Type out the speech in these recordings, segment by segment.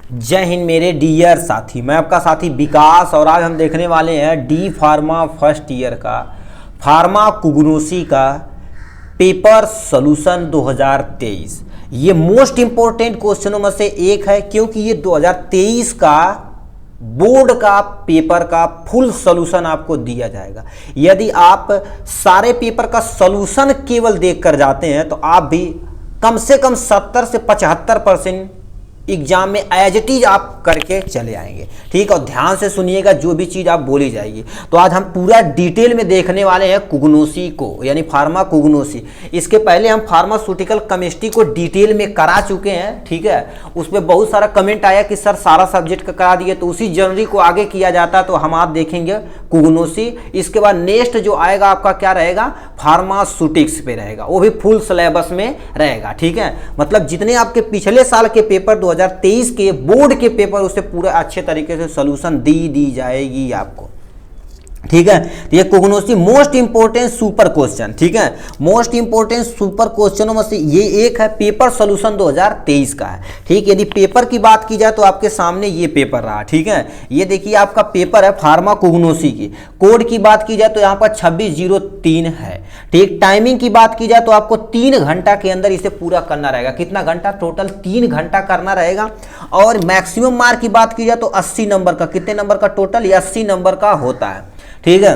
जय हिंद मेरे डियर साथी, मैं आपका साथी विकास और आज हम देखने वाले हैं डी फार्मा फर्स्ट ईयर का फार्माकोग्नोसी का पेपर सॉल्यूशन 2023। ये मोस्ट इंपॉर्टेंट क्वेश्चनों में से एक है क्योंकि ये 2023 का बोर्ड का पेपर का फुल सॉल्यूशन आपको दिया जाएगा। यदि आप सारे पेपर का सॉल्यूशन केवल देखकर जाते हैं तो आप भी कम से कम 70 से 75% एग्जाम में एज इट इज आप करके चले आएंगे। ठीक, और ध्यान से सुनिएगा जो भी चीज़ आप बोली जाएगी। तो आज हम पूरा डिटेल में देखने वाले हैं कोग्नोसी को, यानी फार्माकोग्नोसी। इसके पहले हम फार्मास्यूटिकल केमिस्ट्री को डिटेल में करा चुके हैं। ठीक है, उसमें बहुत सारा कमेंट आया कि सर सारा सब्जेक्ट का करा दिए, तो उसी जनवरी को आगे किया जाता है। तो हम आप देखेंगे कोग्नोसी। इसके बाद नेक्स्ट जो आएगा आपका क्या रहेगा, फार्मास्यूटिक्स पे रहेगा, वो भी फुल सिलेबस में रहेगा। ठीक है, मतलब जितने आपके पिछले साल के पेपर 2023 के बोर्ड के पेपर उससे पूरा अच्छे तरीके से सॉल्यूशन दी जाएगी आपको। ठीक है, तो ये कोग्नोसी मोस्ट इंपोर्टेंट सुपर क्वेश्चन। ठीक है, मोस्ट इंपोर्टेंट सुपर क्वेश्चनों में से ये एक है, पेपर सॉल्यूशन 2023 का है। ठीक, यदि पेपर की बात की जाए तो आपके सामने ये पेपर रहा। ठीक है, ये देखिए आपका पेपर है फार्माकोग्नोसी की। कोड की बात की जाए तो यहाँ पर 2603 है। ठीक, टाइमिंग की बात की जाए तो आपको 3 घंटा के अंदर इसे पूरा करना रहेगा। कितना घंटा? टोटल 3 घंटा करना रहेगा। और मैक्सिमम मार्क की बात की जाए तो 80 नंबर का, कितने नंबर का टोटल? 80 नंबर का होता है। ठीक है,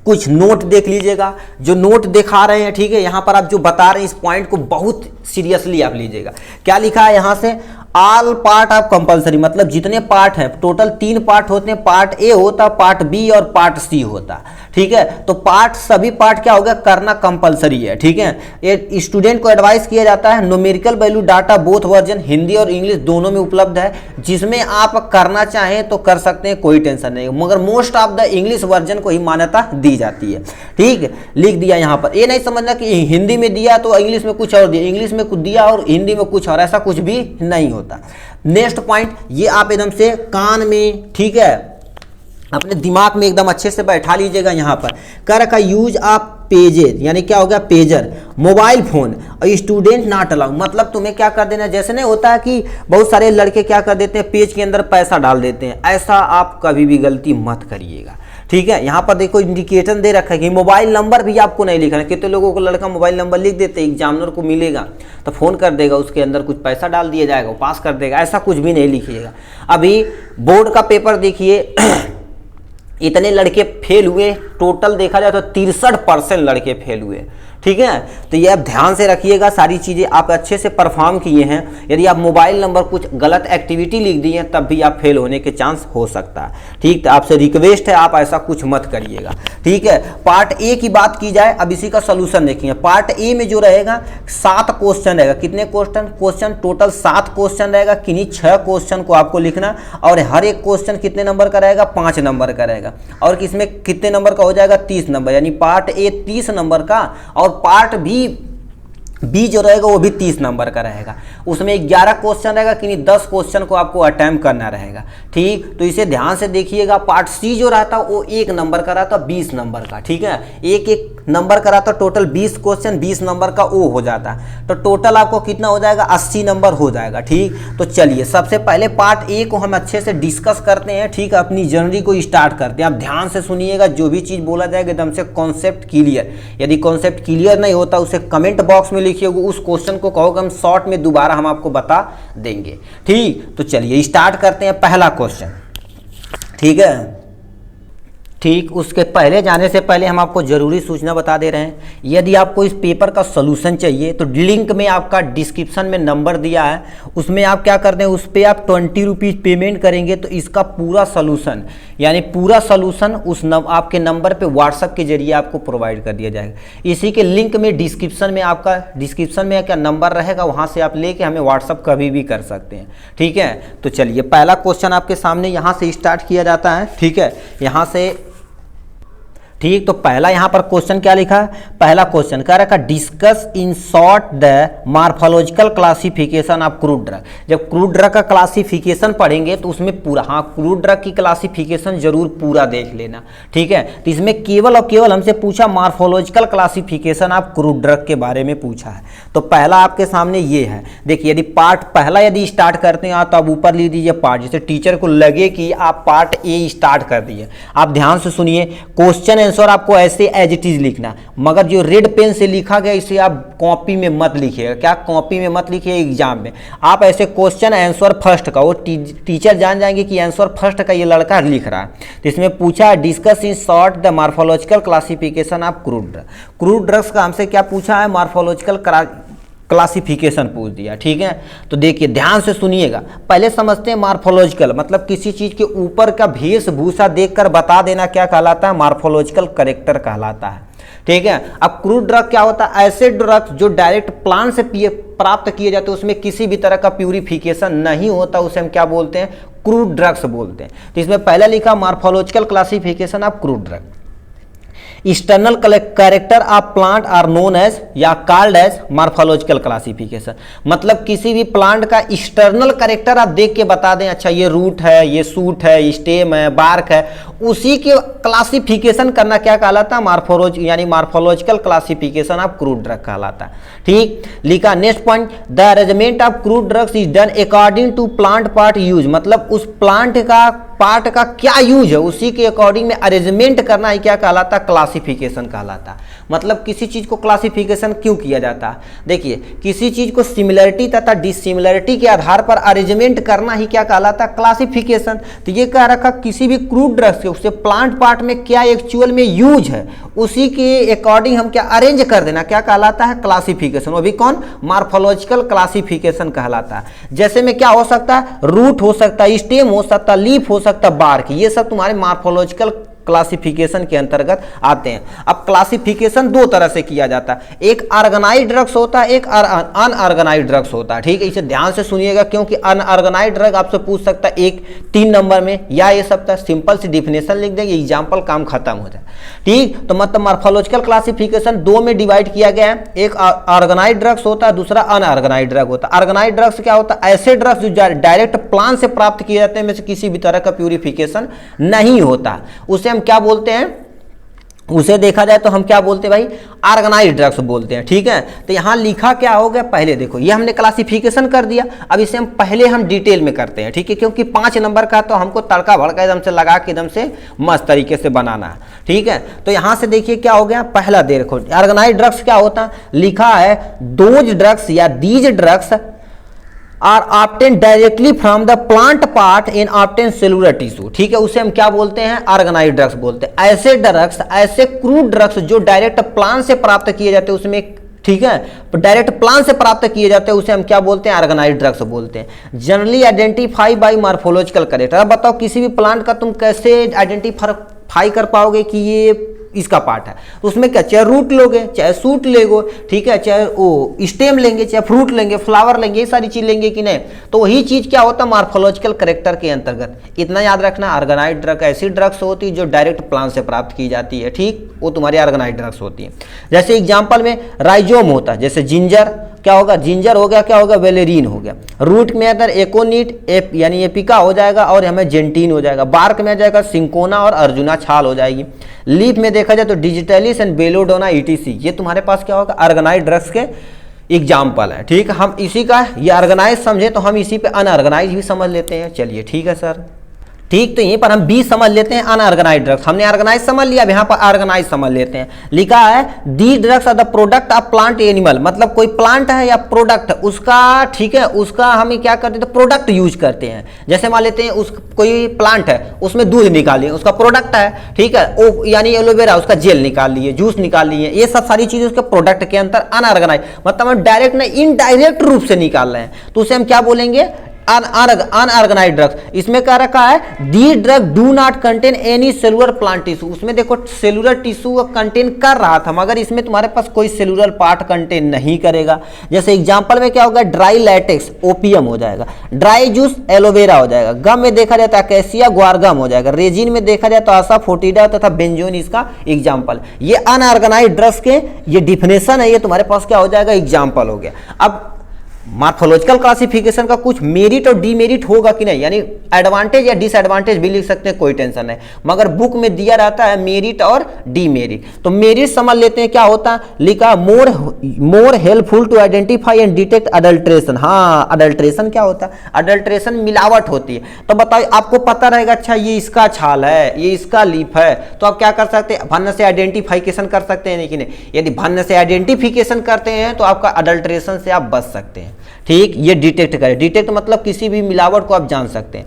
कुछ नोट देख लीजिएगा, जो नोट दिखा रहे हैं। ठीक है, यहाँ पर आप जो बता रहे हैं इस पॉइंट को बहुत सीरियसली आप लीजिएगा। क्या लिखा है यहाँ से? ऑल पार्ट ऑफ कंपलसरी, मतलब जितने पार्ट हैं, टोटल 3 पार्ट होते हैं। पार्ट ए होता, पार्ट बी और पार्ट सी होता। ठीक है, तो पार्ट सभी पार्ट क्या हो गया, करना कंपलसरी है। ठीक है, ये स्टूडेंट को एडवाइस किया जाता है। Numerical value data both version Hindi और इंग्लिश दोनों में उपलब्ध है, जिसमें आप करना चाहें तो कर सकते हैं, कोई टेंशन नहीं, मगर most of the English version को ही मान्यता दी जाती है। ठीक है, लिख दिया यहाँ पर। ये नहीं समझना कि हिंदी में दिया तो इंग्लिश में कुछ और दिया, इंग्लिश में कुछ दिया और हिंदी में कुछ और, ऐसा कुछ भी नहीं होता। नेक्स्ट पॉइंट, ये आप एकदम से कान में, ठीक है, अपने दिमाग में एकदम अच्छे से बैठा लीजिएगा। यहाँ पर कर का यूज आप पेजेर, यानी क्या हो गया, पेजर, मोबाइल फोन और स्टूडेंट नॉट अलाउ, मतलब तुम्हें क्या कर देना, जैसे नहीं होता है कि बहुत सारे लड़के क्या कर देते हैं, पेज के अंदर पैसा डाल देते हैं, ऐसा आप कभी भी गलती मत करिएगा। ठीक है, यहाँ पर देखो इंडिकेशन दे रखा है कि मोबाइल नंबर भी आपको नहीं लिखना है। कितने लोगों को लड़का मोबाइल नंबर लिख देते, एग्जामिनर को मिलेगा तो फोन कर देगा, उसके अंदर कुछ पैसा डाल दिया जाएगा, वो पास कर देगा, ऐसा कुछ भी नहीं लिखिएगा। अभी बोर्ड का पेपर देखिए इतने लड़के फेल हुए, टोटल देखा जाए तो 63% लड़के फेल हुए। ठीक है, तो ये आप ध्यान से रखिएगा, सारी चीज़ें आप अच्छे से परफॉर्म किए हैं। यदि आप मोबाइल नंबर कुछ गलत एक्टिविटी लिख दिए तब भी आप फेल होने के चांस हो सकता है। ठीक, तो आपसे रिक्वेस्ट है आप ऐसा कुछ मत करिएगा। ठीक है, पार्ट ए की बात की जाए, अब इसी का सोल्यूशन देखेंगे। पार्ट ए में जो रहेगा 7 क्वेश्चन रहेगा। कितने क्वेश्चन टोटल 7 क्वेश्चन रहेगा। किन्हीं 6 क्वेश्चन को आपको लिखना और हर एक क्वेश्चन कितने नंबर का रहेगा, 5 नंबर का रहेगा। और किसमें कितने नंबर का हो जाएगा, 30 नंबर, यानी पार्ट ए 30 नंबर का और पार्ट बी जो रहेगा वो भी 30 नंबर का रहेगा। उसमें 11 क्वेश्चन रहेगा, कि 10 क्वेश्चन को आपको अटेम्प्ट करना रहेगा। ठीक, तो इसे ध्यान से देखिएगा। पार्ट सी जो रहता वो 1 नंबर का रहता, 20 नंबर का। ठीक है, एक नंबर का रहता, टोटल 20 क्वेश्चन 20 नंबर का वो हो जाता, तो टोटल आपको कितना हो जाएगा, 80 नंबर हो जाएगा। ठीक, तो चलिए सबसे पहले पार्ट ए को हम अच्छे से डिस्कस करते हैं। ठीक, अपनी जर्नी को स्टार्ट करते हैं। आप ध्यान से सुनिएगा, जो भी चीज़ बोला जाएगा एकदम से कॉन्सेप्ट क्लियर। यदि कॉन्सेप्ट क्लियर नहीं होता उसे कमेंट बॉक्स में लिखिए, उस क्वेश्चन को कहोगे हम शॉर्ट में दोबारा हम आपको बता देंगे। ठीक, तो चलिए स्टार्ट करते हैं पहला क्वेश्चन। ठीक है, ठीक, उसके पहले जाने से पहले हम आपको जरूरी सूचना बता दे रहे हैं। यदि आपको इस पेपर का सॉल्यूशन चाहिए तो लिंक में आपका डिस्क्रिप्शन में नंबर दिया है, उसमें आप क्या करते हैं, उस पर आप 20 रुपीज़ पेमेंट करेंगे तो इसका पूरा सॉल्यूशन, यानी पूरा सॉल्यूशन उस आपके नंबर पे व्हाट्सएप के जरिए आपको प्रोवाइड कर दिया जाएगा। इसी के लिंक में डिस्क्रिप्शन में आपका क्या नंबर रहेगा, वहाँ से आप लेके हमें व्हाट्सएप कभी भी कर सकते हैं। ठीक है, तो चलिए पहला क्वेश्चन आपके सामने यहाँ से स्टार्ट किया जाता है। ठीक है, यहाँ से ठीक, तो पहला यहाँ पर क्वेश्चन क्या लिखा है, पहला क्वेश्चन कह रखा discuss in short the morphological classification of crude drug. जब क्रूड ड्रग का क्लासिफिकेशन पढ़ेंगे तो उसमें पूरा, हाँ क्रूड ड्रग की क्लासिफिकेशन जरूर पूरा देख लेना, ठीक है। तो इसमें केवल और केवल हमसे पूछा morphological classification of crude drug के बारे में पूछा है। तो पहला आपके सामने ये है, देखिए यदि पार्ट पहला यदि स्टार्ट करते हैं तो आप ऊपर लिख दीजिए पार्ट, जैसे टीचर को लगे कि आप पार्ट ए स्टार्ट कर दिए। आप ध्यान से सुनिए, क्वेश्चन आंसर आपको ऐसे एज इट इज लिखना, मगर जो रेड पेन से लिखा गया इसे आप कॉपी में मत लिखिएगा। क्या कॉपी में मत लिखिए, एग्जाम में आप ऐसे क्वेश्चन आंसर फर्स्ट का, वो टीचर जान जाएंगे कि आंसर फर्स्ट का ये लड़का लिख रहा है। तो इसमें पूछा discuss in short the morphological classification of crude drug. Crude drugs का हमसे क्या पूछा है, मार्फोलॉजिकल क्लासिफिकेशन पूछ दिया, ठीक है। तो देखिए ध्यान से सुनिएगा, पहले समझते हैं मार्फोलॉजिकल मतलब किसी चीज के ऊपर का वेशभूषा देखकर बता देना क्या कहलाता है, मार्फोलॉजिकल कैरेक्टर कहलाता है, ठीक है। अब क्रूड ड्रग क्या होता है, ऐसे ड्रग्स जो डायरेक्ट प्लांट से प्राप्त किए जाते हैं, उसमें किसी भी तरह का प्यूरिफिकेशन नहीं होता, उसे हम क्या बोलते हैं, क्रूड ड्रग्स बोलते हैं। तो इसमें पहला लिखा morphological classification of crude drug. External character of plant are known as या कॉल्ड एज मार्फोलॉजिकल क्लासिफिकेशन, मतलब किसी भी प्लांट का एक्सटर्नल कैरेक्टर आप देख के बता दें, अच्छा ये रूट है, ये सूट है, स्टेम है, बार्क है, उसी के क्लासिफिकेशन करना क्या कहलाता है, मार्फोलॉजी यानी morphological classification of crude drug कहलाता है, ठीक। लिखा next point, the arrangement of crude drugs is done according to plant part use, मतलब उस प्लांट का पार्ट का क्या यूज है उसी के अकॉर्डिंग में अरेंजमेंट करना ही क्या कहलाता है, क्लासिफिकेशन कहलाता है। मतलब किसी चीज को क्लासिफिकेशन क्यों किया जाता है, देखिए किसी चीज को सिमिलरिटी तथा डिसिमिलरिटी के आधार पर अरेंजमेंट करना ही क्या कहलाता है, क्लासिफिकेशन। तो ये कह रखा किसी भी क्रूड ड्रग्स के उससे प्लांट पार्ट में क्या एक्चुअल में यूज है उसी के अकॉर्डिंग हम क्या अरेंज कर देना क्या कहलाता है, क्लासिफिकेशन। वो भी कौन, मार्फोलॉजिकल क्लासिफिकेशन कहलाता है। जैसे में क्या हो सकता है, रूट हो सकता है, स्टेम हो सकता है, लीफ हो सकता है, बार्क, ये सब तुम्हारे मार्फोलॉजिकल क्लासिफिकेशन के अंतर्गत आते हैं। अब क्लासिफिकेशन दो तरह से किया जाता है, एक ऑर्गेनाइज्ड ड्रग्स होता है, एक अनऑर्गेनाइज्ड ड्रग्स होता है, ठीक है। इसे ध्यान से सुनिएगा क्योंकि अनऑर्गेनाइज्ड ड्रग आपसे पूछ सकता है एक 3 नंबर में, या ये सब सिंपल सी डिफिनेशन लिख देंगे, एग्जाम्पल काम खत्म हो जाए, ठीक। तो मतलब मार्फोलॉजिकल क्लासिफिकेशन दो में डिवाइड किया गया है, एक ऑर्गेनाइज्ड ड्रग्स होता है, दूसरा अनऑर्गेनाइज्ड ड्रग होता है। ऑर्गेनाइज्ड ड्रग्स क्या होता है, ऐसे ड्रग्स जो डायरेक्ट प्लांट से प्राप्त किए जाते हैं, में से किसी भी तरह का प्यूरिफिकेशन नहीं होता, उसे हम क्या बोलते हैं, उसे देखा जाए तो हम क्या बोलते हैं भाई, ऑर्गेनाइज्ड ड्रग्स बोलते हैं, ठीक है। तो यहां लिखा क्या हो गया, पहले देखो ये हमने क्लासिफिकेशन कर दिया, अब इसे हम पहले हम डिटेल में करते हैं, ठीक है, क्योंकि 5 नंबर का तो हमको तड़का भड़का एकदम से लगा के एकदम से मस्त तरीके से बनाना है, ठीक है। तो यहां से देखिए क्या हो गया, पहला देखो ऑर्गेनाइज्ड ड्रग्स क्या होता है, लिखा है दोज ड्रग्स या these drugs are obtain directly from the plant part in obtain cellular tissue, ठीक है, उसे हम क्या बोलते हैं, ऑर्गेनाइज्ड ड्रग्स बोलते हैं। ऐसे ड्रग्स, ऐसे क्रूड ड्रग्स जो डायरेक्ट प्लांट से प्राप्त किए जाते हैं उसमें, ठीक है, डायरेक्ट प्लांट से प्राप्त किए जाते हैं उसे हम क्या बोलते हैं, ऑर्गेनाइज्ड ड्रग्स बोलते हैं। Generally identify bye morphological character. अब बताओ किसी भी प्लांट का तुम कैसे आइडेंटिफाई कर पाओगे कि ये इसका पार्ट है, तो उसमें क्या, चाहे रूट लोगे, चाहे सूट लेगो, ठीक है, चाहे वो स्टेम लेंगे, चाहे फ्रूट लेंगे, फ्लावर लेंगे, ये सारी चीज लेंगे कि नहीं, तो वही चीज क्या होता है, मार्फोलॉजिकल कैरेक्टर के अंतर्गत। इतना याद रखना, ऑर्गेनाइज्ड ड्रग ऐसी ड्रग्स होती है जो डायरेक्ट प्लांट से प्राप्त की जाती है, ठीक, वो तुम्हारी ऑर्गेनाइज्ड ड्रग्स होती है। जैसे एग्जाम्पल में राइजोम होता है, जैसे जिंजर क्या होगा, जिंजर हो गया, क्या होगा, वेलेरिन हो गया। रूट में अगर एकोनीट यानी एपिका हो जाएगा और हमें जेंटीन हो जाएगा। बार्क में आ जाएगा सिंकोना और अर्जुना छाल हो जाएगी। लीफ में देखा जाए तो डिजिटलिस एंड बेलोडोना ईटीसी, ये तुम्हारे पास क्या होगा, ऑर्गेनाइज्ड ड्रग्स के एग्जाम्पल है, ठीक है। हम इसी का ये ऑर्गेनाइज समझे तो हम इसी पे अनऑर्गेनाइज भी समझ लेते हैं, चलिए ठीक है सर, ठीक। तो यहीं पर हम बी समझ लेते हैं, अनऑर्गेनाइज्ड ड्रग्स। हमने ऑर्गेनाइज समझ लिया, अब यहाँ पर ऑर्गेनाइज समझ लेते हैं। लिखा है the drugs are the product of plant animal, मतलब कोई प्लांट है या प्रोडक्ट उसका, ठीक है, उसका हम क्या करते हैं, प्रोडक्ट यूज करते हैं। जैसे मान लेते हैं उस कोई प्लांट है उसमें दूध निकालिए, उसका प्रोडक्ट है, ठीक है, ओ यानी एलोवेरा, उसका जेल निकाल लिए, जूस निकाल लिए, ये सब सारी चीजें उसके प्रोडक्ट के अंदर अनऑर्गेनाइज, मतलब हम डायरेक्ट नहीं इनडायरेक्ट रूप से निकाल रहे हैं, तो उसे हम क्या बोलेंगे, अनऑर्गेनाइज्ड ड्रग्स, इसमें क्या रखा है, the drug do not contain any cellular plant tissue, उसमें देखो सेलुलर टिश्यू कंटेन कर रहा था मगर इसमें तुम्हारे पास कोई सेलुलर पार्ट कंटेन नहीं करेगा। जैसे एग्जांपल में क्या होगा, ड्राई लैटेक्स ओपियम हो जाएगा, ड्राई जूस एलोवेरा हो जाएगा, गम में देखा जाता है कैसिया ग्वारगम हो जाएगा, रेजिन में देखा जाए तो असाफोटिडा तथा बेंजोइन इसका एग्जाम्पल। ये अनऑर्गेनाइज्ड ड्रग्स के ये डिफिनेशन है, ये तुम्हारे पास क्या हो जाएगा, एग्जाम्पल हो गया। अब मॉर्फोलॉजिकल क्लासिफिकेशन का कुछ मेरिट और डीमेरिट होगा कि नहीं, यानी एडवांटेज या डिसएडवांटेज भी लिख सकते हैं, कोई टेंशन नहीं, मगर बुक में दिया रहता है मेरिट और डीमेरिट। तो मेरिट समझ लेते हैं क्या होता है, लिखा more helpful to identify and detect adulteration. हाँ, अडल्ट्रेशन क्या होता है, अडल्ट्रेशन मिलावट होती है। तो बताइए, आपको पता रहेगा अच्छा ये इसका छाल है, ये इसका लीफ है, तो आप क्या कर सकते हैं, भन्न से आइडेंटिफिकेशन कर सकते हैं कि नहीं। यदि भन्न से आइडेंटिफिकेशन करते हैं तो आपका अडल्ट्रेशन से आप बच सकते हैं। ठीक, ये डिटेक्ट करें, डिटेक्ट मतलब किसी भी मिलावट को आप जान सकते हैं।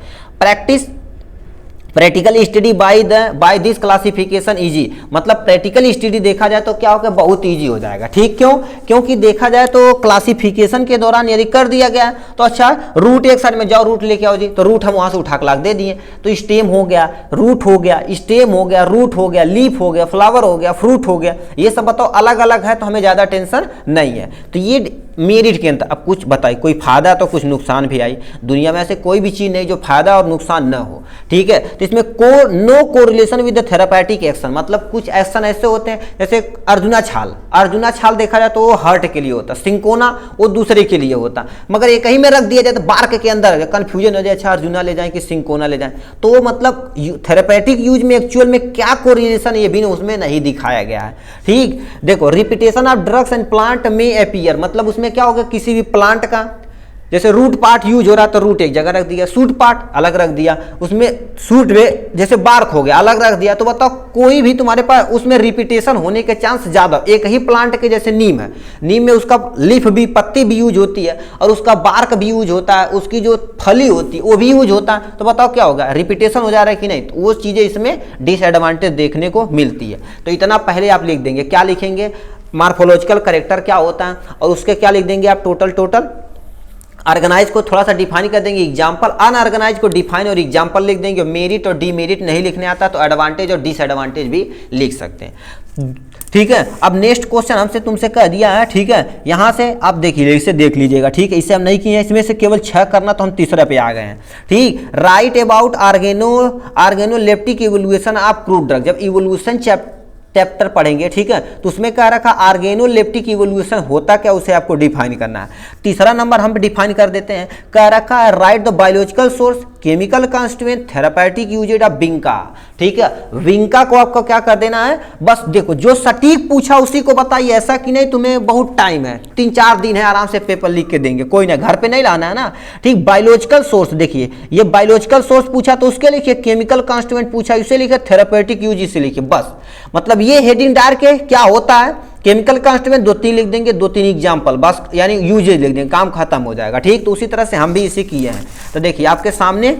Practical study by this classification easy, मतलब प्रैक्टिकल स्टडी देखा जाए तो क्या होगा, बहुत इजी हो जाएगा। ठीक, क्यों, क्योंकि देखा जाए तो क्लासिफिकेशन के दौरान यदि कर दिया गया तो अच्छा रूट एक साइड में जाओ, रूट लेके आओ जी, तो रूट हम वहां से उठा के लाके दे दिए, तो स्टेम हो गया, रूट हो गया, स्टेम हो गया, रूट हो गया, लीफ हो गया, फ्लावर हो गया, फ्रूट हो गया, ये सब बताओ अलग अलग है तो हमें ज्यादा टेंशन नहीं है। तो ये मेरिट के अंदर। अब कुछ बताइए, कोई फायदा तो कुछ नुकसान भी आई, दुनिया में ऐसे कोई भी चीज नहीं जो फायदा और नुकसान न हो। ठीक है, तो इसमें no correlation with the therapeutic action, मतलब कुछ एक्शन ऐसे होते हैं जैसे अर्जुना छाल देखा जाए तो वो हार्ट के लिए होता, सिंकोना वो दूसरे के लिए होता, मगर एक ही में रख दिया जाए तो बार्क के अंदर कंफ्यूजन हो जाए, अच्छा अर्जुना ले जाए कि सिंकोना ले जाए, तो मतलब थेरापेटिक यूज में एक्चुअल में क्या कोरिलेशन ये भी उसमें नहीं दिखाया गया है। ठीक, देखो repetition of drugs and plant में अपीयर, मतलब उसमें क्या होगा, किसी भी प्लांट का जैसे रूट पार्ट यूज हो रहा तो रूट एक जगह रख दिया, शूट पार्ट अलग रख दिया, उसमें शूट में जैसे बार्क हो गया अलग रख दिया, तो बताओ कोई भी तुम्हारे पास उसमें रिपीटेशन होने के चांस ज्यादा। एक ही प्लांट के जैसे नीम है, नीम में उसका लीफ भी, पत्ती भी यूज होती है और उसका बार्क भी यूज होता है, उसकी जो फली होती है वो भी यूज होता है, तो बताओ क्या होगा, रिपीटेशन हो जा रहा है कि नहीं। तो वो चीजें इसमें डिसएडवांटेज देखने को मिलती है। तो इतना पहले आप लिख देंगे, क्या लिखेंगे, मॉर्फोलॉजिकल कैरेक्टर क्या होता है, और उसके क्या लिख देंगे आप, टोटल ऑर्गेनाइज को थोड़ा सा डिफाइन कर देंगे, एग्जांपल अनऑर्गेनाइज को डिफाइन और एग्जांपल लिख देंगे। मेरिट और डीमेरिट नहीं लिखने आता तो एडवांटेज और डिसएडवांटेज भी लिख सकते हैं। ठीक है, अब नेक्स्ट क्वेश्चन हमसे तुमसे कह दिया है, ठीक है, यहां से आप देखिए, इसे देख लीजिएगा। ठीक है, इसे हम नहीं किए हैं, इसमें से केवल 6 करना, तो हम तीसरे पे आ गए हैं। ठीक, right about organoleptic evolution of crude drug, जब इवोल्यूशन चैप्टर पढ़ेंगे, ठीक है, तो उसमें क्या रखा, ऑर्गेनोलेप्टिक इवोल्यूशन होता क्या, उसे आपको डिफाइन करना है। तीसरा नंबर हम डिफाइन कर देते हैं, क्या रखा है, write the biological source, chemical constituent, therapeutic uses of vinca. ठीक है, विंका को आपको क्या कर देना है, बस देखो जो सटीक पूछा उसी को बताइए, ऐसा कि नहीं तुम्हें बहुत टाइम है, 3-4 दिन है, आराम से पेपर लिख के देंगे, कोई ना, घर पे नहीं लाना है ना। ठीक, बायोलॉजिकल सोर्स, देखिए ये बायोलॉजिकल सोर्स पूछा तो उसके लिखिए, केमिकल कॉन्स्टिट्यूएंट पूछा इसे लिखिए, थेरापेटिक यूज इसे लिखिए, बस। मतलब ये हेडिंग डाल के क्या होता है, केमिकल कॉन्स्टिट्यूएंट 2-3 लिख देंगे, 2-3 एग्जांपल बस, यानी यूजेज लिख देंगे, काम खत्म हो जाएगा। ठीक, तो उसी तरह से हम भी इसे किए हैं। तो देखिए आपके सामने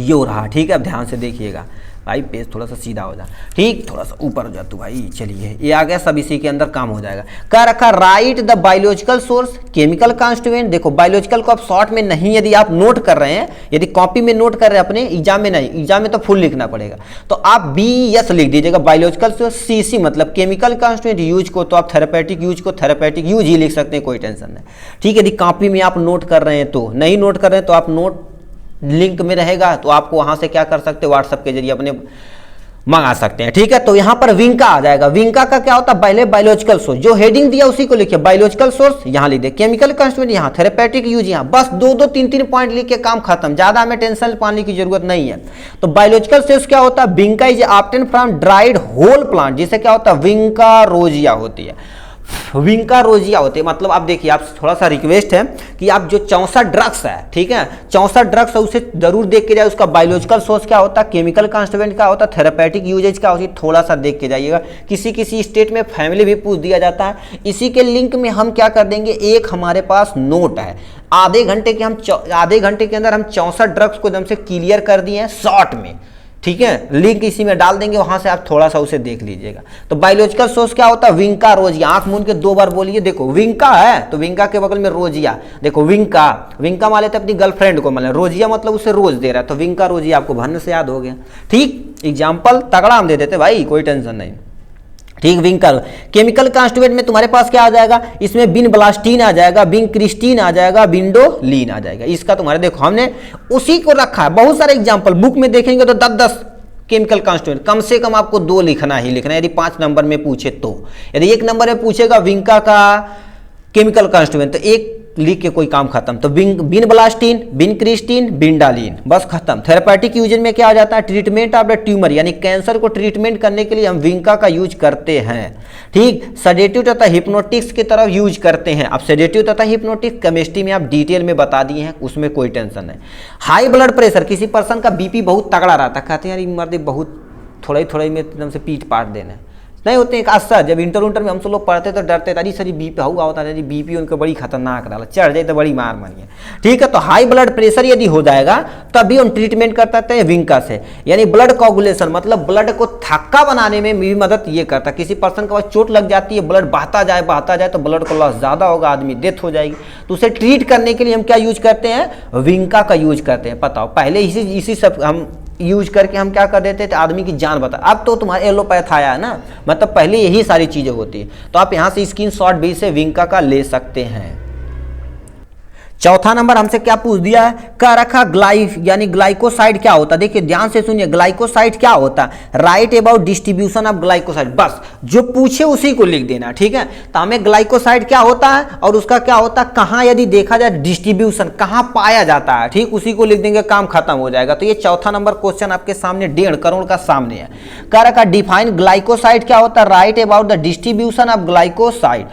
यो रहा। ठीक है, अब ध्यान से देखिएगा भाई, पेज थोड़ा सा सीधा हो जा, ठीक, थोड़ा सा ऊपर हो जा तू भाई। चलिए ये आ गया, सब इसी के अंदर काम हो जाएगा। क्या रखा, write the biological source, chemical constituent. देखो बायोलॉजिकल को आप शॉर्ट में नहीं, यदि आप नोट कर रहे हैं, यदि कॉपी में नोट कर रहे हैं अपने, एग्जाम में नहीं, एग्जाम में तो फुल लिखना पड़ेगा, तो आप BS लिख दीजिएगा, बायोलॉजिकल सोर्स, CC मतलब केमिकल कॉन्स्टिट्यूएंट, यूज को तो आप थेरापेटिक यूज को थेरापेटिक यूज ही लिख सकते हैं, कोई टेंशन नहीं। ठीक है, यदि कॉपी में आप नोट कर रहे हैं तो, नहीं नोट कर रहे हैं तो आप नोट लिंक में रहेगा, तो आपको वहां से क्या कर सकते हैं, व्हाट्सएप के जरिए अपने मंगा सकते हैं। ठीक है, तो यहां पर विंका आ जाएगा। विंका का क्या होता है, पहले बायोलॉजिकल सोर्स, जो हेडिंग दिया उसी को लिखिए, बायोलॉजिकल सोर्स यहां लिख दे, केमिकल कॉन्स्टिट्यूएंट यहां, थेरापेटिक यूज यहां, बस 2-2, 3-3 पॉइंट लिख के काम खत्म, ज्यादा हमें टेंशन पाने की जरूरत नहीं है। तो बायोलॉजिकल सोर्स क्या होता है, vinca is obtain from dried whole plant, जिसे क्या होता है, विंका रोजिया होती है, विंका रोजिया होते हैं। मतलब आप देखिए, आप थोड़ा सा रिक्वेस्ट है कि आप जो 64 ड्रग्स है, ठीक है, 64 ड्रग्स है, उसे जरूर देख के जाए, उसका बायोलॉजिकल सोर्स क्या होता है, केमिकल कॉन्स्टिट्यूएंट क्या होता है, थेरापेटिक यूजेज क्या होती है, थोड़ा सा देख के जाइएगा। किसी स्टेट में फैमिली भी पूछ दिया जाता है। इसी के लिंक में हम क्या कर देंगे, एक हमारे पास नोट है, आधे घंटे के अंदर हम 64 ड्रग्स को एकदम से क्लियर कर दिए हैं शॉर्ट में। ठीक है, लिंक इसी में डाल देंगे, वहां से आप थोड़ा सा उसे देख लीजिएगा। तो बायोलॉजिकल सोर्स क्या होता है, विंका रोजिया, आंख मूंद के 2 बार बोलिए, देखो विंका है तो विंका के बगल में रोजिया, देखो विंका, विंका मान लेते अपनी गर्लफ्रेंड को, मान रोजिया मतलब उसे रोज दे रहा है, तो विंका रोजिया आपको भरने से याद हो गया। ठीक, एग्जाम्पल तगड़ा हम दे देते भाई, कोई टेंशन नहीं। ठीक, विंकल केमिकल कॉन्स्टिट्यूएंट में तुम्हारे पास क्या आ जाएगा, इसमें बिन ब्लास्टीन आ जाएगा, बिन क्रिस्टीन आ जाएगा, बिंडोलिन आ जाएगा। इसका तुम्हारे देखो हमने उसी को रखा है, बहुत सारे एग्जांपल बुक में देखेंगे तो 10-10 केमिकल कॉन्स्टिट्यूएंट, कम से कम आपको 2 लिखना ही लिखना है यदि 5 नंबर में पूछे तो। यदि 1 नंबर में पूछेगा विंका का केमिकल कॉन्स्टिट्यूएंट तो 1 लिख के कोई काम खत्म। तो बिन ब्लास्टीन, बिन क्रिस्टीन, बिंडालिन, बस खत्म। थेरेपेटिक यूज में क्या आ जाता है, ट्रीटमेंट ऑफ द ट्यूमर, यानी कैंसर को ट्रीटमेंट करने के लिए हम विंका का यूज करते हैं। ठीक, सेडेटिव तथा हिप्नोटिक्स की तरफ यूज करते हैं। अब सेडेटिव तथा हिप्नोटिक्स केमिस्ट्री में आप डिटेल में बता दिए हैं, उसमें कोई टेंशन नहीं। हाई ब्लड प्रेशर, किसी पर्सन का बीपी बहुत तगड़ा रहता है, कहते हैं यार मर्द बहुत थोड़ा ही में एकदम से पीट पाट देना नहीं होते हैं। अक्सर जब इंटर में हम सब लोग पढ़ते तो डरते थे, सर बीपी हुआ होता है, बीपी उनको बड़ी खतरनाक डाला, चढ़ जाए तो बड़ी मार मारिए। ठीक है, तो हाई ब्लड प्रेशर यदि हो जाएगा तभी हम ट्रीटमेंट करते हैं विंका से, यानी ब्लड कोगुलेशन, मतलब ब्लड को थक्का बनाने में भी मदद ये करता है। किसी पर्सन के पास चोट लग जाती है, ब्लड बहता जाए तो ब्लड का लॉस ज़्यादा होगा, आदमी डेथ हो जाएगी, तो उसे ट्रीट करने के लिए हम क्या यूज करते हैं, विंका का यूज करते हैं। बताओ, पहले इसी सब हम यूज करके हम क्या कर देते थे, आदमी की जान बता। अब तो तुम्हारे एलोपैथ आया है ना, मतलब पहले यही सारी चीजें होती है। तो आप यहां से स्क्रीनशॉट भी से विंका का ले सकते हैं। चौथा नंबर हमसे क्या पूछ दिया है, कह रखा यानी ग्लाइकोसाइड क्या होता है। देखिए ध्यान से सुनिए, ग्लाइकोसाइड क्या होता है, right about distribution of glycoside, बस जो पूछे उसी को लिख देना। ठीक है, तो हमें ग्लाइकोसाइड क्या होता है और उसका क्या होता है, कहां यदि देखा जाए डिस्ट्रीब्यूशन कहां पाया जाता है, ठीक, उसी को लिख देंगे, काम खत्म हो जाएगा। तो ये चौथा नंबर क्वेश्चन आपके सामने 1.5 करोड़ का सामने है। कह रखा डिफाइन ग्लाइकोसाइड क्या होता है, right about the distribution of glycoside.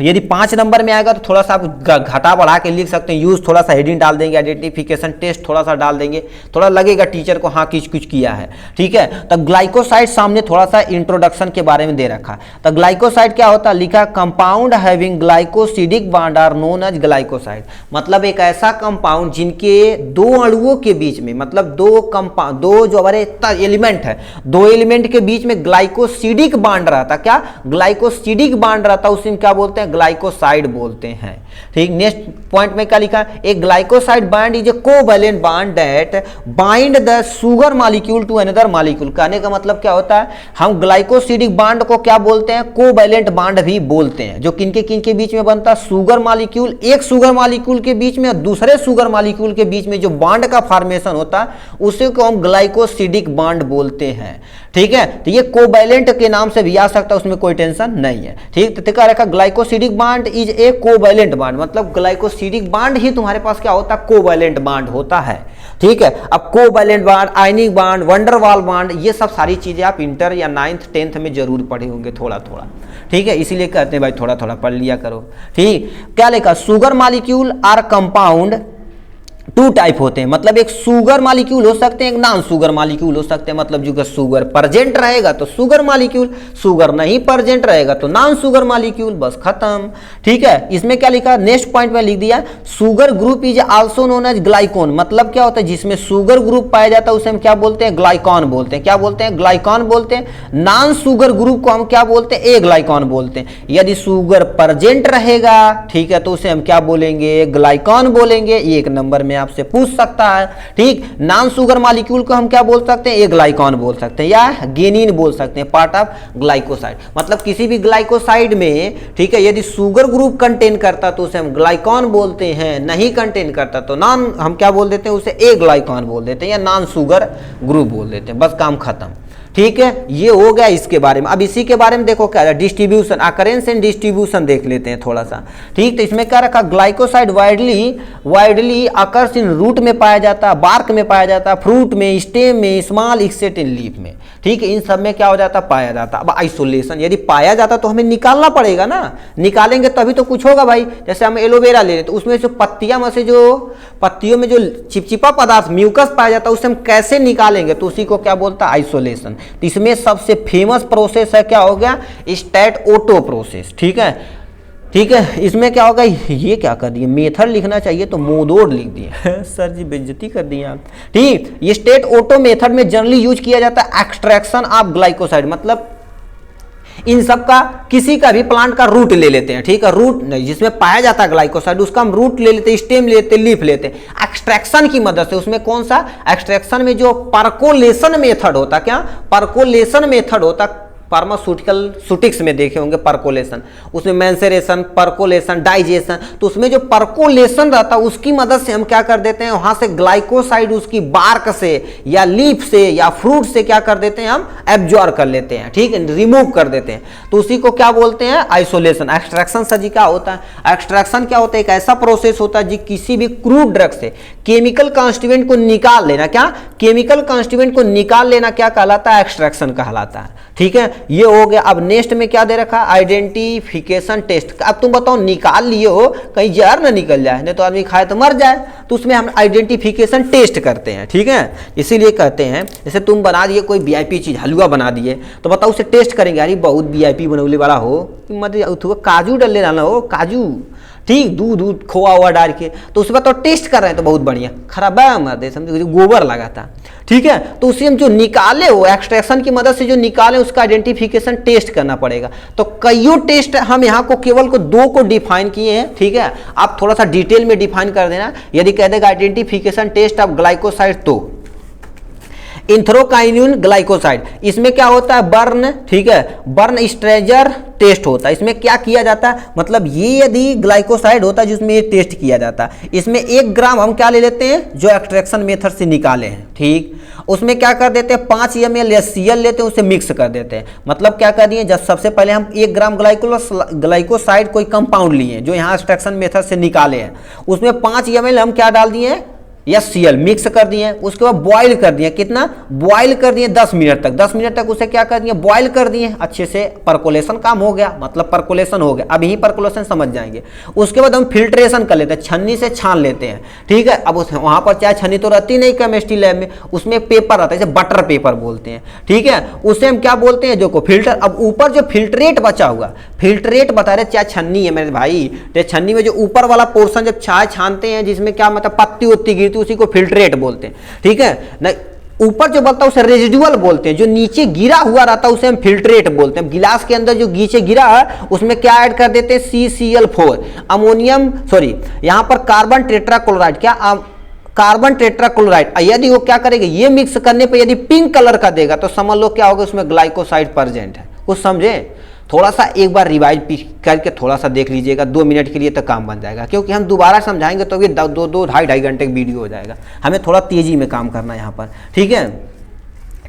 यदि 5 नंबर में आएगा तो थोड़ा सा आप घटा बढ़ा के लिख सकते हैं, यूज थोड़ा सा हेडिंग डाल देंगे, आइडेंटिफिकेशन टेस्ट थोड़ा सा डाल देंगे, थोड़ा लगेगा टीचर को हाँ कुछ किया है। ठीक है, तो ग्लाइकोसाइड सामने थोड़ा सा इंट्रोडक्शन के बारे में दे रखा। तो ग्लाइकोसाइड क्या होता है, लिखा compound having glycosidic bond are known as glycoside, मतलब एक ऐसा कंपाउंड जिनके 2 अणुओं के बीच में, मतलब 2 जो हमारे एलिमेंट है, 2 एलिमेंट के बीच में ग्लाइकोसिडिक बॉन्ड रहता, क्या ग्लाइकोसिडिक बॉन्ड रहता, उसी में क्या बोलते हैं, ग्लाइकोसाइड बोलते हैं। ठीक, नेक्स्ट पॉइंट में क्या लिखा है, एक glycoside bond is a covalent bond that bind the sugar molecule to another molecule. कहने का मतलब क्या होता है, हम ग्लाइकोसिडिक बॉन्ड को क्या बोलते हैं, कोवैलेंट बॉन्ड भी बोलते हैं, जो किनके बीच में बनता है, शुगर मॉलिक्यूल, एक शुगर मॉलिक्यूल के बीच में और दूसरे शुगर मॉलिक्यूल के बीच में जो बॉन्ड का फॉर्मेशन होता है उसे को हम ग्लाइकोसिडिक बॉन्ड बोलते हैं। ठीक है, तो ये कोवैलेंट के नाम से भी आ सकता है, उसमें कोई टेंशन नहीं है। ठीक, तो क्या रखा, glycosidic bond is a covalent bond, मतलब ग्लाइकोसिडिक बॉन्ड ही तुम्हारे पास क्या होता है, कोवैलेंट बॉन्ड होता है। ठीक है, अब covalent bond, ionic bond, van der Waals bond, ये सब सारी चीजें आप इंटर या 9th 10th में जरूर पढ़े होंगे थोड़ा थोड़ा। ठीक है, इसीलिए कहते हैं भाई थोड़ा थोड़ा पढ़ लिया करो। ठीक, क्या लिखा, sugar molecule are compound 2 type होते हैं, मतलब एक शुगर मॉलिक्यूल हो सकते हैं, एक नॉन शुगर मॉलिक्यूल हो सकते हैं। मतलब जो शुगर प्रेजेंट रहेगा तो शुगर मॉलिक्यूल, शुगर नहीं प्रेजेंट रहेगा तो नॉन शुगर मॉलिक्यूल, बस खत्म। ठीक है, इसमें क्या लिखा, नेक्स्ट पॉइंट में लिख दिया, sugar group is also known as glycone, मतलब क्या होता है, जिसमें शुगर ग्रुप पाया जाता है उसे हम क्या बोलते हैं, ग्लाइकॉन बोलते हैं। क्या बोलते हैं, ग्लाइकॉन बोलते हैं। नॉन शुगर ग्रुप को हम क्या बोलते हैं, ए ग्लाइकॉन बोलते हैं। यदि शुगर प्रेजेंट रहेगा, ठीक है, तो उसे हम क्या बोलेंगे, ग्लाइकॉन बोलेंगे। 1 नंबर में आपसे पूछ सकता है। ठीक, नॉन शुगर मॉलिक्यूल को हम क्या बोल सकते हैं, एक ग्लाइकॉन बोल सकते हैं या गेनिन बोल सकते हैं, पार्ट ऑफ ग्लाइकोसाइड। मतलब किसी भी ग्लाइकोसाइड में, ठीक है, यदि शुगर ग्रुप कंटेन करता तो उसे हम ग्लाइकॉन बोलते हैं, नहीं कंटेन करता तो नॉन, हम क्या बोल देते हैं, उसे ए ग्लाइकॉन बोल देते हैं या नॉन शुगर ग्रुप बोल देते हैं, बस काम खत्म। ठीक है, ये हो गया इसके बारे में। अब इसी के बारे में देखो क्या है, डिस्ट्रीब्यूशन, अकरेंस एंड डिस्ट्रीब्यूशन देख लेते हैं थोड़ा सा। ठीक, तो इसमें क्या रखा, glycoside widely occurs in root में पाया जाता है, बार्क में पाया जाता है, फ्रूट में, स्टेम में, स्मॉल एक्सेट इन लीफ में। ठीक है, इन सब में क्या हो जाता है, पाया जाता। अब आइसोलेशन, यदि पाया जाता तो हमें निकालना पड़ेगा ना, निकालेंगे तभी तो कुछ होगा भाई। जैसे हम एलोवेरा ले लें तो उसमें जो पत्तियों में जो चिपचिपा पदार्थ म्यूकस पाया जाता है उसे हम कैसे निकालेंगे, तो उसी को क्या बोलता है, आइसोलेशन। तो इसमें सबसे फेमस प्रोसेस है, क्या हो गया, स्टैट ओटो प्रोसेस। ठीक है, ठीक है, इसमें क्या होगा, ये क्या कर दिए, मेथड लिखना चाहिए तो मोडोड लिख दिए सर जी बेइज्जती कर दिए आप। ठीक, ये स्टेट ऑटो मेथड में जनरली यूज किया जाता है एक्सट्रैक्शन ऑफ ग्लाइकोसाइड, मतलब इन सब का किसी का भी प्लांट का रूट ले लेते हैं। ठीक है, रूट नहीं जिसमें पाया जाता है ग्लाइकोसाइड उसका हम रूट ले लेते हैं, स्टेम ले लेते हैं, लीफ लेते हैं एक्सट्रैक्शन की मदद से। उसमें कौन सा एक्सट्रैक्शन में जो परकोलेशन मेथड होता, क्या परकोलेशन मेथड होता, फार्मास्यूटिकल सुटिक्स में देखे होंगे परकोलेशन, उसमें मैंसेरेशन, परकोलेशन, डाइजेशन, तो उसमें जो परकोलेशन रहता है उसकी मदद से हम क्या कर देते हैं, वहां से ग्लाइकोसाइड उसकी बार्क से या लीफ से या फ्रूट से क्या कर देते हैं, हम एब्जॉर्ब कर लेते हैं। ठीक है, रिमूव कर देते हैं, तो उसी को क्या बोलते हैं, आइसोलेशन। एक्सट्रैक्शन सर जी क्या होता है, एक्सट्रैक्शन क्या होता है, एक ऐसा प्रोसेस होता है जी किसी भी क्रूड ड्रग से केमिकल कॉन्स्टिट्यूएंट को निकाल लेना, क्या केमिकल कॉन्स्टिट्यूएंट को निकाल लेना क्या कहलाता है, एक्सट्रैक्शन कहलाता है। ठीक है, ये हो गया। अब नेक्स्ट में क्या दे रखा, आइडेंटिफिकेशन टेस्ट। अब तुम बताओ निकाल लिए हो, कहीं जहर ना निकल जाए, नहीं तो आदमी खाए तो मर जाए, तो उसमें हम आइडेंटिफिकेशन टेस्ट करते हैं। ठीक है, इसीलिए कहते हैं जैसे तुम बना दिए कोई वीआईपी चीज, हलवा बना दिए, तो बताओ उसे टेस्ट करेंगे, अरे बहुत वीआईपी बनौले वाला हो, मतलब काजू डाल लेना हो, काजू, ठीक, दूध खोआ हुआ डाल के, तो उसके बाद तो टेस्ट कर रहे हैं तो बहुत बढ़िया, खराब है हमारे समझो गोबर लगा था। ठीक है, तो उसे हम जो निकाले हो एक्सट्रैक्शन की मदद से जो निकाले उसका आइडेंटिफिकेशन टेस्ट करना पड़ेगा। तो कईयों टेस्ट हम यहाँ को केवल को दो को डिफाइन किए हैं। ठीक है, आप थोड़ा सा डिटेल में डिफाइन कर देना। यदि कह देगा आइडेंटिफिकेशन टेस्ट ऑफ ग्लाइकोसाइड, तो इंथ्रोकाइनिन ग्लाइकोसाइड, इसमें क्या होता है, बर्न, ठीक है, बर्न स्ट्रेजर टेस्ट होता है। इसमें क्या किया जाता है, मतलब ये यदि ग्लाइकोसाइड होता है जिसमें ये टेस्ट किया जाता है, इसमें 1 ग्राम हम क्या ले लेते हैं जो एक्सट्रैक्शन मेथड से निकाले हैं। ठीक, उसमें क्या कर देते हैं 5 ml या CL लेते हैं, उसे मिक्स कर देते हैं। मतलब क्या कर दिए, जब सबसे पहले हम 1 ग्राम ग्लाइकोसाइड कोई कंपाउंड लिए जो यहाँ एक्सट्रैक्शन मेथड से निकाले हैं, उसमें 5 ml हम क्या डाल दिए या CL मिक्स कर दिए, उसके बाद बॉईल कर दिए, कितना बॉईल कर दिए 10 मिनट तक। 10 मिनट तक उसे क्या कर दिए, बॉईल कर दिए, अच्छे से परकोलेशन काम हो गया, मतलब परकोलेशन हो गया। अब यही परकोलेशन समझ जाएंगे। उसके बाद हम फिल्ट्रेशन कर लेते हैं, छन्नी से छान लेते हैं। ठीक है, अब वहां पर चाहे छन्नी तो रहती नहीं केमिस्ट्री लैब में, उसमें पेपर रहता है जैसे बटर पेपर बोलते हैं। ठीक है, उसे हम क्या बोलते हैं, जो को फिल्टर। अब ऊपर जो फिल्ट्रेट बचा हुआ, फिल्ट्रेट बता रहे चाहे छन्नी है मेरे भाई, तो छन्नी में जो ऊपर वाला पोर्शन जब चाय छानते हैं जिसमें क्या मतलब पत्ती उत्ती गिरती, उसी को फिल्ट्रेट बोलते हैं। ठीक है ना, ऊपर जो बनता है उसे रेजिडुअल बोलते हैं, जो नीचे गिरा हुआ रहता है उसे हम फिल्ट्रेट बोलते हैं। गिलास के अंदर जो नीचे गिरा है उसमें क्या ऐड कर देते हैं, CCl4 अमोनियम, सॉरी यहाँ पर कार्बन टेट्राक्लोराइड, क्या कार्बन टेट्राक्लोराइड। यदि वो क्या करेगा, ये मिक्स करने पे यदि पिंक कलर का देगा तो समझ लो क्या होगा, उसमें ग्लाइकोसाइड प्रेजेंट है। कुछ समझे, थोड़ा सा एक बार रिवाइज करके थोड़ा सा देख लीजिएगा, 2 मिनट के लिए तो काम बन जाएगा, क्योंकि हम दोबारा समझाएंगे तो ये 2-2.5 घंटे की वीडियो हो जाएगा। हमें थोड़ा तेजी में काम करना है यहाँ पर। ठीक है,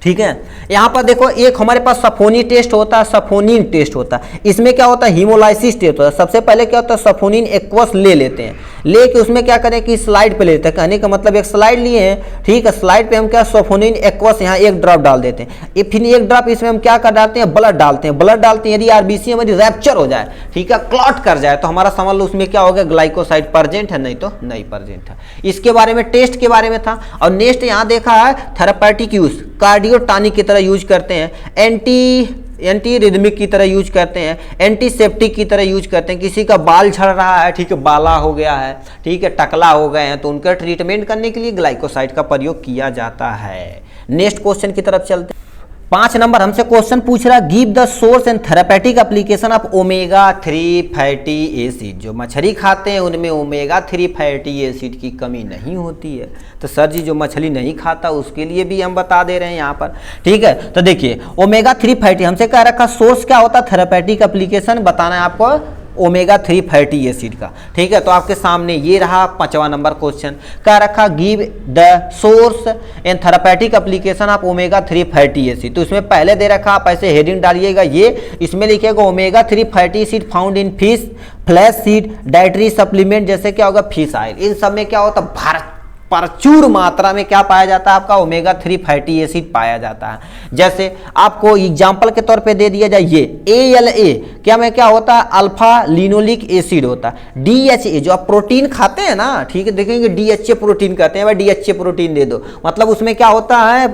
ठीक है, यहाँ पर देखो एक हमारे पास सफोनी टेस्ट होता है, सफोनिन टेस्ट होता है। इसमें क्या होता है, हीमोलाइसिस टेस्ट होता है। सबसे पहले क्या होता है, सफोनिन एक्वस ले लेते हैं, लेके उसमें क्या करें कि स्लाइड पे लेते हैं। कहने का मतलब एक स्लाइड लिए हैं, ठीक है, स्लाइड पे हम क्या सफोनिन एक्वस यहाँ 1 ड्रॉप डाल देते हैं। फिर 1 ड्रॉप इसमें हम क्या कर डालते हैं, ब्लड डालते हैं। ब्लड डालते हैं, यदि RBC हमारी रैप्चर हो जाए, ठीक है, क्लॉट कर जाए, तो हमारा समझ लो उसमें क्या हो गया, ग्लाइकोसाइड प्रेजेंट है, नहीं तो नहीं प्रेजेंट है। इसके बारे में टेस्ट के बारे में था। और नेक्स्ट यहाँ देखा है थेरापेटिक यूज, कार्डियोटॉनिक की तरह यूज करते हैं, एंटी रिदमिक की तरह यूज करते हैं, एंटीसेप्टिक की तरह यूज करते हैं। किसी का बाल झड़ रहा है, ठीक है, बाला हो गया है, ठीक है, टकला हो गए हैं, तो उनका ट्रीटमेंट करने के लिए ग्लाइकोसाइड का प्रयोग किया जाता है। नेक्स्ट क्वेश्चन की तरफ चलते हैं। 5 नंबर हमसे क्वेश्चन पूछ रहा है, give the source and therapeutic application of omega-3 fatty acid. जो मछली खाते हैं उनमें ओमेगा-3 फैटी एसिड की कमी नहीं होती है। तो सर जी जो मछली नहीं खाता उसके लिए भी हम बता दे रहे हैं यहाँ पर। ठीक है, तो देखिए ओमेगा-3 फैटी हमसे कह रखा, सोर्स क्या होता है, थेरापेटिक एप्लीकेशन बताना है आपको ओमेगा-3 फैटी एसिड का। ठीक है, तो आपके सामने ये रहा 5वां नंबर क्वेश्चन, क्या रखा, give the source and therapeutic application of omega-3 fatty acid. तो इसमें पहले दे रखा, आप ऐसे हेडिंग डालिएगा, ये इसमें लिखिएगा omega-3 fatty acid found in fish, flax seed, dietary supplement, जैसे क्या होगा फिश ऑयल। इन सब में क्या होता है, प्रचुर मात्रा में क्या पाया जाता है, आपका ओमेगा 3 फैटी एसिड पाया जाता है। जैसे आपको एग्जांपल के तौर पे दे दिया जाए, ये ALA क्या में क्या होता है, अल्फा लिनोलिक एसिड होता है। DHA जो आप प्रोटीन खाते हैं ना, ठीक है, देखेंगे DHA प्रोटीन कहते हैं, भाई DHA प्रोटीन दे दो, मतलब उसमें क्या होता है,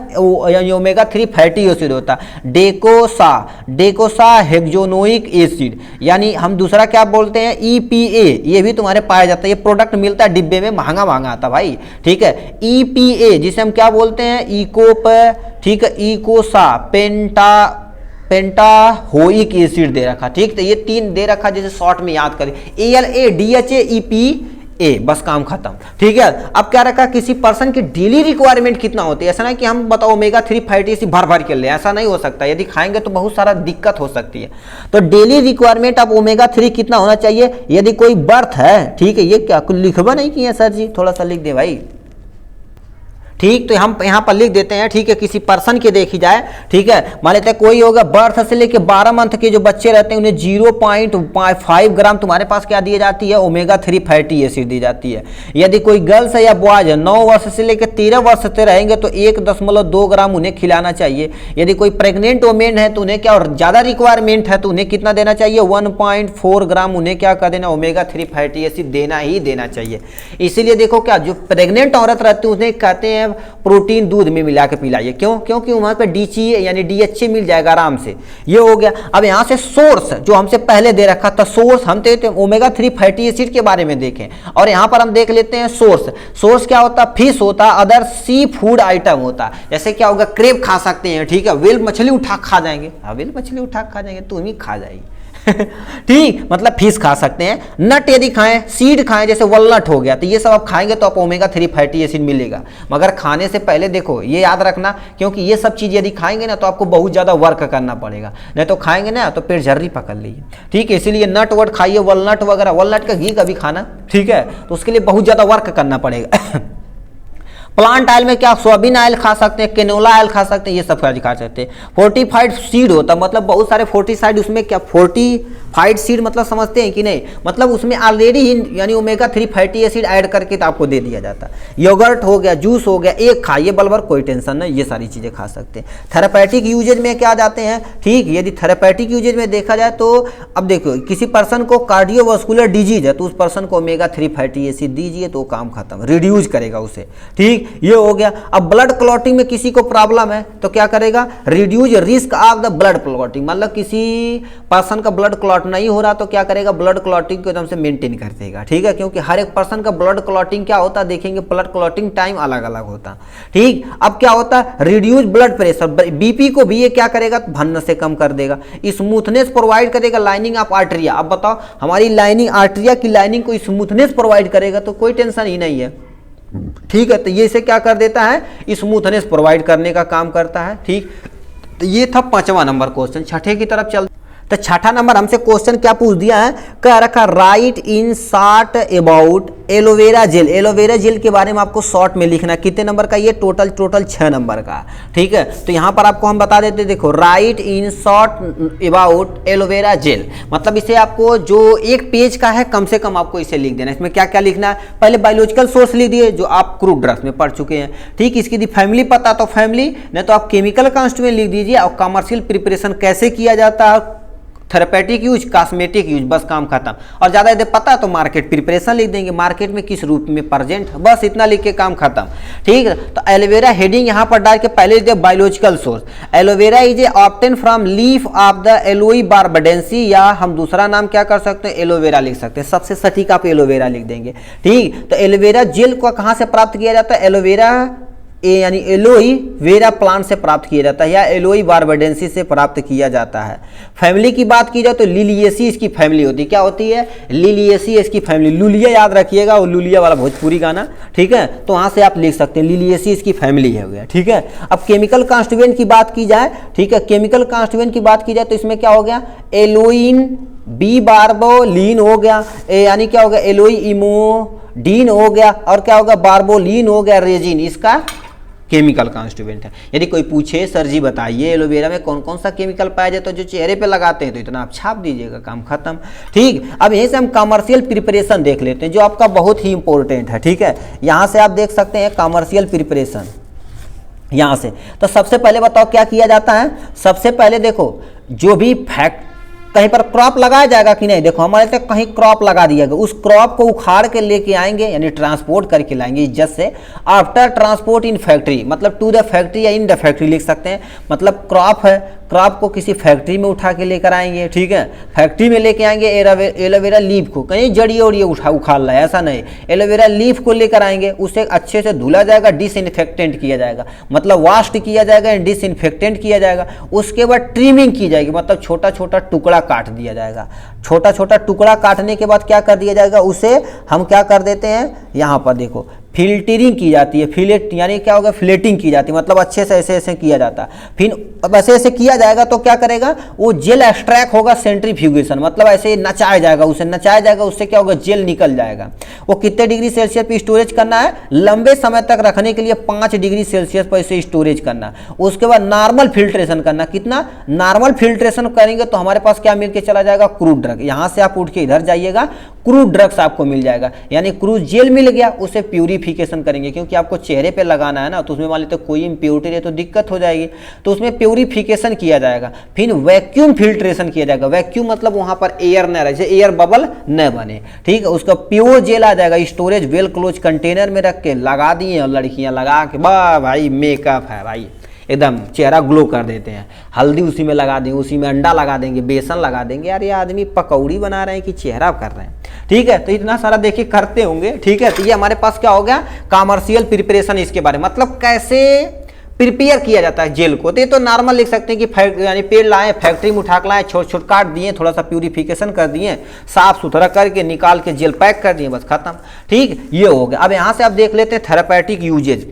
ओमेगा 3 फैटी एसिड होता है। डेकोसा हेक्सोनोइक एसिड, यानी हम दूसरा क्या बोलते हैं, EPA, ये भी तुम्हारे पाया जाता है। ये प्रोडक्ट मिलता है डिब्बे में, महंगा महंगा आता भाई, ठीक है। EPA जिसे हम क्या बोलते हैं, इकोप, ठीक है, इकोसा पेंटाहोइक एसिड दे रखा, ठीक। तो ये 3 दे रखा, जैसे शॉर्ट में याद करें, ALA DHA EPA, बस काम खत्म, ठीक है। अब क्या रखा, किसी पर्सन की डेली रिक्वायरमेंट कितना होती है, ऐसा नहीं कि हम बताओ ओमेगा 3 फैटी एसिड भर भर के ले, ऐसा नहीं हो सकता। यदि खाएंगे तो बहुत सारा दिक्कत हो सकती है। तो डेली रिक्वायरमेंट आप ओमेगा 3 कितना होना चाहिए, यदि कोई बर्थ है, ठीक है, ये क्या कुछ लिखवा नहीं किया सर जी, थोड़ा सा लिख दे भाई, ठीक। तो हम यहाँ पर लिख देते हैं, ठीक है, किसी पर्सन के देखी जाए, ठीक है, मान लेते हैं कोई होगा बर्थ से लेके 12 मंथ के जो बच्चे रहते हैं उन्हें 0.5 ग्राम तुम्हारे पास क्या दी जाती है, ओमेगा 3 फैटी एसिड दी जाती है। यदि कोई गर्ल्स है या बॉयज है 9 वर्ष से लेकर 13 वर्ष से रहेंगे तो 1.2 ग्राम उन्हें खिलाना चाहिए। यदि कोई प्रेग्नेंट वोमेन है तो उन्हें क्या, और ज़्यादा रिक्वायरमेंट है तो उन्हें कितना देना चाहिए, 1.4 ग्राम उन्हें क्या कर देना, ओमेगा 3 फैटी एसिड देना ही देना चाहिए। इसीलिए देखो क्या, जो प्रेग्नेंट औरत रहती है उन्हें कहते हैं प्रोटीन दूध में मिला के पिलाइए, क्यों, क्योंकि वहां पे DHA यानी DHA मिल जाएगा आराम से। ये हो गया। अब यहां से सोर्स जो हमसे पहले दे रखा था, सोर्स हम देते हैं ओमेगा 3 फैटी एसिड के बारे में देखें, और यहां पर हम देख लेते हैं सोर्स क्या होता है, फिश होता है, अदर सी फूड आइटम होता है। जैसे क्या होगा, क्रेब खा सकते हैं, ठीक है, व्हेल मछली उठा खा जाएंगे, व्हेल मछली उठा खा जाएंगे, तुम ही खा जाएगी ठीक, मतलब फिश खा सकते हैं। नट यदि खाएं, सीड खाएं, जैसे वॉलनट हो गया, तो ये सब आप खाएंगे तो आप ओमेगा 3 फैटी एसिड मिलेगा। मगर खाने से पहले देखो ये याद रखना, क्योंकि ये सब चीज़ यदि खाएंगे ना तो आपको बहुत ज़्यादा वर्क करना पड़ेगा, नहीं तो खाएंगे ना तो पेट झर्री पकड़ लीजिए, ठीक है। इसीलिए नट वट खाइए, वॉलनट वगैरह, वॉलनट का घी कभी खाना, ठीक है, तो उसके लिए बहुत ज़्यादा वर्क करना पड़ेगा प्लांट ऑयल में क्या, सोयाबीन ऑयल खा सकते हैं, केनोला ऑयल खा सकते हैं, ये सब खा सकते हैं। फोर्टिफाइड सीड होता है, मतलब बहुत सारे फोर्टिसाइड, उसमें क्या फोर्टिफाइड सीड मतलब समझते हैं कि नहीं, मतलब उसमें ऑलरेडी ही यानी ओमेगा 3 फैटी एसिड ऐड करके तो आपको दे दिया जाता है। योगर्ट हो गया, जूस हो गया, एक खाइए बलबर, कोई टेंशन नहीं, ये सारी चीज़ें खा सकते हैं। थेरापेटिक यूजेज में क्या जाते हैं, ठीक, यदि थेरापेटिक यूजेज में देखा जाए तो अब देखो किसी पर्सन को कार्डियोवास्कुलर डिजीज है तो उस पर्सन को ओमेगा 3 फैटी एसिड दीजिए तो काम खत्म, रिड्यूस करेगा उसे, ठीक, ये हो गया। अब ब्लड क्लॉटिंग में किसी को प्रॉब्लम है तो क्या करेगा, reduce risk of the blood clotting, मतलब किसी पर्सन का ब्लड क्लॉट नहीं हो रहा तो क्या करेगा, ब्लड क्लॉटिंग को एकदम से मेंटेन कर देगा, ठीक है, क्योंकि हर एक पर्सन का ब्लड क्लॉटिंग क्या होता है देखेंगे, ब्लड क्लॉटिंग टाइम अलग अलग होता, ठीक। अब क्या होता है, रिड्यूस ब्लड प्रेशर, बीपी को भी ये क्या करेगा, भन्न से कम कर देगा, स्मूथनेस प्रोवाइड करेगा, लाइनिंग ऑफ आर्टरिया। अब बताओ हमारी लाइनिंग, आर्टरिया की लाइनिंग को स्मूथनेस प्रोवाइड करेगा तो कोई टेंशन ही नहीं है, ठीक है। तो ये से क्या कर देता है, स्मूथनेस प्रोवाइड करने का काम करता है, ठीक। तो ये था 5वां नंबर क्वेश्चन। छठे की तरफ चल, तो छठा नंबर हमसे क्वेश्चन क्या पूछ दिया है, कह रखा right in short about aloe vera gel. Aloe vera gel के बारे में आपको शॉर्ट में लिखना, कितने नंबर का, ये टोटल 6 नंबर का, ठीक है। तो यहाँ पर आपको हम बता देते, देखो right in short about aloe vera gel, मतलब इसे आपको जो एक पेज का है कम से कम आपको इसे लिख देना। इसमें क्या क्या लिखना है, पहले बायोलॉजिकल सोर्स लिख दिए जो आप क्रूड ड्रग्स में पढ़ चुके हैं, ठीक। इसकी यदि फैमिली पता तो फैमिली, नहीं तो आप केमिकल कॉन्स्टिट्यूएंट लिख दीजिए, और कमर्शियल प्रिपरेशन कैसे किया जाता है, थेरेपेटिक यूज, कॉस्मेटिक यूज, बस काम खत्म। और ज़्यादा यदि पता तो मार्केट प्रिपरेशन लिख देंगे, मार्केट में किस रूप में प्रेजेंट, बस इतना लिख के काम खत्म, ठीक है। तो एलोवेरा हेडिंग यहाँ पर डाल के पहले the biological source, aloe vera is a obtain from leaf of the aloe barbadensis, या हम दूसरा नाम क्या कर सकते हैं, एलोवेरा लिख सकते हैं, सबसे सटीक आप एलोवेरा लिख देंगे, ठीक। तो एलोवेरा जेल को कहाँ से प्राप्त किया जाता है, एलोवेरा यानी एलोई वेरा प्लांट से प्राप्त किया जाता है, या एलोई बारबडेंसी से प्राप्त किया जाता है। फैमिली की बात की जाए तो लिलिएसी इसकी फैमिली होती है, क्या होती है, लिलिएसी इसकी फैमिली, लुलिया याद रखिएगा, वो लुलिया वाला भोजपुरी गाना, ठीक है, तो वहाँ से आप लिख सकते हैं लिलिएसी इसकी फैमिली है, हो गया, ठीक है। अब केमिकल कॉन्स्टिट्यूएंट की बात की जाए, ठीक है, केमिकल कॉन्स्टिट्यूएंट की बात की जाए तो इसमें क्या हो गया, एलोइन बी बारबोलीन हो गया, यानी क्या हो गया, एलोई इमोडीन हो गया, और क्या होगा, बारबोलीन हो गया, रेजिन, इसका केमिकल कॉन्स्टिट्यूएंट है। यदि कोई पूछे सर जी बताइए एलोवेरा में कौन कौन सा केमिकल पाया जाता है जो चेहरे पे लगाते हैं, तो इतना आप छाप दीजिएगा, काम खत्म। ठीक, अब यहीं से हम कमर्शियल प्रिपरेशन देख लेते हैं जो आपका बहुत ही इंपॉर्टेंट है। ठीक है, यहाँ से आप देख सकते हैं कमर्शियल प्रिपरेशन। यहाँ से तो सबसे पहले बताओ क्या किया जाता है। सबसे पहले देखो जो भी फैक्ट कहीं पर क्रॉप लगाया जाएगा कि नहीं, देखो हमारे तक कहीं क्रॉप लगा दिया गया, उस क्रॉप को उखाड़ के लेके आएंगे यानी ट्रांसपोर्ट करके लाएंगे इज्जत से। आफ्टर ट्रांसपोर्ट इन फैक्ट्री, मतलब टू द फैक्ट्री या इन द फैक्ट्री लिख सकते हैं। मतलब क्रॉप है, क्रॉप को किसी फैक्ट्री में उठा के लेकर आएंगे। ठीक है, फैक्ट्री में लेके आएंगे एलोवेरा लीफ को, कहीं जड़ी और ये उखाड़ रहा है ऐसा नहीं, एलोवेरा लीफ को लेकर आएंगे, उसे अच्छे से धुला जाएगा, डिसइंफेक्टेंट किया जाएगा, मतलब वाश किया जाएगा, डिसइंफेक्टेंट किया जाएगा। उसके बाद ट्रिमिंग की जाएगी, मतलब छोटा छोटा टुकड़ा काट दिया जाएगा। छोटा छोटा टुकड़ा काटने के बाद क्या कर दिया जाएगा, उसे हम क्या कर देते हैं, यहाँ पर देखो फिल्टरिंग की जाती है। फिलेट यानी क्या होगा, फिलेटिंग की जाती है, मतलब अच्छे से ऐसे ऐसे किया जाता है। फिर अब ऐसे ऐसे किया जाएगा तो क्या करेगा, वो जेल एक्सट्रैक्ट होगा, सेंट्रीफ्यूगेशन, मतलब ऐसे नचाया जाएगा, उसे नचाया जाएगा, उससे क्या होगा, जेल निकल जाएगा। वो कितने डिग्री सेल्सियस पे स्टोरेज करना है, लंबे समय तक रखने के लिए 5 डिग्री सेल्सियस पर इसे स्टोरेज करना। उसके बाद नॉर्मल फिल्ट्रेशन करना, कितना नॉर्मल फिल्ट्रेशन करेंगे तो हमारे पास क्या मिल के चला जाएगा, क्रूड ड्रग। यहाँ से आप उठ के इधर जाइएगा, क्रूड ड्रग्स आपको मिल जाएगा, यानी क्रूड जेल मिल गया, उसे प्यूरिफिकेशन करेंगे, क्योंकि आपको चेहरे पे लगाना है ना, तो उसमें मान लेते कोई इम्प्योरिटी रहे तो दिक्कत हो जाएगी, तो उसमें प्यूरिफिकेशन किया जाएगा। फिर वैक्यूम फिल्ट्रेशन किया जाएगा। वैक्यूम मतलब वहां पर एयर न रहे, एयर बबल न बने। ठीक है, उसका प्योर जेल आ जाएगा, स्टोरेज वेल क्लोज कंटेनर में रख के लगा दिए, और लड़कियां लगा के वाह भाई मेकअप है भाई, एकदम चेहरा ग्लो कर देते हैं। हल्दी उसी में लगा देंगे, उसी में अंडा लगा देंगे, बेसन लगा देंगे। यार ये आदमी पकौड़ी बना रहे हैं कि चेहरा कर रहे हैं। ठीक है, तो इतना सारा देखिए करते होंगे। ठीक है, तो ये हमारे पास क्या हो गया, कमर्शियल प्रिपरेशन इसके बारे में, मतलब कैसे प्रिपेयर किया जाता है जेल को। तो ये तो नॉर्मल लिख सकते हैं कि यानी पेड़ लाए, फैक्ट्री में उठा के लाए, छोट छोट काट दिए, थोड़ा सा प्यूरिफिकेशन कर दिए, साफ सुथरा करके निकाल के जेल पैक कर दिए, बस खत्म। ठीक, ये हो गया। अब यहाँ से आप देख लेते हैं थेरापेटिक यूजेज।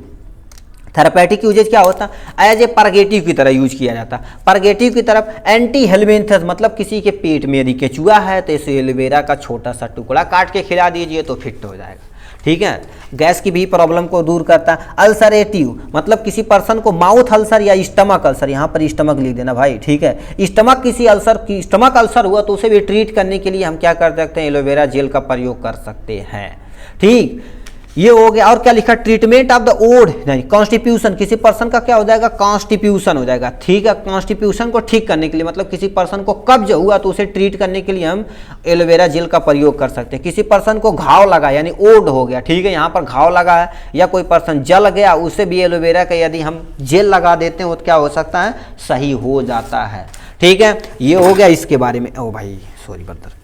थेरापेटिक यूजेज क्या होता है, एज ए परगेटिव की तरह यूज किया जाता है। परगेटिव की तरफ एंटी हेलमिंथस, मतलब किसी के पेट में यदि केचुआ है तो इसे एलोवेरा का छोटा सा टुकड़ा काट के खिला दीजिए तो फिट हो जाएगा। ठीक है, गैस की भी प्रॉब्लम को दूर करता है। अल्सरेटिव, मतलब किसी पर्सन को माउथ अल्सर या स्टमक अल्सर, यहाँ पर स्टमक लिख देना भाई। ठीक है, स्टमक किसी अल्सर की स्टमक अल्सर हुआ तो उसे भी ट्रीट करने के लिए हम क्या कर सकते हैं, एलोवेरा जेल का प्रयोग कर सकते हैं। ठीक, ये हो गया। और क्या लिखा, ट्रीटमेंट ऑफ द ओड नहीं कॉन्स्टिट्यूशन, किसी पर्सन का क्या हो जाएगा, कॉन्स्टिट्यूशन हो जाएगा। ठीक है, कॉन्स्टिट्यूशन को ठीक करने के लिए, मतलब किसी पर्सन को कब्ज हुआ तो उसे ट्रीट करने के लिए हम एलोवेरा जेल का प्रयोग कर सकते हैं। किसी पर्सन को घाव लगा यानी ओड हो गया, ठीक है, यहाँ पर घाव लगा है, या कोई पर्सन जल गया, उसे भी एलोवेरा का यदि हम जेल लगा देते हैं तो क्या हो सकता है, सही हो जाता है। ठीक है, ये हो गया इसके बारे में। ओ भाई सॉरी बर्दर।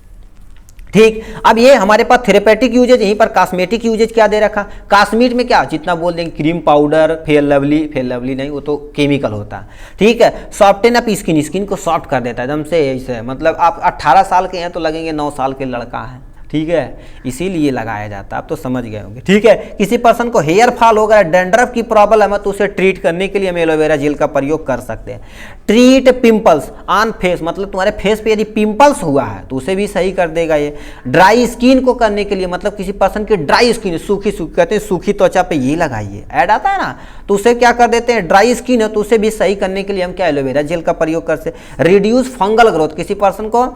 ठीक, अब ये हमारे पास थेरेपेटिक यूजेज, यहीं पर कॉस्मेटिक यूजेज क्या दे रखा, कॉस्मेट में क्या जितना बोल देंगे, क्रीम पाउडर, फेयर लवली नहीं, वो तो केमिकल होता है। ठीक है, सॉफ्टन अप स्किन, स्किन को सॉफ्ट कर देता है एकदम से ऐसे, मतलब आप 18 साल के हैं तो लगेंगे 9 साल के लड़का है। ठीक है, इसीलिए लगाया जाता है, आप तो समझ गए होंगे। ठीक है, किसी पर्सन को हेयर फॉल हो गया, डैंड्रफ की प्रॉब्लम है तो उसे ट्रीट करने के लिए हम एलोवेरा जेल का प्रयोग कर सकते हैं। ट्रीट पिंपल्स ऑन फेस, मतलब तुम्हारे फेस पे यदि पिंपल्स हुआ है तो उसे भी सही कर देगा ये। ड्राई स्किन को करने के लिए, मतलब किसी पर्सन की ड्राई स्किन, सूखी कहते हैं सूखी त्वचा पे ये लगाइए, ऐड आता है ना, तो उसे क्या कर देते हैं, ड्राई स्किन है तो उसे भी सही करने के लिए हम क्या एलोवेरा जेल का प्रयोग करते हैं। रिड्यूस फंगल ग्रोथ, किसी पर्सन को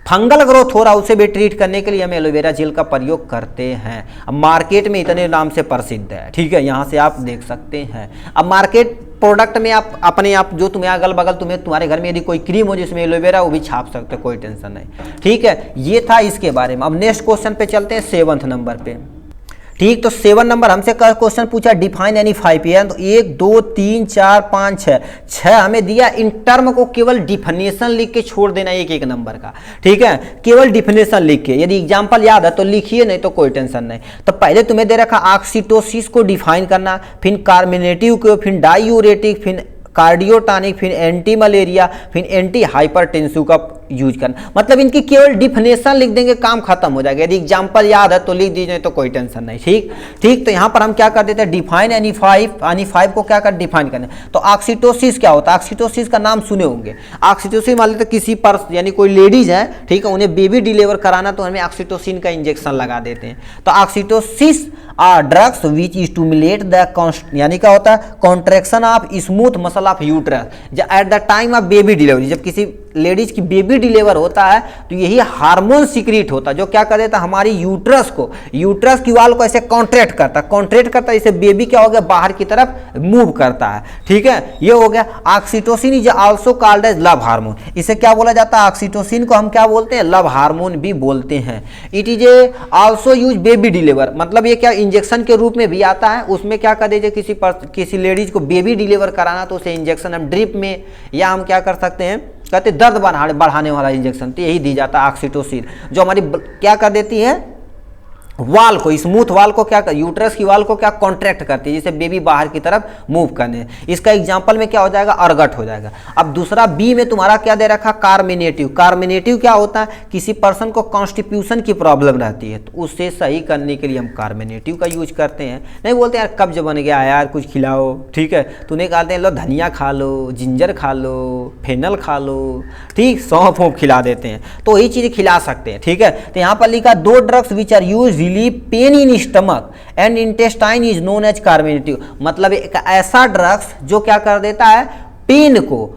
फंगल ग्रोथ हो रहा है उसे भी ट्रीट करने के लिए हम एलोवेरा जेल का प्रयोग करते हैं। अब मार्केट में इतने नाम से प्रसिद्ध है। ठीक है, यहाँ से आप देख सकते हैं। अब मार्केट प्रोडक्ट में आप अपने आप जो तुम्हें अगल बगल तुम्हारे घर में यदि कोई क्रीम हो जिसमें एलोवेरा, वो भी छाप सकते हो, कोई टेंशन नहीं। ठीक है, ये था इसके बारे में। अब नेक्स्ट क्वेश्चन पे चलते हैं, 7th नंबर पे। ठीक, तो 7 नंबर हमसे क्वेश्चन पूछा, डिफाइन एनी 5 ईयर, तो 1 2 3 4 5 6 हमें दिया। इन टर्म को केवल डिफिनेशन लिख के छोड़ देना एक नंबर का। ठीक है, केवल डिफिनेशन लिख के, यदि एग्जांपल याद है तो लिखिए, नहीं तो कोई टेंशन नहीं। तो पहले तुम्हें दे रखा ऑक्सीटोसिस को डिफाइन करना, फिर कार्मिनेटिव को, फिर डायूरेटिक, फिर कार्डियोटॉनिक, फिर एंटी मलेरिया, फिर एंटी हाइपरटेंसिव का यूज करना, मतलब इनकी केवल डिफिनेशन लिख देंगे, काम खत्म हो जाएगा। यदि एग्जाम्पल याद है तो लिख दीजिए, तो कोई टेंशन नहीं। ठीक। तो यहाँ पर हम क्या कर देते हैं, डिफाइन NE5 को क्या कर डिफाइन करना। तो ऑक्सीटोसिस क्या होता है, ऑक्सीटोसिस का नाम सुने होंगे। ऑक्सीटोसिस मान लेते किसी पर यानी कोई लेडीज है, ठीक है, उन्हें बेबी डिलीवर कराना, तो हमें ऑक्सीटोसिन का इंजेक्शन लगा देते हैं। तो oxytocics are drugs which stimulate the यानी क्या होता है, contraction of smooth muscle of uterus at the time of baby delivery. जब किसी लेडीज की बेबी डिलीवर होता है तो यही हार्मोन सीक्रेट होता है जो क्या कर देता है, हमारी यूट्रस की वाल को ऐसे कॉन्ट्रैक्ट करता है, इसे बेबी क्या हो गया, बाहर की तरफ मूव करता है। ठीक है, ये हो गया। Oxytocin is also called as love hormone, इसे क्या बोला जाता है, ऑक्सीटोसिन को हम क्या बोलते हैं, लव हार्मोन भी बोलते हैं। It is also use baby deliver, मतलब ये क्या इंजेक्शन के रूप में भी आता है। उसमें क्या कर दीजिए, किसी लेडीज को बेबी डिलीवर कराना तो उसे इंजेक्शन हम ड्रिप में, या हम क्या कर सकते हैं, कहते दर्द बढ़ाने वाला इंजेक्शन, तो यही दी जाता है ऑक्सीटोसिन, जो हमारी क्या कर देती है, वाल को, स्मूथ वाल को क्या, यूट्रस की वाल को क्या कॉन्ट्रैक्ट करती है, जिसे बेबी बाहर की तरफ मूव करने। इसका एग्जांपल में क्या हो जाएगा, अर्गट हो जाएगा। अब दूसरा बी में तुम्हारा क्या दे रखा, कार्मिनेटिव। कार्मिनेटिव क्या होता है, किसी पर्सन को कॉन्स्टिट्यूशन की प्रॉब्लम रहती है, तो उससे सही करने के लिए हम कार्मिनेटिव का यूज करते हैं। नहीं बोलते यार कब्ज बन गया यार कुछ खिलाओ, ठीक है, तो उन्हें कहते हैं लो धनिया खा लो, जिंजर खा लो, फेनल खा लो, ठीक, सौंफ खिला देते हैं, तो वही चीज़ खिला सकते हैं। ठीक है, तो यहाँ पर लिखा the drugs which are use relieve pain in stomach and intestine is known as carminative, मतलब एक ऐसा ड्रग्स जो क्या कर देता है, पेन को,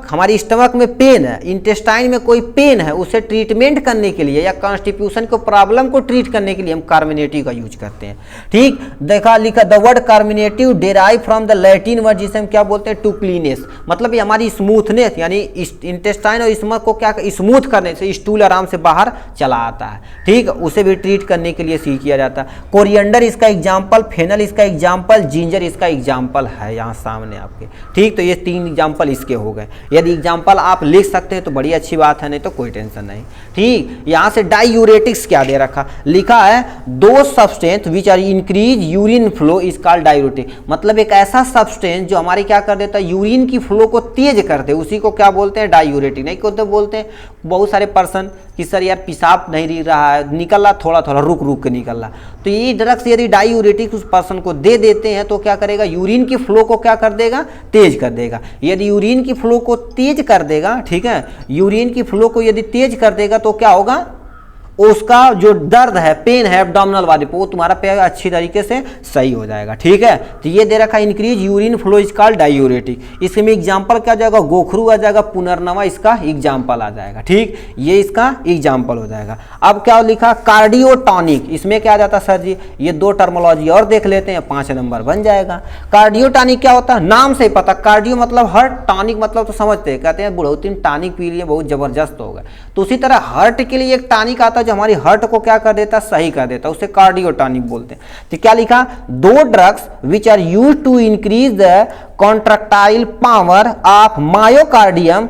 हमारी स्टमक में पेन है, इंटेस्टाइन में कोई पेन है, उसे ट्रीटमेंट करने के लिए या कॉन्स्टिट्यूशन को प्रॉब्लम को ट्रीट करने के लिए हम कार्मिनेटिव का यूज करते हैं। ठीक, देखा लिखा the word carminative derive from the Latin word जिसे हम क्या बोलते हैं, टू क्लीनेस, मतलब ये हमारी स्मूथनेस यानी इंटेस्टाइन और स्टमक को क्या स्मूथ करने से स्टूल आराम से बाहर चला आता है। ठीक, उसे भी ट्रीट करने के लिए सी किया जाता है। कोरिएंडर इसका एग्जाम्पल, फेनल इसका एग्जाम्पल, जिंजर इसका एग्जाम्पल है यहाँ सामने आपके। ठीक, तो ये 3 एग्जाम्पल इसके हो गए। यदि एग्जाम्पल आप लिख सकते हैं तो बड़ी अच्छी बात है, नहीं तो कोई टेंशन नहीं। ठीक, यहां से डायूरेटिक्स क्या दे रखा, लिखा है the substance which are increase urine flow is called diuretic, मतलब एक ऐसा सब्सटेंस जो हमारे क्या कर देता है, यूरिन की फ्लो को तेज कर दे, उसी को क्या बोलते हैं, डायूरेटिक। नहीं तो बोलते हैं बहुत सारे पर्सन कि सर यार पेशाब नहीं रहा है, निकल रहा थोड़ा थोड़ा, रुक रुक के निकल रहा, तो ये ड्रग्स यदि डायूरेटिक उस पर्सन को दे देते हैं तो क्या करेगा, यूरिन की फ्लो को क्या कर देगा, तेज कर देगा। यदि यूरिन की फ्लो को तेज कर देगा, ठीक है, यूरिन की फ्लो को यदि तेज कर देगा तो क्या होगा, उसका जो दर्द है, पेन है एब्डोमिनल वाले पे, वो तुम्हारा पे अच्छी तरीके से सही हो जाएगा। ठीक है, तो ये दे रखा increase urine flow is called diuretic. इसमें एग्जांपल क्या जाएगा, गोखरू आ जाएगा, पुनर्नवा इसका एग्जांपल आ जाएगा। ठीक, ये इसका एग्जांपल हो जाएगा। अब क्या लिखा, कार्डियोटॉनिक, इसमें क्या आ जाता सर जी, ये 2 टर्मोलॉजी और देख लेते हैं, 5 नंबर बन जाएगा। कार्डियोटॉनिक क्या होता है, नाम से ही पता, कार्डियो मतलब हार्ट, टॉनिक मतलब तो समझते हैं, कहते हैं बुढ़ौती टॉनिक पी लिए बहुत जबरदस्त हो गए, तो उसी तरह हार्ट के लिए एक टॉनिक आता है जो हमारी हार्ट को क्या कर देता, सही कर देता, उसे कार्डियोटॉनिक बोलते हैं। तो क्या लिखा, 2 drugs which are used to increase the contractile power of myocardium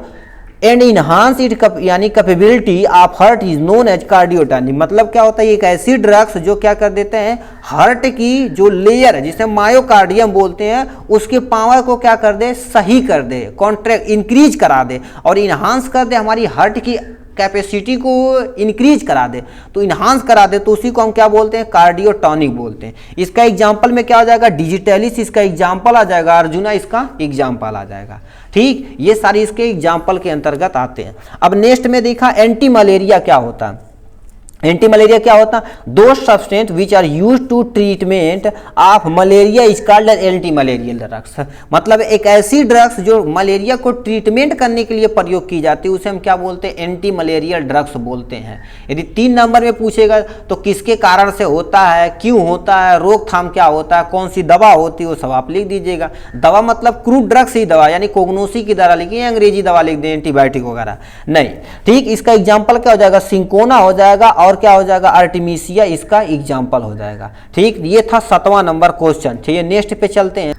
and enhance it यानी capability of heart is known as cardiotonic, मतलब क्या होता है, एक ऐसी ड्रग्स जो क्या कर देते हैं, हार्ट की जो लेयर है जिसे मायोकार्डियम बोलते हैं, उसके पावर को क्या कर दे, सही कर दे, कॉन्ट्रैक्ट इंक्रीज करा दे और इनहांस कर दे, हमारी हार्ट की कैपेसिटी को इंक्रीज करा दे, तो इन्हांस करा दे, तो उसी को हम क्या बोलते हैं, कार्डियोटॉनिक बोलते हैं। इसका एग्जांपल में क्या आ जाएगा, डिजिटलिस इसका एग्जांपल आ जाएगा, अर्जुना इसका एग्जांपल आ जाएगा। ठीक, ये सारी इसके एग्जांपल के अंतर्गत आते हैं। अब नेक्स्ट में देखा एंटी मलेरिया क्या होता है। एंटी मलेरिया क्या होता है, 2 substance which are use to treatment of malaria is called anti malarial drugs, मतलब एक ऐसी ड्रग्स जो मलेरिया को ट्रीटमेंट करने के लिए प्रयोग की जाती है, उसे हम क्या बोलते हैं, एंटी मलेरियल ड्रग्स बोलते हैं। यदि 3 नंबर में पूछेगा तो किसके कारण से होता है, क्यों होता है, रोकथाम क्या होता है, कौन सी दवा होती है, वो सब आप लिख दीजिएगा। दवा मतलब क्रूड ड्रग्स ही दवा, यानी कोगनोसी की दवा लिखिए, अंग्रेजी दवा लिख दें, एंटीबायोटिक वगैरह नहीं। ठीक, इसका एग्जाम्पल क्या हो जाएगा, सिंकोना हो जाएगा, और क्या हो जाएगा, आर्टिमिसिया इसका एग्जाम्पल हो जाएगा। ठीक, ये था 7वां नंबर क्वेश्चन। ठीक है, नेक्स्ट पे चलते हैं।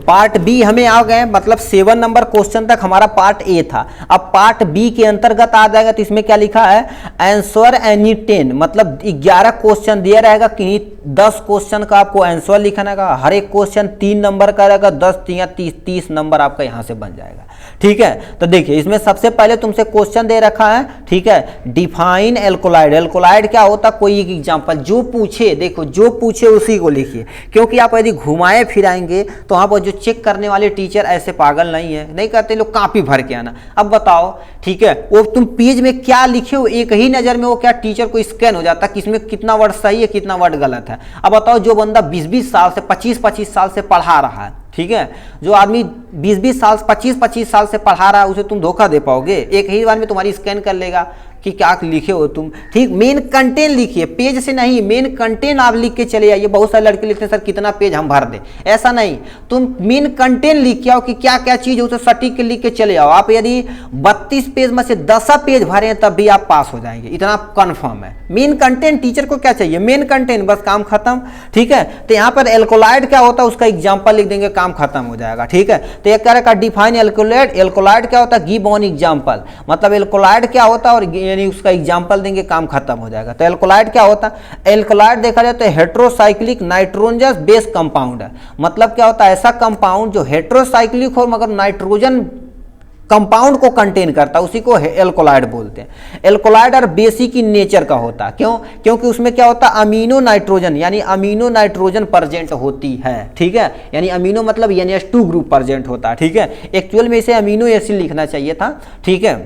पार्ट बी हमें आ गए, मतलब 7 नंबर क्वेश्चन तक हमारा पार्ट ए था। अब पार्ट बी के अंतर्गत आ जाएगा तो इसमें क्या लिखा है, आंसर एनी 10, मतलब 11 क्वेश्चन दिया रहेगा, किन्हीं 10 क्वेश्चन का आपको आंसर लिखना है। हर एक क्वेश्चन 3 नंबर का रहेगा, 10 या 30 नंबर आपका यहां से बन जाएगा। ठीक है, तो देखिए इसमें सबसे पहले तुमसे क्वेश्चन दे रखा है, ठीक है, डिफाइन एल्कोलाइड। एल्कोलाइड क्या होता, कोई एक एग्जांपल जो पूछे, देखो जो पूछे उसी को लिखिए, क्योंकि आप यदि घुमाए फिराएंगे तो वहां पर जो चेक करने वाले टीचर ऐसे पागल नहीं है, नहीं कहते लोग कॉपी भर के आना। अब बताओ, ठीक है, वो तुम पेज में क्या लिखे हो एक ही नजर में वो क्या टीचर को स्कैन हो जाता है किसमें कितना वर्ड सही है कितना वर्ड गलत है। अब बताओ, जो बंदा 20-20 साल से 25-25 साल से पढ़ा रहा है, ठीक है, जो आदमी 20-20 साल 25-25 साल से पढ़ा रहा है, उसे तुम धोखा दे पाओगे? एक ही बार में तुम्हारी स्कैन कर लेगा कि क्या लिखे हो तुम। ठीक, मेन कंटेंट लिखिए, पेज से नहीं, मेन कंटेंट आप लिख के चले आइए। बहुत सारे लड़के लिखते हैं सर कितना पेज हम भर दें, ऐसा नहीं, तुम मेन कंटेंट लिख के आओ कि क्या क्या चीज है उसे सटीक के लिख के चले आओ। आप यदि 32 पेज में से 10 पेज भरे तब भी आप पास हो जाएंगे, इतना कंफर्म है। मेन कंटेंट, टीचर को क्या चाहिए, मेन कंटेंट, बस काम खत्म। ठीक है, तो यहाँ पर एल्कोलाइड क्या होता है उसका एग्जाम्पल लिख देंगे, काम खत्म हो जाएगा। ठीक है, तो एक कह डिफाइन एल्कोलाइड। एल्कोलाइड क्या होता है, गिव ऑन एग्जाम्पल, मतलब एल्कोलाइड क्या होता है और यानी उसका एग्जाम्पल देंगे, काम खत्म हो जाएगा। तो एल्कोलाइड क्या होता है, एल्कोलाइड देखा जाए तो हेट्रोसाइक्लिक नाइट्रोजनस बेस कंपाउंड है। मतलब क्या होता है, ऐसा कंपाउंड जो हेट्रोसाइक्लिक हो मगर नाइट्रोजन कंपाउंड को कंटेन करता है, उसी को एल्कोलाइड बोलते हैं। एल्कोलाइड और बेसिक इन नेचर का होता है, क्यों, क्योंकि उसमें क्या होता है, अमीनो नाइट्रोजन यानी अमीनो नाइट्रोजन प्रेजेंट होती है। ठीक है, यानी अमीनो मतलब NH2 ग्रुप प्रेजेंट होता है। ठीक है, एक्चुअल में इसे अमीनो एसिड लिखना चाहिए था, ठीक है,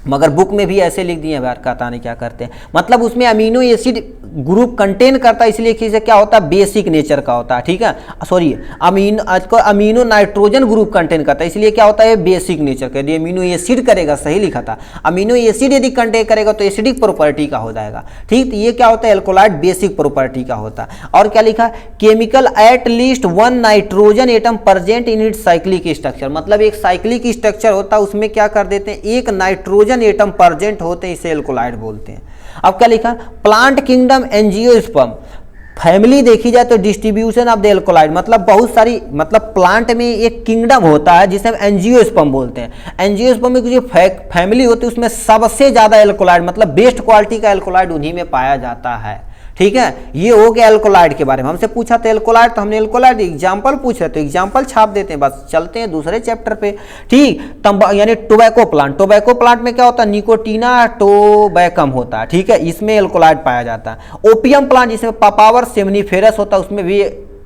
मगर बुक में भी ऐसे लिख दिए यार, पता नहीं क्या करते हैं। मतलब उसमें अमीनो एसिड ग्रुप कंटेन करता है, इसलिए कि क्या होता है, बेसिक नेचर का होता है। ठीक है, sorry, amino nitrogen group contain करता है, इसलिए क्या होता है, बेसिक नेचर का। यदि अमीनो एसिड करेगा, सही लिखा था, अमीनो एसिड यदि कंटेन करेगा तो एसिडिक प्रॉपर्टी का हो जाएगा। ठीक, तो ये क्या होता है, एल्कोलाइड बेसिक प्रॉपर्टी का होता है। और क्या लिखा, chemical at least 1 nitrogen atom present in it cyclic structure, मतलब एक साइक्लिक स्ट्रक्चर होता है, उसमें क्या कर देते हैं, एक नाइट्रोजन एटम प्रेजेंट होते हैं, इसे एल्कोलाइड बोलते हैं। अब क्या लिखा, प्लांट किंगडम एंजियोस्पर्म, फैमिली देखी जाए तो डिस्ट्रीब्यूशन ऑफ द एल्कोलाइड, मतलब बहुत सारी, मतलब प्लांट में एक किंगडम होता है जिसे हम एंजियोस्पर्म बोलते हैं। एंजियोस्पर्म में जो फैमिली होती है उसमें सबसे ज्यादा एल्कोलाइड, मतलब बेस्ट क्वालिटी का एल्कोलाइड उन्हीं में पाया जाता है। ठीक है, ये हो गया एल्कोलाइड के बारे में। हमसे पूछा था एल्कोलाइड, तो हमने एल्कोलाइड एग्जांपल पूछ रहे तो एग्जांपल छाप देते हैं, बस चलते हैं दूसरे चैप्टर पे। ठीक, यानी टोबैको प्लांट, टोबैको प्लांट में क्या होता है, निकोटीना टोबैकम होता है। ठीक है, इसमें एल्कोलाइड पाया जाता है। ओपियम प्लांट जिसमें पापावर सेमनीफेरस होता है, उसमें भी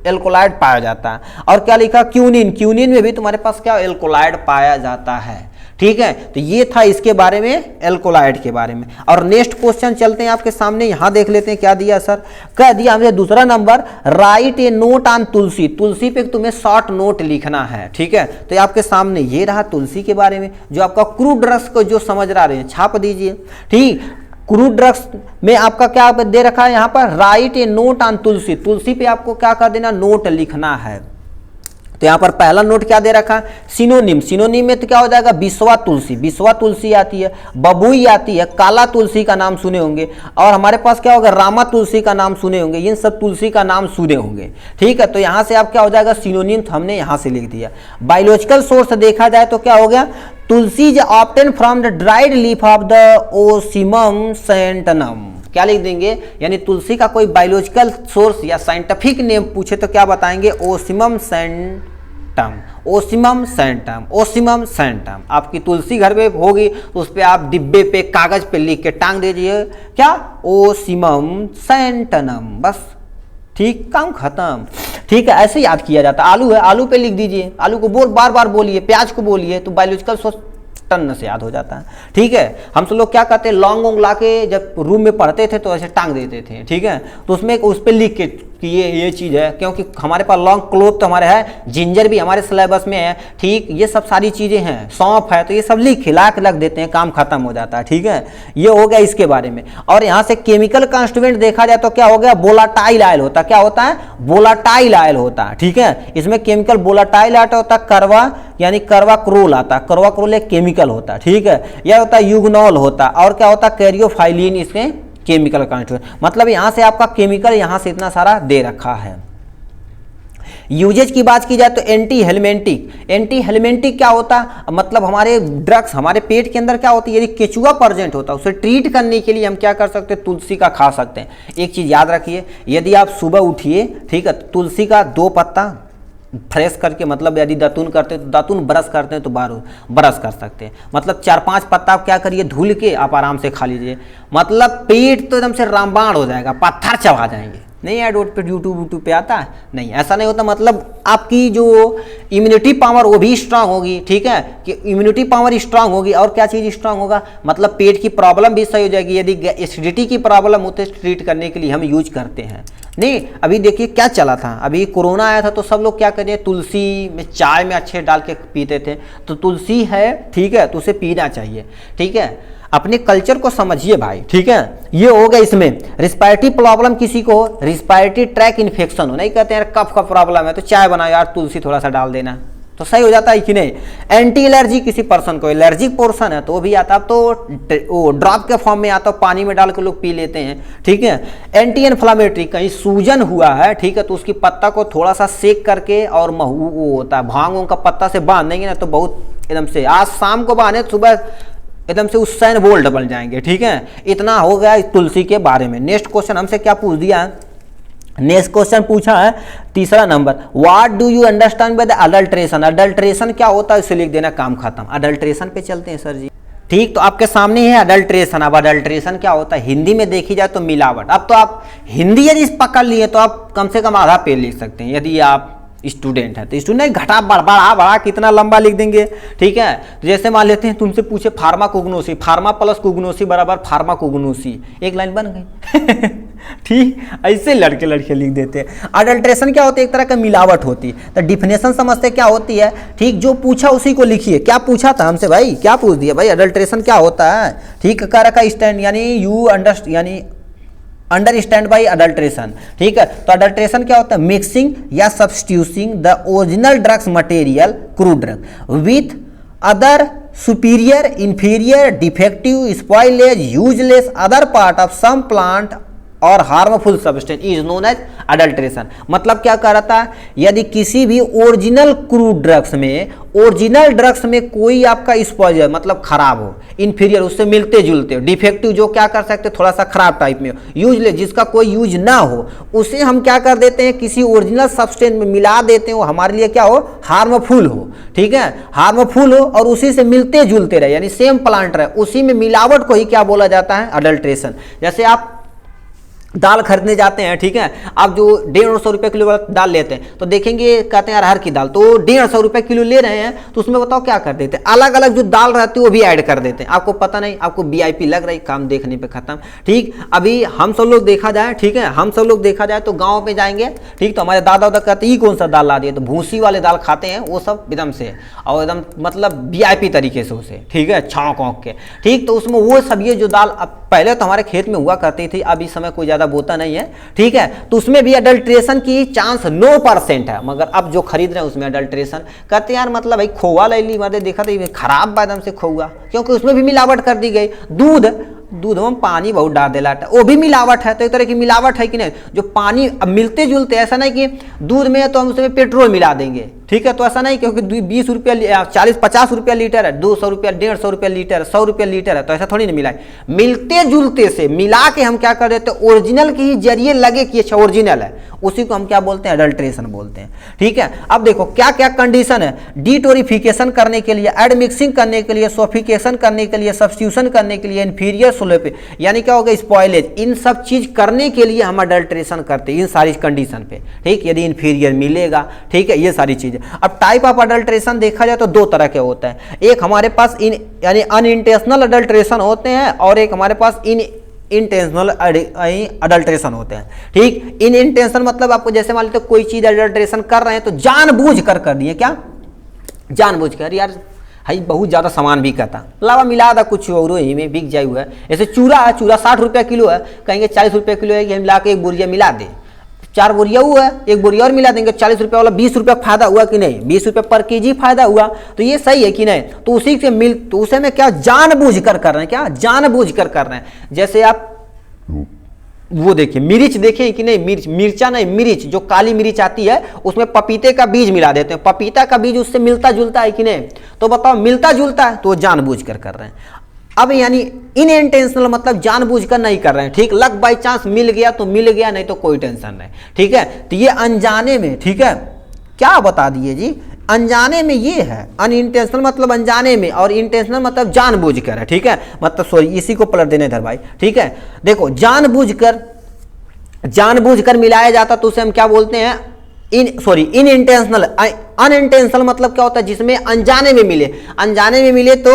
एल्कोलाइड पाया जाता है। और क्या लिखा, क्यूनिन, क्यूनिन में भी तुम्हारे पास क्या एल्कोलाइड पाया जाता है। ठीक है, तो ये था इसके बारे में, एल्कोलाइड के बारे में। और नेक्स्ट क्वेश्चन चलते हैं आपके सामने, यहां देख लेते हैं क्या दिया सर। कह दिया हमसे दूसरा number, write a note on tulsi, tulsi पे तुम्हें शॉर्ट नोट लिखना है। ठीक है, तो ये आपके सामने ये रहा तुलसी के बारे में, जो आपका क्रूड ड्रग्स को जो समझ रहे हैं छाप दीजिए। ठीक, क्रूड ड्रग्स में आपका क्या दे रखा है यहाँ पर, right a note on tulsi, tulsi पे आपको क्या कर देना, नोट लिखना है। तो यहाँ पर पहला नोट क्या दे रखा, सिनोनिम, सिनोनिम में तो क्या हो जाएगा, बिस्वा तुलसी, बिस्वा तुलसी आती है, बबुई आती है, काला तुलसी का नाम सुने होंगे, और हमारे पास क्या होगा, रामा तुलसी का नाम सुने होंगे, इन सब तुलसी का नाम सुने होंगे। ठीक है, तो यहाँ से आप क्या हो जाएगा, सिनोनिम हमने यहाँ से लिख दिया। बायोलॉजिकल सोर्स देखा जाए तो क्या हो गया, tulsi is obtain from the dried leaf of the ocimum sanctum, क्या लिख देंगे, यानी तुलसी का कोई बायोलॉजिकल सोर्स या साइंटिफिक नेम पूछे तो क्या बताएंगे, ocimum sanctum, ocimum sanctum, ocimum sanctum. आपकी तुलसी घर में होगी तो उस पर आप डिब्बे पे कागज पे लिख के टांग दीजिए, क्या, ओसिमम सैंटनम, बस। ठीक, काम खत्म। ठीक है, ऐसे याद किया जाता है। आलू है, आलू पे लिख दीजिए, आलू को बार बार बोलिए, प्याज को बोलिए, तो बायोलॉजिकल सोर्स टन से याद हो जाता है। ठीक है, हम सब लोग क्या करते हैं, लौंग वोंग ला के जब रूम में पढ़ते थे तो ऐसे टांग देते थे। ठीक है, तो उसमें उस पर लिख के कि ये चीज़ है, क्योंकि हमारे पास लॉन्ग क्लोव तो हमारे है, जिंजर भी हमारे सिलेबस में है। ठीक, ये सब सारी चीज़ें हैं, सौंफ है, तो ये सब लिख खिला के रख देते हैं, काम खत्म हो जाता है। ठीक है, ये हो गया इसके बारे में। और यहाँ से केमिकल कॉन्स्टिट्यूएंट देखा जाए तो क्या हो गया, वोलाटाइल आयल होता है, क्या होता है, वोलाटाइल आयल होता है। ठीक है, इसमें केमिकल वोलाटाइल आयल होता है, करवा यानी करवा क्रोल आता है, करवा क्रोल एक केमिकल होता है। ठीक है, यह होता है यूग्नॉल होता है, और क्या होता है, कैरियोफाइलिन इसमें केमिकल कॉन्स्टिट्यूएंट। मतलब यहां से आपका केमिकल यहां से इतना सारा दे रखा है। यूजेज की बात की जाए तो एंटी हेलमेंटिक क्या होता है, मतलब हमारे ड्रग्स हमारे पेट के अंदर क्या होती है, यदि केचुआ प्रेजेंट होता है उसे ट्रीट करने के लिए हम क्या कर सकते हैं, तुलसी का खा सकते हैं। एक चीज़ याद रखिए, यदि आप सुबह उठिए, ठीक है, तुलसी का 2 पत्ता फ्रेश करके, मतलब यदि दातुन करते हैं तो दातुन, ब्रश करते हैं तो ब्रश कर सकते हैं, मतलब 4-5 पत्ता आप क्या करिए, धुल के आप आराम से खा लीजिए, मतलब पेट तो एकदम से रामबाण हो जाएगा, पत्थर चबा जाएंगे। नहीं एडवर्ट पे यूट्यूब पे आता है, नहीं ऐसा नहीं होता, मतलब आपकी जो इम्यूनिटी पावर वो भी स्ट्रांग होगी, ठीक है, कि इम्यूनिटी पावर स्ट्रांग होगी, और क्या चीज़ स्ट्रांग होगा, मतलब पेट की प्रॉब्लम भी सही हो जाएगी। यदि एसिडिटी की प्रॉब्लम होती है ट्रीट करने के लिए हम यूज करते हैं। नहीं अभी देखिए क्या चला था, अभी कोरोना आया था तो सब लोग क्या करें, तुलसी में चाय में अच्छे डाल के पीते थे, तो तुलसी है, ठीक है, तो उसे पीना चाहिए, ठीक है। अपने कल्चर को समझिए भाई, ठीक है। ये हो गया इसमें रिस्पायरेटरी प्रॉब्लम, किसी को रिस्पायरेटरी ट्रैक इन्फेक्शन हो, नहीं कहते हैं कफ का प्रॉब्लम है तो चाय बनाओ यार, तुलसी थोड़ा सा डाल देना तो सही हो जाता है कि नहीं। एंटी एलर्जी, किसी पर्सन को एलर्जिक पोर्सन है तो वो भी आता है, तो वो ड्रॉप के फॉर्म में आता है, पानी में डाल के लोग पी लेते हैं, ठीक है। एंटी इन्फ्लामेटरी, कहीं सूजन हुआ है, ठीक है, तो उसकी पत्ता को थोड़ा सा सेक करके, और महू वो होता है भांग का पत्ता से बांध देंगे ना तो बहुत एकदम से, आज शाम को बांधे सुबह एकदम से उसैन बोल्ट बन जाएंगे, ठीक है। इतना हो गया तुलसी के बारे में। नेक्स्ट क्वेश्चन हमसे क्या पूछ दिया है, नेक्स्ट क्वेश्चन पूछा है 3रा number, what do you understand by the adulteration. Adulteration क्या होता है, इसे लिख देना, काम खत्म। अडल्ट्रेशन पे चलते हैं सर जी, ठीक। तो आपके सामने है अडल्ट्रेशन। अब अडल्ट्रेशन क्या होता है, हिंदी में देखी जाए तो मिलावट। अब तो आप हिंदी यदि पकड़ लिए तो आप कम से कम आधा पेज लिख सकते हैं, यदि आप स्टूडेंट है तो स्टूडेंट घटा बढ़ा कितना लंबा लिख देंगे, ठीक है। तो जैसे मान लेते हैं तुमसे पूछे फार्माकोग्नोसी, फार्मा प्लस कोग्नोसी बराबर फार्माकोग्नोसी, एक लाइन बन गई ठीक, ऐसे लड़के लिख देते हैं। अडल्ट्रेशन क्या होती है, एक तरह का मिलावट होती है। तो डिफिनेशन समझते क्या होती है, ठीक, जो पूछा उसी को लिखिए। क्या पूछा था हमसे भाई, क्या पूछ दिया भाई, अडल्ट्रेशन क्या होता है, ठीक, कर रखा स्टैंड, यानी यू अंडरस्टैंड, यानी अंडरस्टैंड बाई अडल्ट्रेशन, ठीक है। तो अडल्ट्रेशन क्या होता है, मिक्सिंग या substituting the original drugs material, crude drug, with other superior, inferior, defective, spoilage, useless other part of some plant or harmful substance is known as adulteration. मतलब क्या कर रहा था, यदि किसी भी ओरिजिनल क्रूड ड्रग्स में कोई आपका स्पॉइलर मतलब खराब हो, इंफीरियर उससे मिलते जुलते हो, डिफेक्टिव जो क्या कर सकते थोड़ा सा खराब टाइप में हो, यूजलेस जिसका कोई यूज ना हो, उसे हम क्या कर देते हैं, किसी ओरिजिनल सब्सटेंस में मिला देते हैं, वो हमारे लिए क्या हो, हार्मफुल हो, ठीक है, हार्मफुल हो और उसी से मिलते जुलते रहे, यानी सेम प्लांट रहे, उसी में मिलावट को ही क्या बोला जाता है, अडल्ट्रेशन। जैसे आप दाल खरीदने जाते हैं, ठीक है, आप जो 150 रुपये किलो वाला दाल लेते हैं तो देखेंगे, कहते हैं अरहर की दाल, तो 150 रुपये किलो ले रहे हैं, तो उसमें बताओ क्या कर देते हैं, अलग अलग जो दाल रहती है वो भी ऐड कर देते हैं। आपको पता नहीं, आपको VIP लग रही, काम देखने पे खत्म, ठीक। अभी हम सब लोग देखा जाए, ठीक है, हम सब लोग देखा जाए तो गाँव में जाएंगे, ठीक, तो हमारे दादा उदा कहते ये कौन सा दाल ला दिए, तो भूसी वाले दाल खाते हैं वो सब एकदम से, और एकदम मतलब VIP तरीके से उसे, ठीक है, छौंक औंक के, ठीक। तो उसमें वो सब ये जो दाल अब पहले तो हमारे खेत में हुआ करती थी, अब इस समय कोई ज़्यादा बोता नहीं है, ठीक है, तो उसमें भी अडल्ट्रेशन की चांस 9% है, मगर अब जो खरीद रहे हैं उसमें अडल्ट्रेशन करते हैं। यार मतलब भाई खोवा ले ली, मैंने देखा था खराब बादम से खोआ, क्योंकि उसमें भी मिलावट कर दी गई। दूध में पानी बहुत डाल देला, वो भी मिलावट है, तो एक तरह की मिलावट है कि नहीं, जो पानी अब मिलते जुलते, ऐसा नहीं कि दूध में है तो हम उसमें पेट्रोल मिला देंगे, ठीक है, तो ऐसा नहीं, क्योंकि 20 रुपया 40-50 रुपया लीटर है, 200 रुपया 150 रुपया लीटर, 100 रुपया लीटर है, तो ऐसा थोड़ी नहीं मिला है, मिलते जुलते से मिला के हम क्या कर देते हैं, ओरिजिनल के ही जरिए लगे कि अच्छा ओरिजिनल है, उसी को हम क्या बोलते हैं, अडल्ट्रेशन बोलते हैं, ठीक है। अब देखो क्या क्या कंडीशन है, डिटोरिफिकेशन करने के लिए, एडमिक्सिंग करने के लिए, सोफिकेशन करने के लिए, सब्स्टिट्यूशन करने के लिए, इन्फीरियर सोलेपे, यानी क्या होगा, स्पॉइलेज, इन सब चीज करने के लिए हम अडल्ट्रेशन करते हैं, इन सारी कंडीशन पे, ठीक, यदि इन्फीरियर मिलेगा, ठीक है, ये सारी चीजें। अब टाइप ऑफ अडल्ट्रेशन देखा जाए तो 2 तरह के होते हैं, एक हमारे पास यानी अनइंटेंशनल अडल्ट्रेशन होते हैं, और एक हमारे पास इंटेंशनल अडल्ट्रेशन होते हैं, ठीक। इन इंटेंशन मतलब आपको जैसे मान लेते कोई चीज अडल्ट्रेशन कर रहे हैं तो जानबूझ कर दिए, क्या जानबूझ कर, यार भाई बहुत ज्यादा सामान बिकता, लावा मिला था कुछ और ही में बिक जाए हुआ है। जैसे चूरा है, चूरा 60 रुपया किलो है, कहेंगे 40 रुपया किलो है कि हम ला के एक बोरिया मिला दे, 4 बोरिया हुआ है, एक बोरिया और मिला देंगे, 40 रुपया वाला 20 रुपया फायदा हुआ कि नहीं, 20 रुपया पर केजी फायदा हुआ, तो ये सही है कि नहीं। तो उसी से तो उसे में क्या जानबूझ कर रहे हैं, क्या जानबूझ कर रहे हैं। जैसे आप वो देखिए मिर्च देखें कि नहीं, मिर्च, मिर्चा नहीं, मिर्च जो काली मिर्च आती है उसमें पपीते का बीज मिला देते हैं, पपीता का बीज उससे मिलता जुलता है कि नहीं, तो बताओ मिलता जुलता है तो जानबूझकर कर रहे हैं। अब यानी इनइंटेंशनल मतलब जानबूझकर नहीं कर रहे हैं, ठीक, लक बाई चांस मिल गया तो मिल गया, नहीं तो कोई टेंशन नहीं, ठीक है। तो ये अनजाने में, ठीक है, क्या बता दिए जी, अनजाने में ये है, अनइंटेंशनल मतलब अनजाने में, और इंटेंशनल मतलब जानबूझकर है, ठीक है, मतलब सॉरी इसी को पलट देने इधर भाई, ठीक है। देखो जानबूझकर मिलाया जाता तो उसे हम क्या बोलते हैं, इनइंटेंशनल। अनइंटेंशनल मतलब क्या होता है, जिसमें अनजाने में मिले तो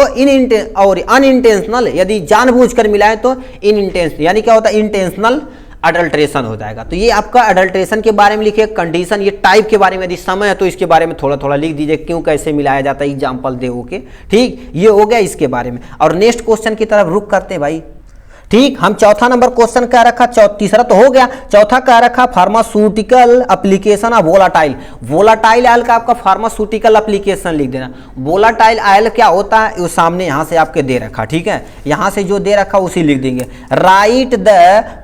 और अनइंटेंशनल यदि जानबूझकर मिलाए तो इनइंटेंशनल, यानी क्या होता है, इंटेंशनल अडल्ट्रेशन हो जाएगा। तो ये आपका अडल्ट्रेशन के बारे में लिखे, कंडीशन, ये टाइप के बारे में यदि समय है तो इसके बारे में थोड़ा थोड़ा लिख दीजिए, क्यों कैसे मिलाया जाता है, एग्जाम्पल दे के, ठीक, ये हो गया इसके बारे में। और नेक्स्ट क्वेश्चन की तरफ रुक करते हैं भाई, ठीक। हम चौथा नंबर क्वेश्चन क्या रखा, तीसरा तो हो गया, चौथा क्या रखा, pharmaceutical application of volatile. Volatile oil का आपका फार्मास्यूटिकल एप्लीकेशन लिख देना। वोलाटाइल आयल क्या होता है, वो सामने यहां से आपके दे रखा, ठीक है, यहां से जो दे रखा उसी लिख देंगे। Right the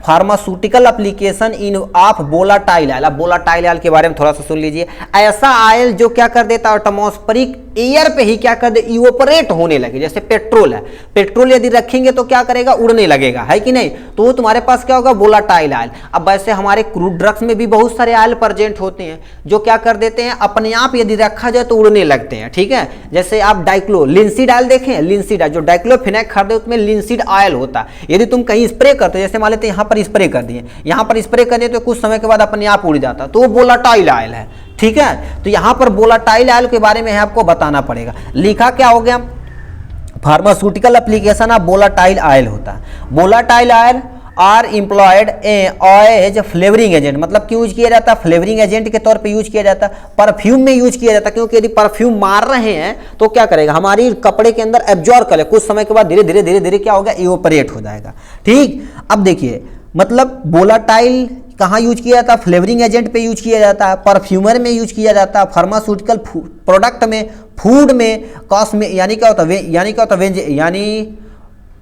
pharmaceutical application in of volatile oil. अब वोलाटाइल आयल के बारे में थोड़ा सा सुन लीजिए। ऐसा आयल जो क्या कर देता है, एटमॉस्फेरिक एयर पे ही क्या कर दे, इवोपरेट होने लगे। जैसे पेट्रोल है, पेट्रोल यदि रखेंगे तो क्या करेगा, उड़ने लगेगा, है कि नहीं, तो वो तुम्हारे पास क्या होगा, वोलाटाइल आयल। अब वैसे हमारे क्रूड ड्रग्स में भी बहुत सारे आयल प्रेजेंट होते हैं जो क्या कर देते हैं, अपने आप यदि रखा जाए तो उड़ने लगते हैं, ठीक है। जैसे आप डाइक्लो लिंसीड आयल देखें, लिंसीड आयल जो डाइक्लोफिनेक खरीदे उसमें लिंसीड आयल होता है। यदि तुम कहीं स्प्रे करते हो, जैसे मान लेते हैं यहाँ पर स्प्रे कर दिए, यहाँ पर स्प्रे कर दिए तो कुछ समय के बाद अपने आप उड़ जाता, तो वो वोलाटाइल आयल है, ठीक है। तो यहां पर वोलाटाइल आयल के बारे में आपको बताना पड़ेगा। लिखा क्या हो गया, pharmaceutical application of volatile oil होता है। Volatile oil are employed as flavouring agent, मतलब क्यों यूज किया जाता है, फ्लेवरिंग एजेंट के तौर पे यूज किया जाता है, परफ्यूम में यूज किया जाता है, क्योंकि यदि परफ्यूम मार रहे हैं तो क्या करेगा, हमारी कपड़े के अंदर एब्जॉर्ब करे, कुछ समय के बाद धीरे धीरे धीरे धीरे क्या होगा, इवोपरेट हो जाएगा, ठीक। अब देखिए मतलब वोलाटाइल कहाँ यूज किया जाता है, फ्लेवरिंग एजेंट पे यूज किया जाता है, परफ्यूमर में यूज किया जाता है, फार्मास्यूटिकल प्रोडक्ट में, फूड में, कॉस्मे यानी क्या होता है, यानी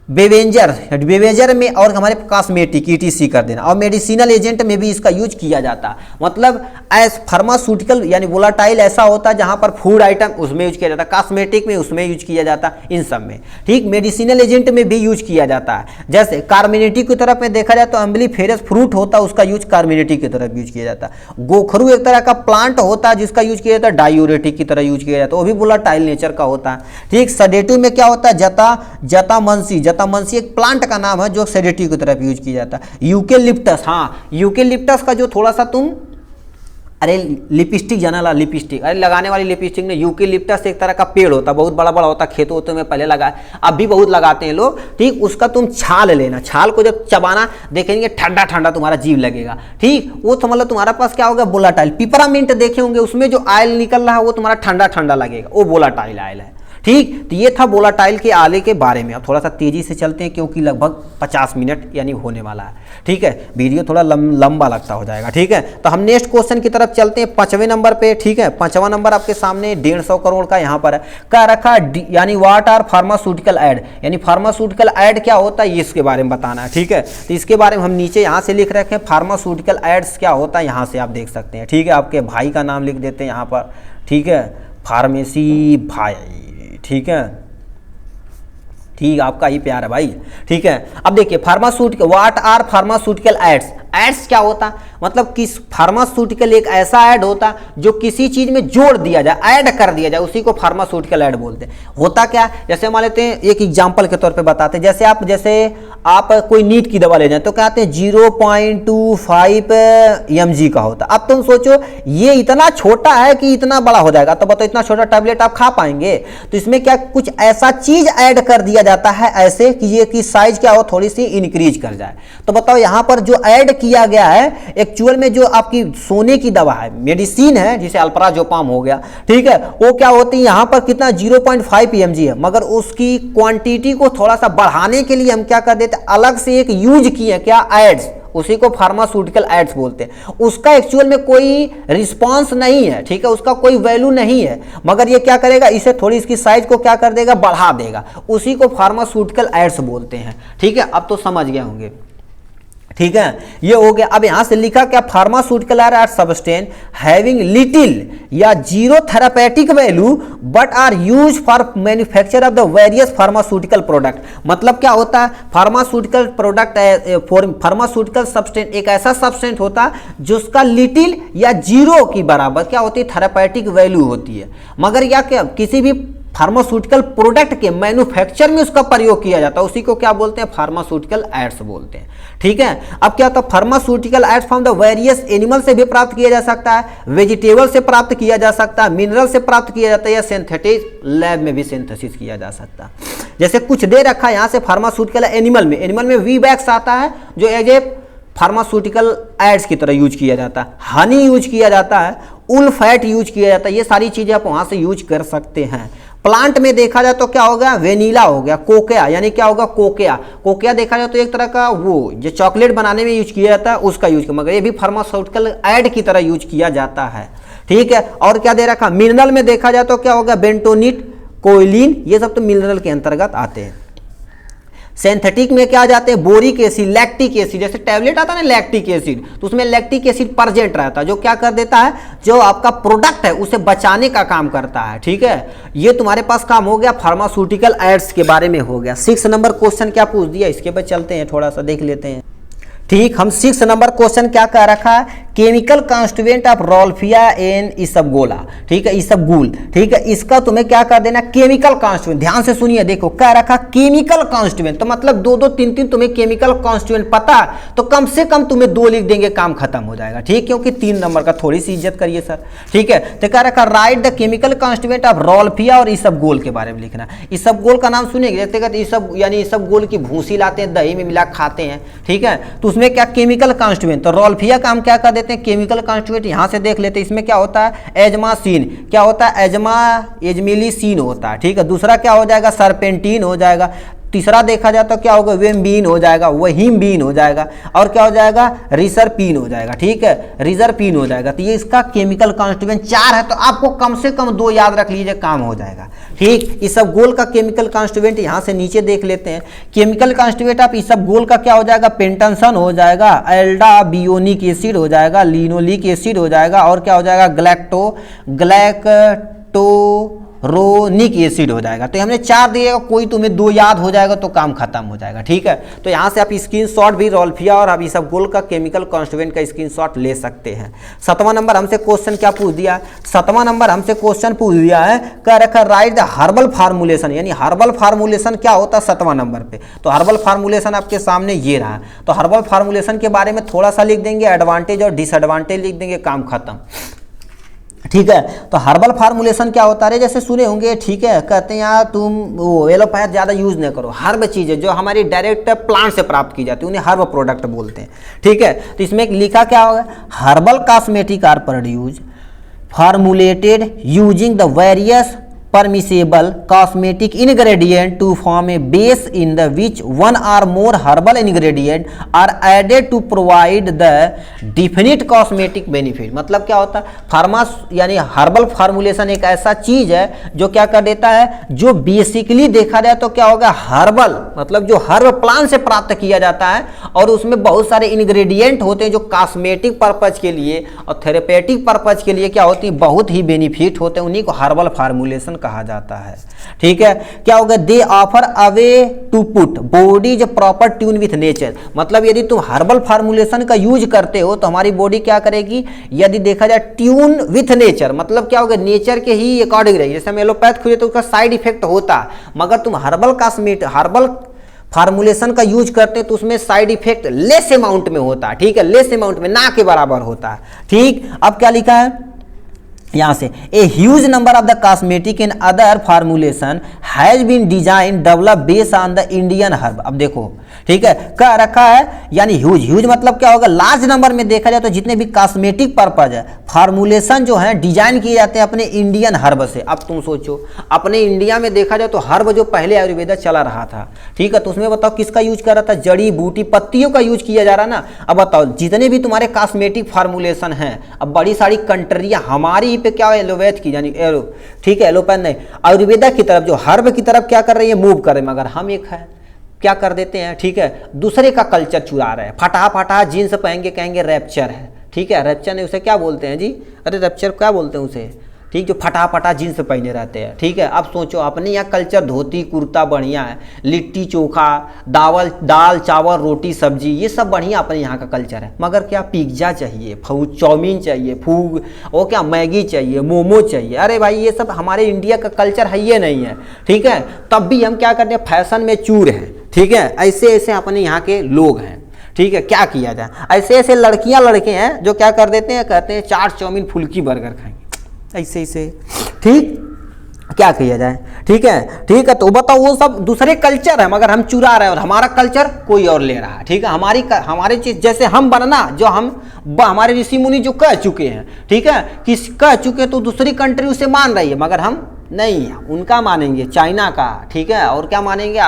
बेवेंजर में, और हमारे कॉस्मेटिक ETC कर देना, और मेडिसिनल एजेंट में भी इसका यूज किया जाता है। मतलब एज फार्मास्यूटिकल यानी वोलाटाइल ऐसा होता है जहां पर फूड आइटम उसमें यूज किया जाता है, कॉस्मेटिक में उसमें यूज किया जाता है, इन सब में, ठीक। मेडिसिनल एजेंट में भी यूज किया जाता है। जैसे कार्मिनेटिक की तरफ में देखा जाए तो अम्बलीफेरस फ्रूट होता है, उसका यूज कार्मिनेटिक की तरफ यूज किया जाता है। गोखरू एक तरह का प्लांट होता है जिसका यूज किया जाता है डायूरेटिक की तरह यूज किया जाता है, वो भी वोलाटाइल नेचर का होता है, ठीक। सेडेटिव में क्या होता है, जतामंसी एक प्लांट का नाम है जो सेडेटिव की तरफ यूज किया जाता है। यूकेलिप्टस, हाँ यूकेलिप्टस का जो थोड़ा सा तुम, अरे लिपस्टिक जाना ला, लिपस्टिक, अरे लगाने वाली लिपस्टिक ने, यूकेलिप्टस एक तरह का पेड़ होता है, बहुत बड़ा बड़ा होता है, खेतों में पहले लगा, अब भी बहुत लगाते हैं लोग, ठीक। उसका तुम छाल लेना, छाल को जब चबाना देखेंगे ठंडा ठंडा तुम्हारा जीव लगेगा, ठीक। वो समझ लो तुम्हारा पास क्या होगा, वोलाटाइल। पिपरामिंट देखे होंगे, उसमें जो ऑयल निकल रहा है वो तुम्हारा ठंडा ठंडा लगेगा, वो वोलाटाइल ऑयल है, ठीक। तो ये था वोलाटाइल के आले के बारे में। अब थोड़ा सा तेजी से चलते हैं क्योंकि लगभग 50 मिनट यानी होने वाला है, ठीक है, वीडियो थोड़ा लंबा लगता हो जाएगा, ठीक है। तो हम नेक्स्ट क्वेश्चन की तरफ चलते हैं, 5वें नंबर पे, ठीक है। 5वां नंबर आपके सामने 150 करोड़ का यहाँ पर है, क्या रखा, यानी व्हाट आर फार्मास्यूटिकल एड, यानी फार्मास्यूटिकल एड क्या होता है, इसके बारे में बताना है, ठीक है। तो इसके बारे में हम नीचे यहाँ से लिख रखे हैं, फार्मास्यूटिकल एड्स क्या होता है, यहाँ से आप देख सकते हैं, ठीक है। आपके भाई का नाम लिख देते हैं यहाँ पर, ठीक है, फार्मेसी भाई, ठीक है, ठीक, आपका ही प्यार है भाई, ठीक है। अब देखिए pharmaceutical, what are pharmaceutical aids, aids क्या होता, मतलब किस, फार्मास्यूटिकल एक ऐसा ऐड होता जो किसी चीज में जोड़ दिया जाए, ऐड कर दिया जाए, उसी को फार्मास्यूटिकल ऐड बोलते हैं। होता क्या, जैसे मान लेते हैं, एक एग्जांपल के तौर पे बताते हैं, जैसे आप कोई नीट की दवा ले जाए तो कहते हैं 0.25 mg का होता। अब तुम सोचो ये इतना छोटा है कि इतना बड़ा हो जाएगा, तो बताओ इतना छोटा टैबलेट आप खा पाएंगे? तो इसमें क्या कुछ ऐसा चीज ऐड कर दिया जाता है ऐसे कि ये की साइज क्या हो, थोड़ी सी इंक्रीज कर जाए। तो बताओ यहाँ पर जो ऐड किया गया है एक्चुअल में, जो आपकी सोने की दवा है, मेडिसिन है, जिसे अल्प्राजोपाम हो गया, ठीक है, वो क्या होती है यहाँ पर कितना 0.5 mg है, मगर उसकी क्वांटिटी को थोड़ा सा बढ़ाने के लिए हम क्या कर देते, अलग से एक यूज किए क्या, एड्स, उसी को फार्मास्यूटिकल एड्स बोलते हैं। उसका एक्चुअल में कोई रिस्पांस नहीं है, ठीक है, उसका कोई वैल्यू नहीं है, मगर ये क्या करेगा, इसे थोड़ी इसकी साइज को क्या कर देगा, बढ़ा देगा, उसी को फार्मास्यूटिकल एड्स बोलते हैं, ठीक है। अब तो समझ गए होंगे, ठीक है, ये हो गया। अब यहां से लिखा क्या, pharmaceutical are substance having little या zero therapeutic value but are use for manufacture of the various pharmaceutical product. मतलब क्या होता है, फार्मास्यूटिकल प्रोडक्ट, फार्मास्यूटिकल सब्सटेंस एक ऐसा सब्सटेंस होता है जिसका लिटिल या जीरो की बराबर क्या होती है, थेरापेटिक वैल्यू होती है, मगर या क्या किसी भी फार्मास्यूटिकल प्रोडक्ट के मैन्युफैक्चर में उसका प्रयोग किया जाता है, उसी को क्या बोलते हैं, फार्मास्यूटिकल एड्स बोलते हैं। ठीक है, अब क्या होता है, pharmaceutical ads from the various animal से भी प्राप्त किया जा सकता है, वेजिटेबल से प्राप्त किया जा सकता है, मिनरल से प्राप्त किया जाता है, या सिंथेटिक लैब में भी सिंथेसिस किया जा सकता है। जैसे कुछ दे रखा है यहाँ से फार्मास्यूटिकल एनिमल में वी वैक्स आता है जो एज ए फार्मास्यूटिकल एड्स की तरह यूज किया जाता है, हनी यूज किया जाता है, उल फैट यूज किया जाता है, ये सारी चीजें आप वहां से यूज कर सकते हैं। प्लांट में देखा जाए तो क्या हो गया, वेनिला हो गया, कोकोआ यानी क्या होगा, कोकोआ देखा जाए तो एक तरह का वो जो चॉकलेट बनाने में यूज किया जाता है उसका यूज, मगर ये भी फार्मास्यूटिकल एड की तरह यूज किया जाता है। ठीक है, और क्या दे रखा, मिनरल में देखा जाए तो क्या होगा, बेंटोनिट, कोयलिन, ये सब तो मिनरल के अंतर्गत आते हैं। सिंथेटिक में क्या आ जाते हैं, बोरिक एसिड, लैक्टिक एसिड, जैसे टैबलेट आता है ना लैक्टिक एसिड, तो उसमें लैक्टिक एसिड प्रेजेंट रहता है जो क्या कर देता है, जो आपका प्रोडक्ट है उसे बचाने का काम करता है। ठीक है, ये तुम्हारे पास काम हो गया, फार्मास्यूटिकल एड्स के बारे में हो गया। 6 नंबर क्वेश्चन क्या पूछ दिया, इसके बाद चलते हैं, थोड़ा सा देख लेते हैं। ठीक, हम 6 नंबर क्वेश्चन क्या कह रखा है, केमिकल कॉन्स्टिट्यूएंट ऑफ रोल्फिया एन इसबगोला। ठीक है, इसबगोल, ठीक है, इसका तुम्हें क्या कर देना, केमिकल कॉन्स्टिट्यूएंट। ध्यान से सुनिए, देखो क्या रखा, केमिकल कॉन्स्टिट्यूएंट, तो मतलब 2-2 3-3 तुम्हें केमिकल कॉन्स्टिट्यूएंट पता, तो कम से कम तुम्हें 2 लिख देंगे, काम खत्म हो जाएगा। ठीक, क्योंकि 3 नंबर का थोड़ी सी इज्जत करिए सर। ठीक है, तो क्या रखा, write the chemical constituent of rauwolfia और इसबगोल के बारे में लिखना। इसबगोल का नाम सुनेंगे, जैसे इसब यानी इसबगोल की भूसी लाते हैं, दही में मिला खाते हैं। ठीक है, तो उसमें क्या केमिकल कॉन्स्टिट्यूएंट, तो रोल्फिया का हम क्या कर देते हैं, केमिकल कॉन्स्टिट्यूएंट यहां से देख लेते हैं। इसमें क्या होता है, एजमासीन, क्या होता है, एजमिलीसीन होता है। ठीक है, दूसरा क्या हो जाएगा, सरपेंटीन हो जाएगा, तीसरा देखा जाए तो क्या होगा, वेम्बीन हो जाएगा, वहीमबीन हो जाएगा, और क्या हो जाएगा, रिसरपीन हो जाएगा। ठीक है, रिजरपीन हो जाएगा। तो ये इसका केमिकल कॉन्स्टिट्यूएंट 4 है, तो आपको कम से कम 2 याद रख लीजिए, काम हो जाएगा। ठीक, इसबगोल का केमिकल कॉन्स्टिट्यूएंट यहां से नीचे देख लेते हैं। केमिकल कॉन्स्टिट्यूएंट ऑफ इसबगोल का क्या हो जाएगा, पेंटनसन हो जाएगा, एल्डा बियोनिक एसिड हो जाएगा, लिनोलिक एसिड हो जाएगा, और क्या हो जाएगा, ग्लैक्टोरोनिक एसिड हो जाएगा। तो हमने 4 दिएगा, कोई तुम्हें 2 याद हो जाएगा तो काम खत्म हो जाएगा। ठीक है, तो यहां से आप स्क्रीनशॉट भी रोल्फिया और आप इसबगोल का केमिकल कॉन्स्टिट्यूएंट का स्क्रीनशॉट ले सकते हैं। 7वां नंबर हमसे क्वेश्चन क्या पूछ दिया, 7वां नंबर हमसे क्वेश्चन पूछ दिया है, कह रखा राइट द हर्बल फार्मूलेशन, यानी हर्बल फार्मूलेशन क्या होता है 7वां नंबर पे। तो हर्बल फार्मूलेशन आपके सामने ये रहा, तो हर्बल फार्मूलेशन के बारे में थोड़ा सा लिख देंगे, एडवांटेज और डिसएडवांटेज लिख देंगे, काम खत्म। ठीक है, तो हर्बल फार्मूलेशन क्या होता है, जैसे सुने होंगे। ठीक है, कहते हैं यार तुम वो एलोपैथ ज़्यादा यूज नहीं करो, हर्ब चीज़ें जो हमारी डायरेक्ट प्लांट से प्राप्त की जाती है उन्हें हर्ब प्रोडक्ट बोलते हैं। ठीक है, तो इसमें लिखा क्या होगा, herbal cosmetic are produce formulated using the various permissible cosmetic ingredient to form a base in the which one or more herbal ingredient are added to provide the definite cosmetic benefit। मतलब क्या होता है, यानी herbal formulation एक ऐसा चीज है जो क्या कर देता है, जो बेसिकली देखा जाए तो क्या होगा, हर्बल मतलब जो हर्ब प्लांट से प्राप्त किया जाता है, और उसमें बहुत सारे इंग्रेडिएंट होते हैं जो कॉस्मेटिक पर्पज के लिए और थेरेपेटिक पर्पज के लिए क्या होती है, बहुत ही बेनिफिट होते हैं, उन्हीं को हर्बल फार्मूलेशन कहा जाता है। ठीक है, क्या होगा, they offer a way to put body जो प्रॉपर ट्यून विथ नेचर। मतलब यदि तुम हर्बल फार्मूलेशन का यूज करते हो तो हमारी बॉडी क्या करेगी, यदि देखा जाए ट्यून विथ नेचर, मतलब क्या होगा, नेचर के ही अकॉर्डिंग रहेगी। जैसे हम एलोपैथ खुले तो उसका साइड इफेक्ट होता, मगर तुम हर्बल फार्मूलेशन का यूज करते हैं तो उसमें साइड इफेक्ट लेस अमाउंट में होता है। ठीक है, लेस अमाउंट में, ना के बराबर होता है। ठीक, अब क्या लिखा है यहां से, a huge number of the cosmetic in other formulation has been design develop based on the Indian herb. अब देखो, ठीक है, कह रखा है, यानी ह्यूज मतलब क्या होगा, लार्ज नंबर में देखा जाए तो जितने भी कॉस्मेटिक पर्पज है फार्मूलेशन जो है डिजाइन किए जाते हैं अपने इंडियन हर्ब से। अब तुम सोचो, अपने इंडिया में देखा जाए तो हर्ब जो पहले आयुर्वेदा चला रहा था, ठीक है, तो उसमें बताओ किसका यूज कर रहा था, जड़ी बूटी पत्तियों का यूज किया जा रहा ना। अब बताओ जितने भी तुम्हारे कॉस्मेटिक फार्मूलेशन हैं, अब बड़ी सारी कंट्रियां हमारी पे क्या है, एलोपैथ की यानी ठीक है, एलोपैथ नहीं, आयुर्वेदा की तरफ जो हर्ब की तरफ क्या कर रही है, मूव कर रहे हैं, मगर हम एक है क्या कर देते हैं, ठीक है, दूसरे का कल्चर चुरा रहे हैं। फटा फटा जीन्स पहन के कहेंगे रैप्चर है, ठीक है, रैप्चर नहीं उसे क्या बोलते हैं जी, अरे रैप्चर क्या बोलते हैं उसे, ठीक, जो फटा फटा जीन्स पहने रहते हैं, ठीक है। अब सोचो अपने यहाँ कल्चर धोती कुर्ता बढ़िया है, लिट्टी चोखा, दाल चावल रोटी सब्जी, ये सब बढ़िया अपने यहाँ का कल्चर है। मगर क्या पिज्ज़ा चाहिए, चाउमीन चाहिए, फूग और क्या मैगी चाहिए, मोमो चाहिए, अरे भाई ये सब हमारे इंडिया का कल्चर है ये नहीं है, ठीक है। तब भी हम क्या करते हैं, फैशन में चूर हैं, ठीक है। ऐसे ऐसे अपने यहाँ के लोग हैं, ठीक है। क्या किया जाए, ऐसे ऐसे लड़कियां लड़के हैं जो क्या कर देते हैं, कहते हैं चाट चाउमीन फुल्की बर्गर खाएंगे, ऐसे ऐसे, ठीक, क्या किया जाए, ठीक है, ठीक है। तो बताओ वो सब दूसरे कल्चर है मगर हम चुरा रहे हैं और हमारा कल्चर कोई और ले रहा है, ठीक है। हमारी चीज जैसे हम बनना, जो हमारे ऋषि मुनि जो कह चुके हैं, ठीक है, कि कह चुके तो दूसरी कंट्री उसे मान रही है मगर हम नहीं, उनका मानेंगे, चाइना का, ठीक है, और क्या मानेंगे,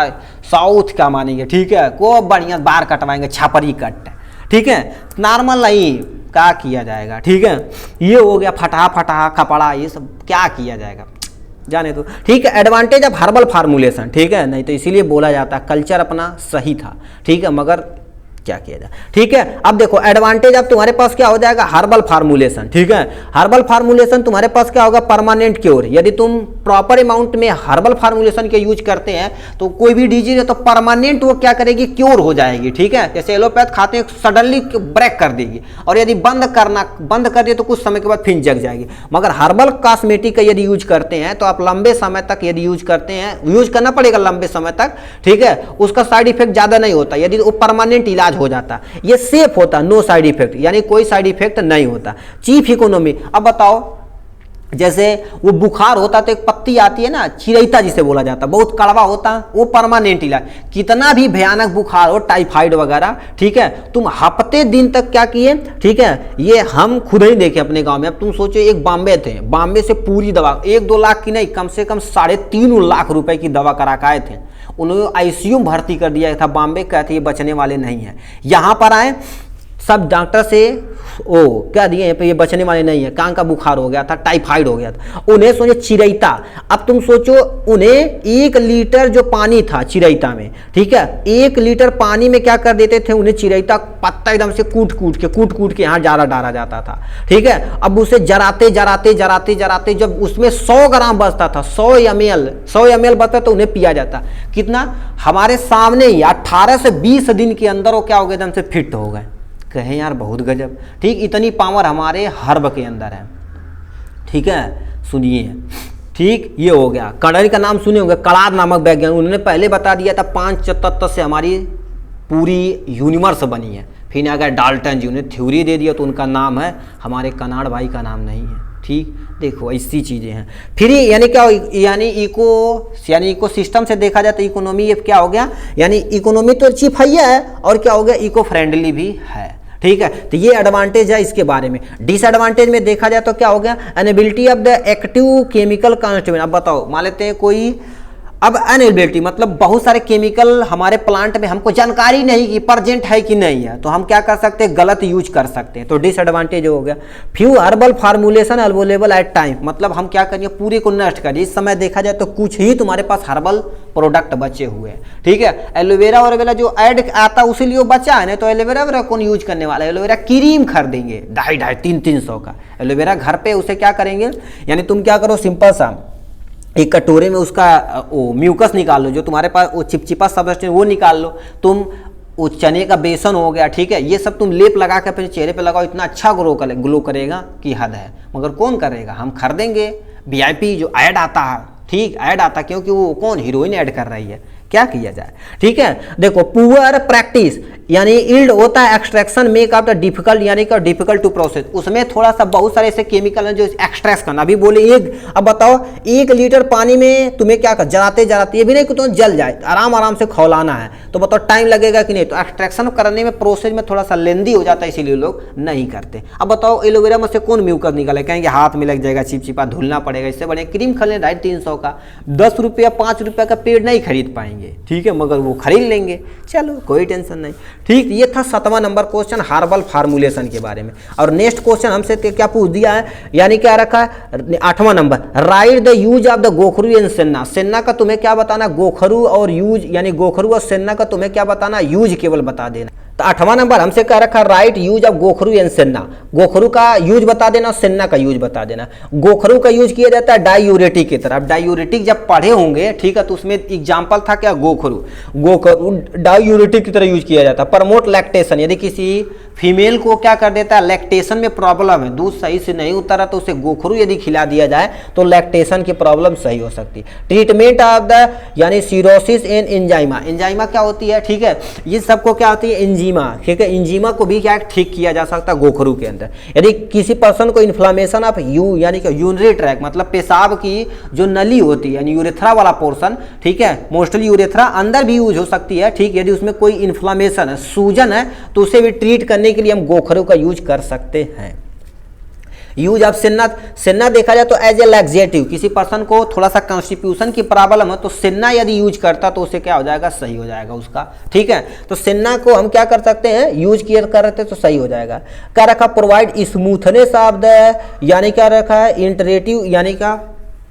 साउथ का मानेंगे, ठीक है, को बढ़िया बाल कटवाएंगे, छापरी कट, ठीक है, नॉर्मल नहीं, क्या किया जाएगा, ठीक है। ये हो गया फटा फटा कपड़ा, ये सब क्या किया जाएगा, जाने दो, ठीक है। एडवांटेज ऑफ हर्बल फार्मूलेशन, ठीक है, नहीं तो इसीलिए बोला जाता है कल्चर अपना सही था, ठीक है, मगर क्या किया जाए, ठीक है। अब देखो एडवांटेज अब तुम्हारे पास क्या हो जाएगा, हर्बल फार्मूलेशन, ठीक है। हर्बल फार्मूलेशन तुम्हारे पास क्या होगा, परमानेंट क्योर। यदि तुम प्रॉपर अमाउंट में हर्बल फार्मूलेशन के यूज करते हैं तो कोई भी डिजीज है तो परमानेंट वो क्या करेगी, क्योर हो जाएगी, ठीक है। जैसे एलोपैथ खाते हैं सडनली ब्रेक कर देगी, और यदि बंद कर दिए तो कुछ समय के बाद फिर जग जाएगी। मगर हर्बल कॉस्मेटिक का यदि यूज करते हैं तो आप लंबे समय तक यदि यूज करते हैं, यूज करना पड़ेगा लंबे समय तक, ठीक है, उसका साइड इफेक्ट ज्यादा नहीं होता, यदि वो परमानेंट इलाज हो जाता, ये सेफ होता, नो साइड इफेक्ट, यानी कोई साइड इफेक्ट नहीं होता। चीफ इकोनॉमी, अब बताओ जैसे वो बुखार होता तो एक पत्ती आती है ना, चिरैता जिसे बोला जाता, बहुत कड़वा होता, वो परमानेंट इलाज। कितना भी भयानक बुखार हो, टाइफाइड वगैरह, ठीक है, तुम हफ्ते दिन तक क्या किए, ठीक है, ये हम खुद ही देखे अपने गांव में। अब तुम सोचो एक बॉम्बे थे, बॉम्बे से पूरी दवा 1-2 लाख की नहीं, कम से कम 3.5 लाख रुपए की दवा करा के आए थे। उन्होंने आईसीयू में भर्ती कर दिया था, बॉम्बे कहते ये बचने वाले नहीं हैं। यहाँ पर आए सब डॉक्टर से क्या दिए ये बचने वाले नहीं है, कान का बुखार हो गया था, टाइफाइड हो गया था, उन्हें सोचे चिरैता। अब तुम सोचो उन्हें 1 लीटर जो पानी था चिरैता में, ठीक है, 1 लीटर पानी में क्या कर देते थे, उन्हें चिरैता पत्ता एकदम से कूट के यहाँ जारा डाला जाता था, ठीक है। अब उसे जराते जब उसमें 100 ग्राम बचता था, 100 ml बचता तो उन्हें पिया जाता। कितना, हमारे सामने ही 18 से 20 दिन के अंदर वो क्या हो गए, एकदम से फिट हो गए। कहें यार बहुत गजब, ठीक, इतनी पावर हमारे हर्ब के अंदर है, ठीक है। सुनिए, ठीक, ये हो गया। कड़री का नाम सुने होंगे, कड़ार नामक वैज्ञानिक, उन्होंने पहले बता दिया था 5 तत्व से हमारी पूरी यूनिवर्स बनी है। फिर अगर डाल्टन जी उन्हें थ्योरी दे दिया तो उनका नाम है, हमारे कनाड़ भाई का नाम नहीं है, ठीक। देखो ऐसी चीज़ें हैं। फिर यानी क्या, यानी इको सिस्टम से देखा जाए तो इकोनॉमी ये क्या हो गया, यानी इकोनॉमी तो चीप है और क्या हो गया, इको फ्रेंडली भी है, ठीक है। तो ये एडवांटेज है इसके बारे में। डिसएडवांटेज में देखा जाए तो क्या हो गया, unability of the active chemical constituent. अब बताओ, मान लेते हैं कोई, अब अनएबिलिटी मतलब बहुत सारे केमिकल हमारे प्लांट में हमको जानकारी नहीं कि प्रेजेंट है कि नहीं है, तो हम क्या कर सकते हैं, गलत यूज कर सकते हैं, तो डिसएडवांटेज हो गया। Few herbal formulation available at time, मतलब हम क्या करिए, पूरे को नष्ट करिए। इस समय देखा जाए तो कुछ ही तुम्हारे पास हर्बल प्रोडक्ट बचे हुए हैं, ठीक है। एलोवेरा और जो ऐड आता उसी लिए बचा है, नहीं तो एलोवेरा कौन यूज करने वाला है। एलोवेरा क्रीम खरीदेंगे 250-300 का एलोवेरा, घर पे उसे क्या करेंगे, यानी तुम क्या करो, सिंपल सा एक कटोरे में उसका वो म्यूकस निकाल लो, जो तुम्हारे पास वो चिपचिपा सब्सटेंस वो निकाल लो, तुम वो चने का बेसन हो गया, ठीक है, ये सब तुम लेप लगा के अपने चेहरे पे लगाओ, इतना अच्छा ग्लो करेगा कि हद है। मगर कौन करेगा, हम खरीदेंगे, वीआईपी जो ऐड आता है, ठीक, ऐड आता, क्योंकि वो कौन हीरोइन ऐड कर रही है, क्या किया जाए, ठीक है। देखो पुअर प्रैक्टिस, यानी इल्ड होता है extraction make of the difficult, यानी कि डिफिकल्ट टू प्रोसेस, उसमें थोड़ा सा बहुत सारे ऐसे केमिकल हैं जो एक्सट्रैक्ट करना। अभी बोले अब बताओ 1 लीटर पानी में तुम्हें क्या कर, जलाते ये भी नहीं कि तुम्हें जल जाए, आराम से खौलाना है, तो बताओ टाइम लगेगा कि नहीं, तो एक्सट्रैक्शन करने में प्रोसेस में थोड़ा सा लेंदी हो जाता है, इसीलिए लोग नहीं करते। अब बताओ एलोवेरा में से कौन म्यूकस निकाले, कहेंगे हाथ में लग जाएगा, चिपचिपा धुलना पड़ेगा, इससे बढ़िया क्रीम खरीदें 250-300 का, 10 रुपया 5 रुपया का पेड़ नहीं खरीद पाएंगे, पाएंगे, ठीक है, मगर वो खरीद लेंगे, चलो कोई टेंशन नहीं। ठीक, ये था 7वां नंबर क्वेश्चन हर्बल फार्मूलेशन के बारे में। और नेक्स्ट क्वेश्चन हमसे क्या पूछ दिया है, यानी क्या रखा है 8वां number, write the use of the gokhru and senna. Senna का तुम्हें क्या बताना, गोखरू और यूज, यानी गोखरू और सेन्ना का तुम्हें क्या बताना, यूज केवल बता देना। तो 8वां नंबर हमसे क्या रखा, राइट यूज ऑफ गोखरू एंड सेन्ना। गोखरू का यूज बता देना और सेन्ना का यूज बता देना। गोखरू का यूज किया जाता है डायूरेटिक की तरफ। डायूरेटिक जब पढ़े होंगे, ठीक है, तो उसमें एग्जाम्पल था क्या, गोखरू। गोखरू डायूरेटिक की तरह यूज किया जाता है। प्रमोट लैक्टेशन, यदि किसी फीमेल को क्या कर देता है, लैक्टेशन में प्रॉब्लम है, दूध सही से नहीं उतरा, तो उसे गोखरू यदि खिला दिया जाए तो लैक्टेशन की प्रॉब्लम सही हो सकती है। ट्रीटमेंट ऑफ द, यानी सीरोसिस एंड एंजाइमा। एंजाइमा क्या होती है, ठीक है, ये सबको क्या होती है, एंजीमा, ठीक है, एंजीमा को भी क्या ठीक किया जा सकता है गोखरू के अंदर। यदि किसी पर्सन को इन्फ्लामेशन ऑफ यानी कि यूरिनरी ट्रैक, मतलब पेशाब की जो नली होती है, यानी यूरेथ्रा वाला पोर्शन, ठीक है, मोस्टली यूरेथ्रा अंदर भी यूज हो सकती है, ठीक, यदि उसमें कोई इन्फ्लामेशन है, सूजन है, तो उसे भी ट्रीट करने के लिए हम गोखरू का यूज कर सकते हैं। यूज ऑफ सेन्ना, सेन्ना देखा जाए तो एज ए लैक्सेटिव, किसी पर्सन को थोड़ा सा कॉन्स्टिट्यूशन की प्रॉब्लम है तो सेन्ना यदि यूज करता तो उसे क्या हो जाएगा, सही हो जाएगा उसका, ठीक है। तो सेन्ना को हम क्या कर सकते हैं, यूज किया कर रहे थे तो सही हो जाएगा। क्या रखा, प्रोवाइड स्मूथनेस ऑफ द, यानी क्या रखा है, इंटरेटिव, यानी क्या,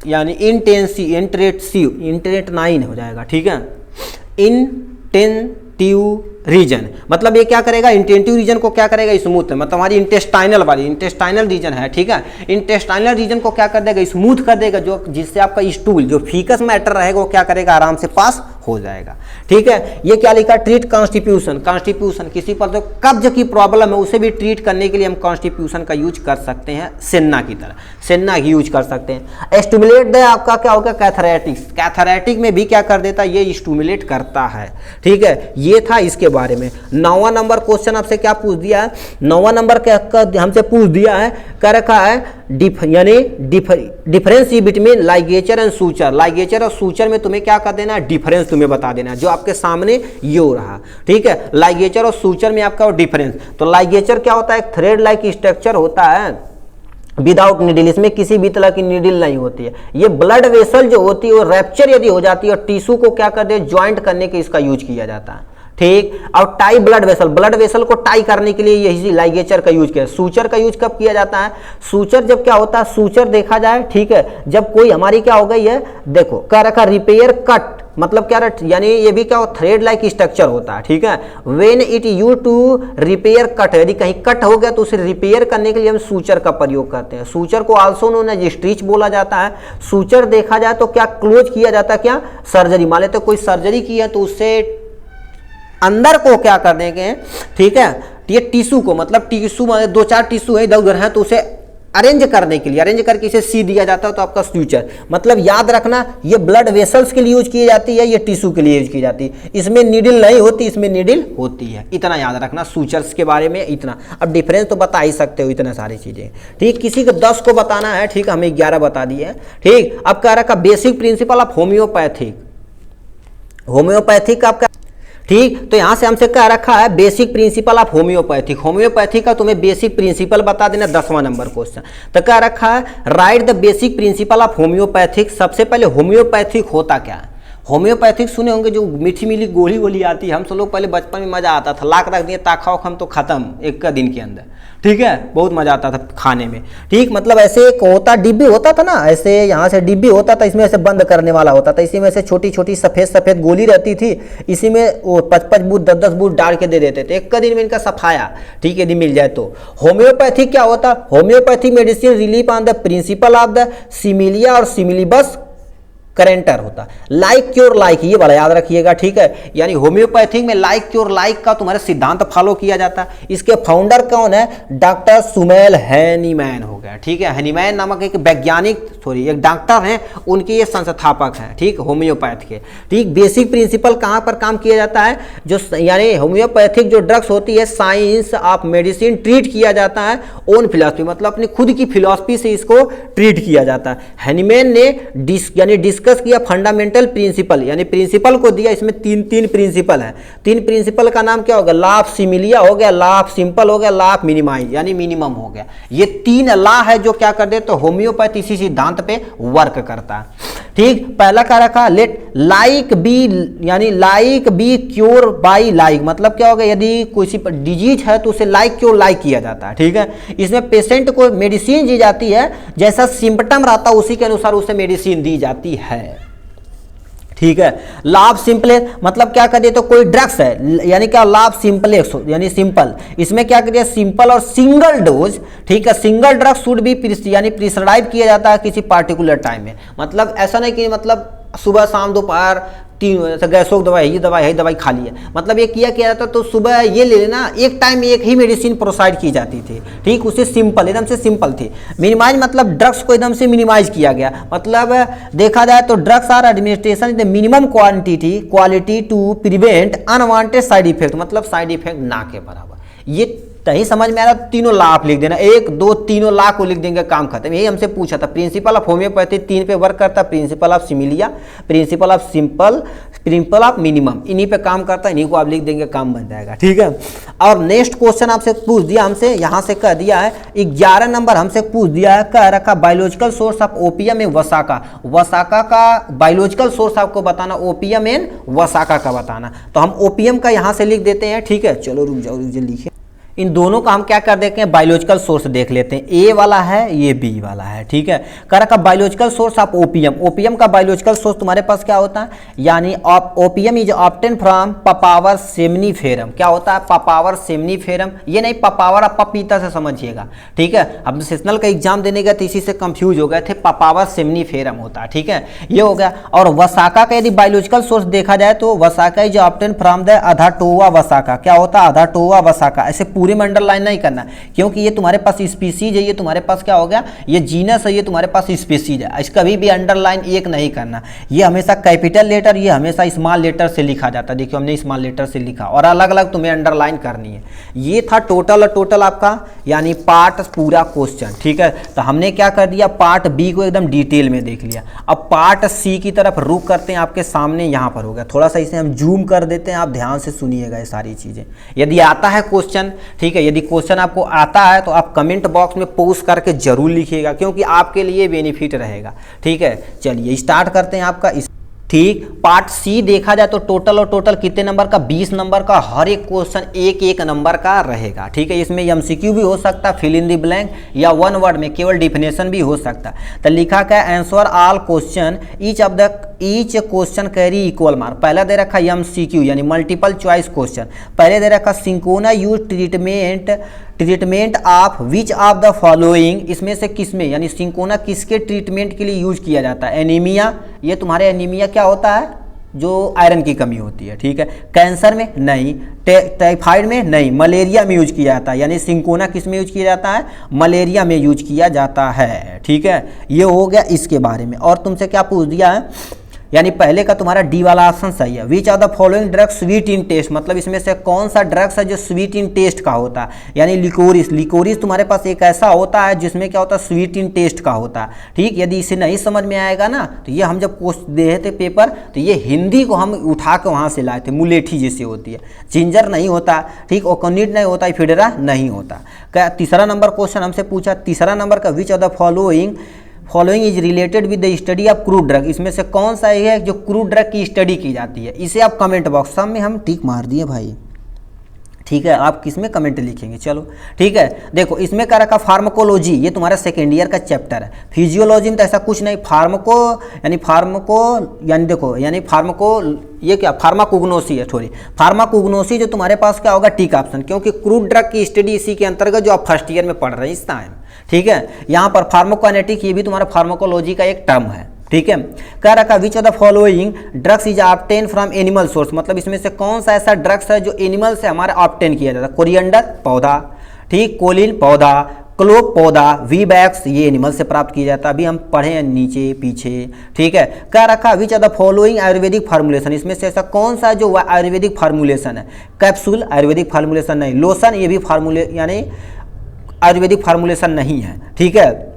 यानी इंटेंसिव 9 हो जाएगा, ठीक है, इंटेंटिव रीजन, मतलब ये क्या करेगा, इंटेंटिव रीजन को क्या करेगा, स्मूथ, मतलब हमारी इंटेस्टाइनल रीजन है, ठीक है, इंटेस्टाइनल रीजन को क्या कर देगा, स्मूथ कर देगा, जो जिससे आपका स्टूल, जो फीकस मैटर रहेगा वो क्या करेगा, आराम से पास हो जाएगा, ठीक है। ये क्या लिखा, ट्रीट कॉन्स्टिट्यूशन। कॉन्स्टिट्यूशन, किसी पर जो कब्ज की प्रॉब्लम है उसे भी ट्रीट करने के लिए हम कॉन्स्टिट्यूशन का यूज कर सकते हैं, सेन्ना की तरह, सेन्ना की यूज कर सकते हैं। स्टिमुलेट द, आपका क्या होगा, कैथरेटिक्स। कैथरेटिक में भी क्या कर देता है, ये स्टिमुलेट करता है, ठीक है। ये था इसके बारे में। 9वां नंबर क्वेश्चन आपसे क्या पूछ दिया है, 9वां नंबर क्या हमसे पूछ दिया है, क्या रखा है, यानी difference between ligature and suture. Ligature और सूचर में तुम्हें क्या कर देना है, डिफरेंस तुम्हें बता देना है, जो आपके सामने ये हो रहा, ठीक है। लाइगेचर और सूचर में आपका डिफरेंस, तो लाइगेचर क्या होता है, एक थ्रेड लाइक स्ट्रक्चर होता है विदाउट नीडल, इसमें किसी भी तरह की नीडल नहीं होती है। ये ब्लड वेसल जो होती है वो रैप्चर यदि हो जाती है और टिश्यू को क्या कर दे, ज्वाइंट करने के इसका यूज किया जाता है, ठीक। और टाई ब्लड वेसल को टाई करने के लिए यही लाइगेचर का यूज किया। सूचर का यूज कब किया जाता है, सूचर जब क्या होता है, सूचर देखा जाए, ठीक है, जब कोई हमारी क्या हो गई है, देखो क्या रखा, रिपेयर कट, मतलब क्या, यानी ये भी क्या, थ्रेड लाइक स्ट्रक्चर होता है, ठीक है। When it use to repair cut, यदि कहीं कट हो गया तो उसे रिपेयर करने के लिए हम सूचर का प्रयोग करते हैं। सूचर को आल्सो नोन एज स्टिच बोला जाता है। सूचर देखा जाए तो क्या क्लोज किया जाता है, क्या, सर्जरी, मान लेते कोई सर्जरी की है तो उससे अंदर को क्या कर देंगे, ठीक है, ये टिश्यू को, मतलब टिश्यू में 2-4 टिश्यू है इधर उधर है तो उसे अरेंज करने के लिए, अरेंज करके इसे सी दिया जाता है, तो आपका सूचर, मतलब याद रखना ये ब्लड वेसल्स के लिए यूज की जाती है, ये टिश्यू के लिए यूज की जाती है, इसमें नीडल नहीं होती, इसमें नीडल होती है, इतना याद रखना सूचर्स के बारे में, इतना। अब डिफरेंस तो बता ही सकते हो, इतने सारी चीजें, ठीक। किसी को 10 को बताना है, ठीक, हमें 11 बता दिए, ठीक। अब कह रखा basic principle of homeopathic, homeopathic आपका, ठीक। तो यहां से हमसे क्या रखा है, basic principle of homeopathic. Homeopathic का तुम्हें बेसिक प्रिंसिपल बता देना, 10वां नंबर क्वेश्चन। तो क्या रखा है, write the basic principle of homeopathic. सबसे पहले होम्योपैथिक होता क्या है, होम्योपैथिक सुने होंगे, जो मीठी मीठी गोली गोली आती है, हम सब लोग पहले बचपन में मजा आता था, लाख रख दिए ताखा हम तो खत्म एक का दिन के अंदर, ठीक है, बहुत मजा आता था खाने में, ठीक। मतलब ऐसे एक होता डिब्बी होता था ना, ऐसे यहाँ से डिब्बी होता था, इसमें ऐसे बंद करने वाला होता था, इसी में से छोटी छोटी सफेद सफेद गोली रहती थी, इसी में वो 5-5 बूथ 10-10 बूथ डाल के दे देते थे, एक का दिन में इनका सफाया, ठीक, यदि मिल जाए तो। होम्योपैथिक क्या होता, homeopathic medicine relief on the principle of the similia और सिमिलीबस करेंटर होता, लाइक क्योर लाइक, ये वाला याद रखिएगा, ठीक है। यानी होम्योपैथिक में लाइक क्योर लाइक का तुम्हारा सिद्धांत फॉलो किया जाता है। इसके फाउंडर कौन है, डॉक्टर सुमेल हैनीमैन हो गया, ठीक है। हैनीमैन नामक एक वैज्ञानिक, एक डॉक्टर हैं, उनके ये संस्थापक हैं, ठीक, होम्योपैथ के, ठीक। बेसिक प्रिंसिपल कहाँ पर काम किया जाता है, जो यानी होम्योपैथिक जो ड्रग्स होती है, साइंस ऑफ मेडिसिन ट्रीट किया जाता है, ओन फिलॉसफी, मतलब अपनी खुद की फिलॉसफी से इसको ट्रीट किया जाता है। हैनीमैन ने यानी डिस्कस किया फंडामेंटल प्रिंसिपल, यानी प्रिंसिपल को दिया, इसमें तीन प्रिंसिपल है। 3 प्रिंसिपल का नाम क्या होगा, लॉ ऑफ सिमिलिया हो गया, लॉ ऑफ सिंपल हो गया, लॉ ऑफ मिनिमाइज यानी मिनिमम हो गया। ये 3 लॉ है जो क्या कर दे, तो होम्योपैथ इसी सिद्धांत पे वर्क करता है, ठीक, पहला क्या रखा, लेट लाइक बी, यानी like be cure by like, मतलब क्या होगा, यदि किसी पर डिजीज है तो उसे लाइक क्योर लाइक किया जाता है। ठीक है, इसमें पेशेंट को मेडिसिन दी जाती है, जैसा सिम्पटम रहता है उसी के अनुसार उसे मेडिसिन दी जाती है। ठीक है, लाभ सिंपलेक्स, मतलब क्या करिए तो कोई ड्रग्स है, यानी क्या लाभ सिंपलेक्स यानी सिंपल, इसमें क्या करिए सिंपल और सिंगल डोज। ठीक है, सिंगल ड्रग शुड बी यानी प्रिस्क्राइब किया जाता है किसी पार्टिकुलर टाइम में, मतलब ऐसा नहीं कि मतलब सुबह शाम दोपहर 3 बजे गैसों की दवाई, ये दवाई है, दवाई खा ली है, मतलब ये किया जाता तो सुबह ये ले लेना, एक टाइम में एक ही मेडिसिन प्रोवाइड की जाती थी। ठीक, उसे सिंपल, एकदम से सिंपल थी। मिनिमाइज मतलब ड्रग्स को एकदम से मिनिमाइज किया गया, मतलब देखा जाए तो drugs are administration the minimum quality to prevent unwanted side effect, मतलब साइड इफेक्ट ना के बराबर। ये नहीं समझ में आ रहा, तीनों ला आप लिख देना, 1 2 तीनों ला को लिख देंगे, काम खत्म। यही हमसे पूछा था। प्रिंसिपल ऑफ होम्योपैथी 3 पे वर्क करता है, principle of similia, principle of simple, principle of minimum, इन्हीं पे काम करता है, इन्हीं को आप लिख देंगे, काम बन जाएगा। ठीक है, और नेक्स्ट क्वेश्चन आपसे पूछ दिया, हमसे यहाँ से कह दिया है 11 नंबर हमसे पूछ दिया है, कह रखा biological source of opium and vasaka. Vasaka का बायोलॉजिकल सोर्स आपको बताना, ओपियम एंड वसाका का बताना। तो हम ओपियम का यहाँ से लिख देते हैं। ठीक है, चलो रुक जाओ, लिखिए। इन दोनों का हम क्या कर देते हैं, बायोलॉजिकल सोर्स देख लेते हैं। ए वाला है, ये बी वाला है। ठीक है, कह रखा biological source of opium. Opium का बायोलॉजिकल सोर्स तुम्हारे पास क्या होता है, यानी opium is obtain from Papaver somniferum. क्या होता है, पपावर सेमनीफेरम, ये नहीं पपावर आप पपीता से समझिएगा। ठीक है, अब सेशनल का एग्जाम देने गए तो इसी से कंफ्यूज हो गए थे, पपावर सेमनीफेरम होता है। ठीक है, ये हो गया। और वसाका का यदि बायोलॉजिकल सोर्स देखा जाए तो वसाका इज ऑब्टेन फ्रॉम द अधाटोवा वसाका। क्या होता है, अधाटोवा वसाका। ऐसे पूरे में अंडरलाइन नहीं करना, क्योंकि ये तुम्हारे पास स्पीसीज है, ये तुम्हारे पास क्या हो गया, ये जीनस है, ये तुम्हारे पास स्पीसीज है। इसका भी अंडरलाइन एक नहीं करना, ये हमेशा कैपिटल लेटर, ये हमेशा स्मॉल लेटर से लिखा जाता है। देखियो हमने स्मॉल लेटर से लिखा, और अलग अलग तुम्हें अंडरलाइन करनी है। ये था टोटल आपका, यानी पार्ट पूरा क्वेश्चन। ठीक है, तो हमने क्या कर दिया, पार्ट बी को एकदम डिटेल में देख लिया। अब पार्ट सी की तरफ रुक करते हैं, आपके सामने यहाँ पर हो गया। थोड़ा सा इसे हम जूम कर देते हैं, आप ध्यान से सुनिएगा ये सारी चीजें। यदि आता है क्वेश्चन, ठीक है, यदि क्वेश्चन आपको आता है तो आप कमेंट बॉक्स में पोस्ट करके जरूर लिखिएगा, क्योंकि आपके लिए बेनिफिट रहेगा। ठीक है, चलिए स्टार्ट करते हैं आपका ठीक। पार्ट सी देखा जाए तो टोटल, और टोटल कितने नंबर का, 20 नंबर का। हर एक क्वेश्चन एक नंबर का रहेगा। ठीक है, इसमें एमसीक्यू भी हो सकता है, फिल इन द ब्लैंक, या 1 वर्ड में केवल डिफिनेशन भी हो सकता है। तो लिखा क्या, answer all question, each question carry equal mark. पहला दे रखा एमसीक्यू यानी मल्टीपल चॉइस क्वेश्चन। पहले दे रखा cinchona use treatment of which of the following, इसमें से किसमें, यानी सिंकोना किसके ट्रीटमेंट के लिए यूज किया जाता है। एनीमिया, ये तुम्हारे एनीमिया क्या होता है, जो आयरन की कमी होती है। ठीक है, कैंसर में नहीं, टाइफाइड में नहीं, मलेरिया में यूज किया जाता है। यानी सिंकोना किस में यूज किया जाता है, मलेरिया में यूज किया जाता है। ठीक है, ये हो गया इसके बारे में। और तुमसे क्या पूछ दिया है, यानी पहले का तुम्हारा डी वाला ऑप्शन सही है। Which of the following drug sweet in taste, मतलब इसमें से कौन सा ड्रग्स है जो स्वीट इन टेस्ट का होता है। यानी लिकोरिस तुम्हारे पास एक ऐसा होता है जिसमें क्या होता है, स्वीट इन टेस्ट का होता है। ठीक, यदि इसे नहीं समझ में आएगा ना, तो ये हम जब क्वेश्चन दे थे पेपर, तो ये हिंदी को हम उठा के वहाँ से लाए थे। मुलेठी जैसे होती है, जिंजर नहीं होता। ठीक, ओकोनिट नहीं होता, फिडरा नहीं होता। क्या तीसरा नंबर क्वेश्चन हमसे पूछा, तीसरा नंबर का विच of the following is related with the study of crude drug, इसमें से कौन सा है जो क्रूड ड्रग की स्टडी की जाती है। इसे आप कमेंट बॉक्स, सब में हम टिक मार दिए भाई। ठीक है, आप किस में कमेंट लिखेंगे, चलो ठीक है। देखो इसमें क्या रखा, फार्माकोलॉजी, ये तुम्हारा सेकेंड ईयर का चैप्टर है। फिजियोलॉजी में तो ऐसा कुछ नहीं, ये क्या, फार्माकोग्नोसी है थोड़ी। फार्माकोग्नोसी जो तुम्हारे पास क्या होगा, टिक ऑप्शन, क्योंकि क्रूड ड्रग की स्टडी इसी के अंतर्गत जो आप फर्स्ट ईयर में पढ़ रहे हैं इस टाइम। ठीक है, यहाँ पर फार्माकोकाइनेटिक, ये भी तुम्हारा फार्माकोलॉजी का एक टर्म है। ठीक है, कह रखा विच of the following drugs is obtain from animal source, मतलब इसमें से कौन सा ऐसा ड्रग्स है जो एनिमल से हमारे ऑब्टेन किया जाता है। कोरिएंडर पौधा, ठीक, कोलिन पौधा, क्लोव पौधा, वीबैक्स ये एनिमल से प्राप्त किया जाता है। अभी हम पढ़े हैं नीचे पीछे। ठीक है, कह रखा विच of the following Ayurvedic formulation, इसमें से ऐसा कौन सा जो आयुर्वेदिक फार्मूलेशन है। कैप्सूल आयुर्वेदिक फार्मूलेशन नहीं, लोशन ये भी यानी आयुर्वेदिक फार्मूलेशन नहीं है। ठीक है,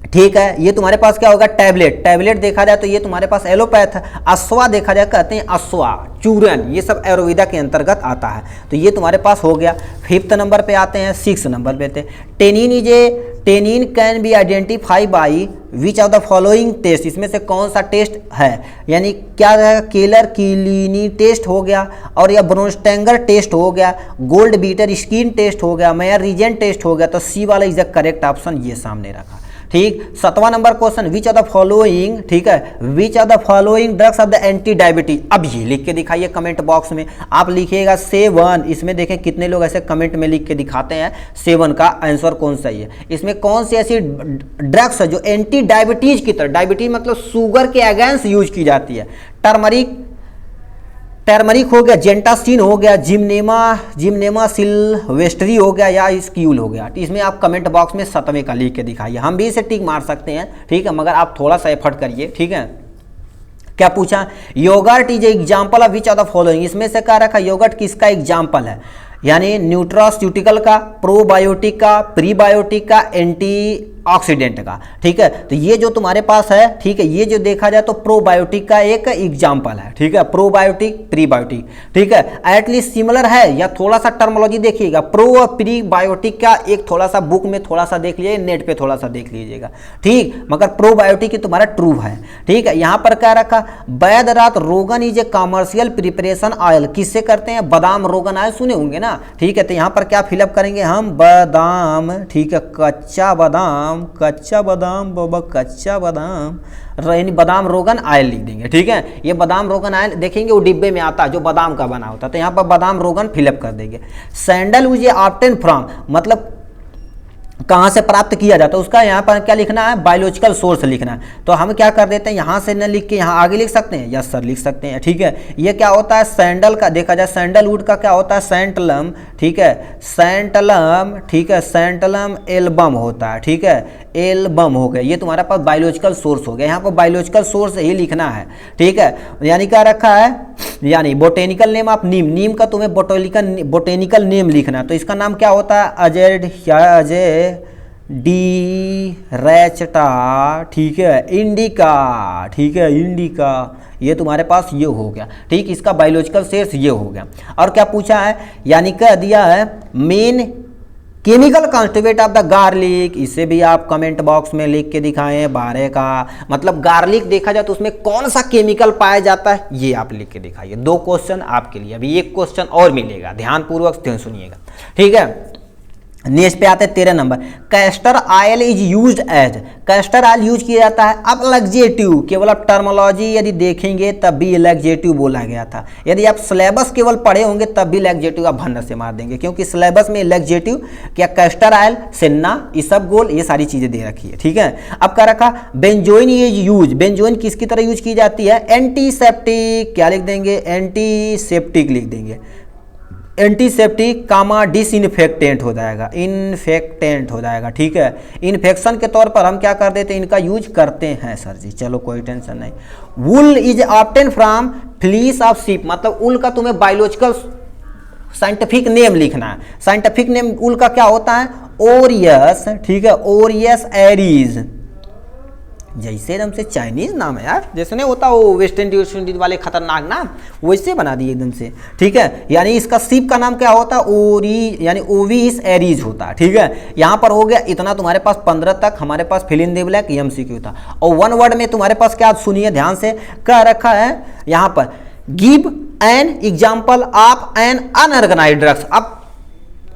ठीक है, ये तुम्हारे पास क्या होगा, टैबलेट देखा जाए तो ये तुम्हारे पास एलोपैथ है। अश्वा देखा जाए, कहते हैं अश्वा, चूरन, ये सब आयुर्वेदा के अंतर्गत आता है। तो ये तुम्हारे पास हो गया। 5th नंबर पे आते हैं, 6 नंबर पे tannin can be identify by which of the following test, इसमें से कौन सा टेस्ट है, यानी क्या है, केलर किलीनी टेस्ट हो गया, और या ब्रोनस्टेंगर टेस्ट हो गया, गोल्ड बीटर स्किन टेस्ट हो गया, मेयर रीजन टेस्ट हो गया। तो सी वाला इज द करेक्ट ऑप्शन, ये सामने रखा। ठीक, 7वां number question, which of the following, ठीक है, which of the following drugs of the anti diabetes. अब ये लिख के दिखाइए कमेंट बॉक्स में, आप लिखिएगा 7। इसमें देखें कितने लोग ऐसे कमेंट में लिख के दिखाते हैं 7 का आंसर कौन सा है। इसमें कौन सी ऐसी ड्रग्स है जो एंटी डायबिटीज की तरह, डायबिटीज मतलब शुगर के अगेंस्ट यूज की जाती है। टर्मरिक हो गया, जेंटासिन हो गया, जिमनेमा सिल्वेस्ट्री हो गया, या स्क्यूल हो गया। इसमें आप कमेंट बॉक्स में 7वें का लिख के दिखाइए, हम भी इसे टिक मार सकते हैं, ठीक है, मगर आप थोड़ा सा एफर्ट करिए, ठीक है। क्या पूछा, yoghurt is example of which of the following, इसमें से क्या रखा, योगर्ट किसका एग्जाम्पल है, यानी न्यूट्रास्यूटिकल का, प्रोबायोटिक का, प्रीबायोटिक का, एंटी ऑक्सीडेंट का। ठीक है, तो ये जो तुम्हारे पास है, ठीक है, ये जो देखा जाए तो प्रोबायोटिक का एक एग्जाम्पल है। ठीक है, प्रोबायोटिक प्रीबायोटिक, ठीक है, एटलीस्ट सिमिलर है, या थोड़ा सा टर्मोलॉजी देखिएगा, प्रो और प्रीबायोटिक का एक थोड़ा सा बुक में थोड़ा सा देख लीजिए, नेट पे थोड़ा सा देख लीजिएगा, ठीक, मगर प्रोबायोटिक की तुम्हारा ट्रू है। ठीक है, यहाँ पर क्या रखा, वैद्यनाथ रोगन is a commercial preparation oil, किससे करते हैं, बादाम रोगन ऑयल सुने होंगे ना। ठीक है, तो यहाँ पर क्या फिलअप करेंगे हम, बादाम, ठीक है, कच्चा बादाम बाबा, कच्चा बादाम, यानी बादाम रोगन ऑयल लिख देंगे। ठीक है, ये बादाम रोगन ऑयल देखेंगे वो डिब्बे में आता है जो बादाम का बना होता है, तो यहाँ पर बादाम रोगन फिलअप कर देंगे। सैंडलवुड ऑब्टेन फ्रॉम, मतलब कहाँ से प्राप्त किया जाता है, उसका यहाँ पर क्या लिखना है, बायोलॉजिकल सोर्स लिखना है। तो हम क्या कर देते हैं, यहाँ से न लिख के यहाँ आगे लिख सकते हैं, यस सर लिख सकते हैं। ठीक है, ये क्या होता है, सैंडल का देखा जाए, सैंडलवुड का क्या होता है, सैंटलम, ठीक है, सैंटलम, ठीक है, सैंटलम एल्बम होता है। ठीक है, एल्बम हो गया, ये तुम्हारे पास बायोलॉजिकल सोर्स हो गया, यहाँ पर बायोलॉजिकल सोर्स ही लिखना है। ठीक है, यानी क्या रखा है, यानी बोटेनिकल नेम ऑफ नीम का तुम्हें बोटेनिकल नेम लिखना है, तो इसका नाम क्या होता है, अजय डी रैचटा, ठीक है, इंडिका, ठीक है, इंडिका, ये तुम्हारे पास ये हो गया। ठीक, इसका बायोलॉजिकल सोर्स ये हो गया। और क्या पूछा है, यानी कह दिया है main chemical constituent of the garlic, इसे भी आप कमेंट बॉक्स में लिख के दिखाएं 12 का, मतलब गार्लिक देखा जाए तो उसमें कौन सा केमिकल पाया जाता है, ये आप लिख के दिखाइए। 2 क्वेश्चन आपके लिए, अभी एक क्वेश्चन और मिलेगा, ध्यानपूर्वक सुनिएगा। ठीक है, नेक्स्ट पे आते हैं 13 number, castor oil is used as, castor oil use किया जाता है। अब लग्जेटिव, केवल आप टर्मोलॉजी यदि देखेंगे तब भी लग्जेटिव बोला गया था, यदि आप सिलेबस केवल पढ़े होंगे तब भी लग्जेटिव आप भन्न से मार देंगे, क्योंकि सिलेबस में लग्जेटिव क्या, कैस्टर ऑयल, सेन्ना, इसबगोल, ये सारी चीजें दे रखी है। ठीक है, अब क्या रखा, बेंजोइन इज यूज, बेंजोइन किसकी तरह यूज की जाती है, एंटीसेप्टिक, क्या लिख देंगे, एंटीसेप्टिक लिख देंगे, एंटीसेप्टिक कामा डिसइंफेक्टेंट हो जाएगा, इन्फेक्टेंट हो जाएगा। ठीक है, इन्फेक्शन के तौर पर हम क्या कर देते हैं, इनका यूज करते हैं सर जी, चलो कोई टेंशन नहीं। Wool is obtain from fleece of sheep, मतलब उल का तुम्हें बायोलॉजिकल साइंटिफिक नेम लिखना है। साइंटिफिक नेम उल का क्या होता है, ओरियस, ठीक है, ओरियस एरीज, जैसे एकदम से चाइनीज नाम है यार, जैसे नहीं होता वो वेस्ट इंडीज वाले खतरनाक नाम, वैसे बना दिए एकदम से। ठीक है, यानी इसका शिप का नाम क्या होता है, ओरी, यानी ओविस एरीज होता है। ठीक है, यहाँ पर हो गया इतना, तुम्हारे पास 15 तक हमारे पास fill in the blank MCQ था। और 1 वर्ड में तुम्हारे पास क्या, सुनिए ध्यान से, क्या रखा है यहाँ पर, give an example of an unorganised drugs. अब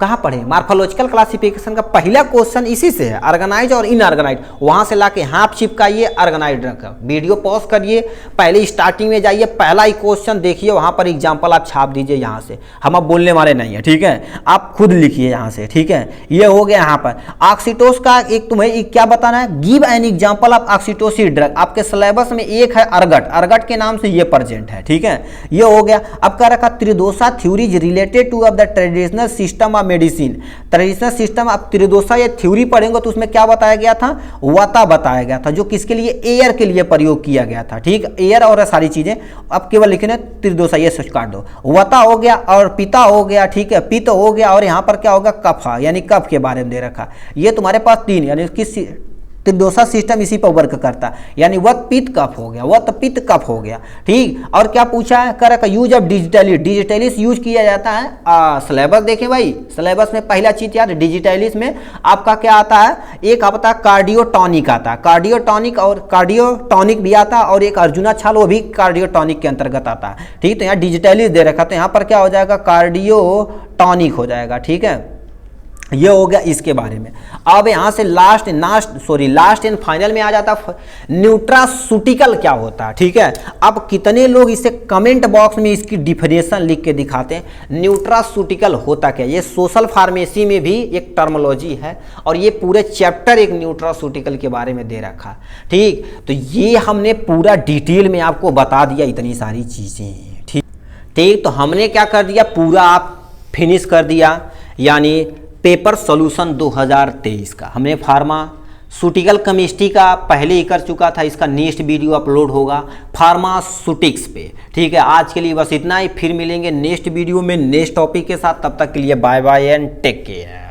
कहाँ पढ़े, मार्फोलॉजिकल क्लासिफिकेशन का पहला क्वेश्चन इसी से है, ऑर्गेनाइज और इनऑर्गेनाइज, वहां से लाके हाथ चिपकाइए, ऑर्गेनाइज रखा। वीडियो पॉज करिए, पहले स्टार्टिंग में जाइए, पहला ही क्वेश्चन देखिए, वहां पर एग्जांपल आप छाप दीजिए यहाँ से, हम अब बोलने वाले नहीं है। ठीक है, आप खुद लिखिए यहाँ से। ठीक है, ये हो गया। यहाँ पर ऑक्सीटोस का एक तुम्हें एक क्या बताना है, give an example of oxytocin drug, आपके सिलेबस में एक है अर्गट, अर्गट के नाम से ये प्रेजेंट है। ठीक है, ये हो गया। अब क्या रखा, tridosha theories related to of the traditional system of medicine, traditional system. आप त्रिदोषा ये थ्योरी पढ़ेंगे तो उसमें क्या बताया गया था, वता बताया गया था, जो किसके लिए, एयर के लिए प्रयोग किया गया था। ठीक, एयर और सारी चीजें। अब केवल लिखने त्रिदोषा, ये सोच काट दो, वता हो गया और पिता हो गया। ठीक है, पित्त हो गया, और यहाँ पर क्या होगा, कफा, यानी कफ के बारे में दे रखा। ये तुम्हारे पास 3, यानी किस त्रिदोषा सिस्टम इसी पर वर्क करता है, यानी वत पित्त कफ हो गया, वत पित्त कफ हो गया। ठीक, और क्या पूछा है, कर use of digitalis, digitalis use किया जाता है। सिलेबस देखें भाई, सिलेबस में पहला चीज यार डिजिटलिस में आपका क्या आता है, एक आता है कार्डियोटॉनिक आता है, कार्डियोटॉनिक और कार्डियोटॉनिक भी आता है, और एक अर्जुना छाल वो भी कार्डियोटॉनिक के अंतर्गत आता है। ठीक, तो यहाँ डिजिटलिस दे रखा, तो यहाँ पर क्या हो जाएगा, कार्डियोटॉनिक हो जाएगा। ठीक है, ये हो गया इसके बारे में। अब यहाँ से लास्ट एंड फाइनल में आ जाता न्यूट्रासूटिकल क्या होता है। ठीक है, अब कितने लोग इसे कमेंट बॉक्स में इसकी डिफिनेशन लिख के दिखाते हैं, न्यूट्रासूटिकल होता क्या। ये सोशल फार्मेसी में भी एक टर्मोलॉजी है, और ये पूरे चैप्टर एक न्यूट्रासूटिकल के बारे में दे रखा। ठीक, तो ये हमने पूरा डिटेल में आपको बता दिया इतनी सारी चीज़ें। ठीक, तो हमने क्या कर दिया, पूरा आप फिनिश कर दिया, यानी पेपर सॉल्यूशन 2023 का हमने फार्मास्यूटिकल केमिस्ट्री का पहले ही कर चुका था। इसका नेक्स्ट वीडियो अपलोड होगा फार्मास्यूटिक्स पे। ठीक है, आज के लिए बस इतना ही, फिर मिलेंगे नेक्स्ट वीडियो में नेक्स्ट टॉपिक के साथ। तब तक के लिए bye bye and take care.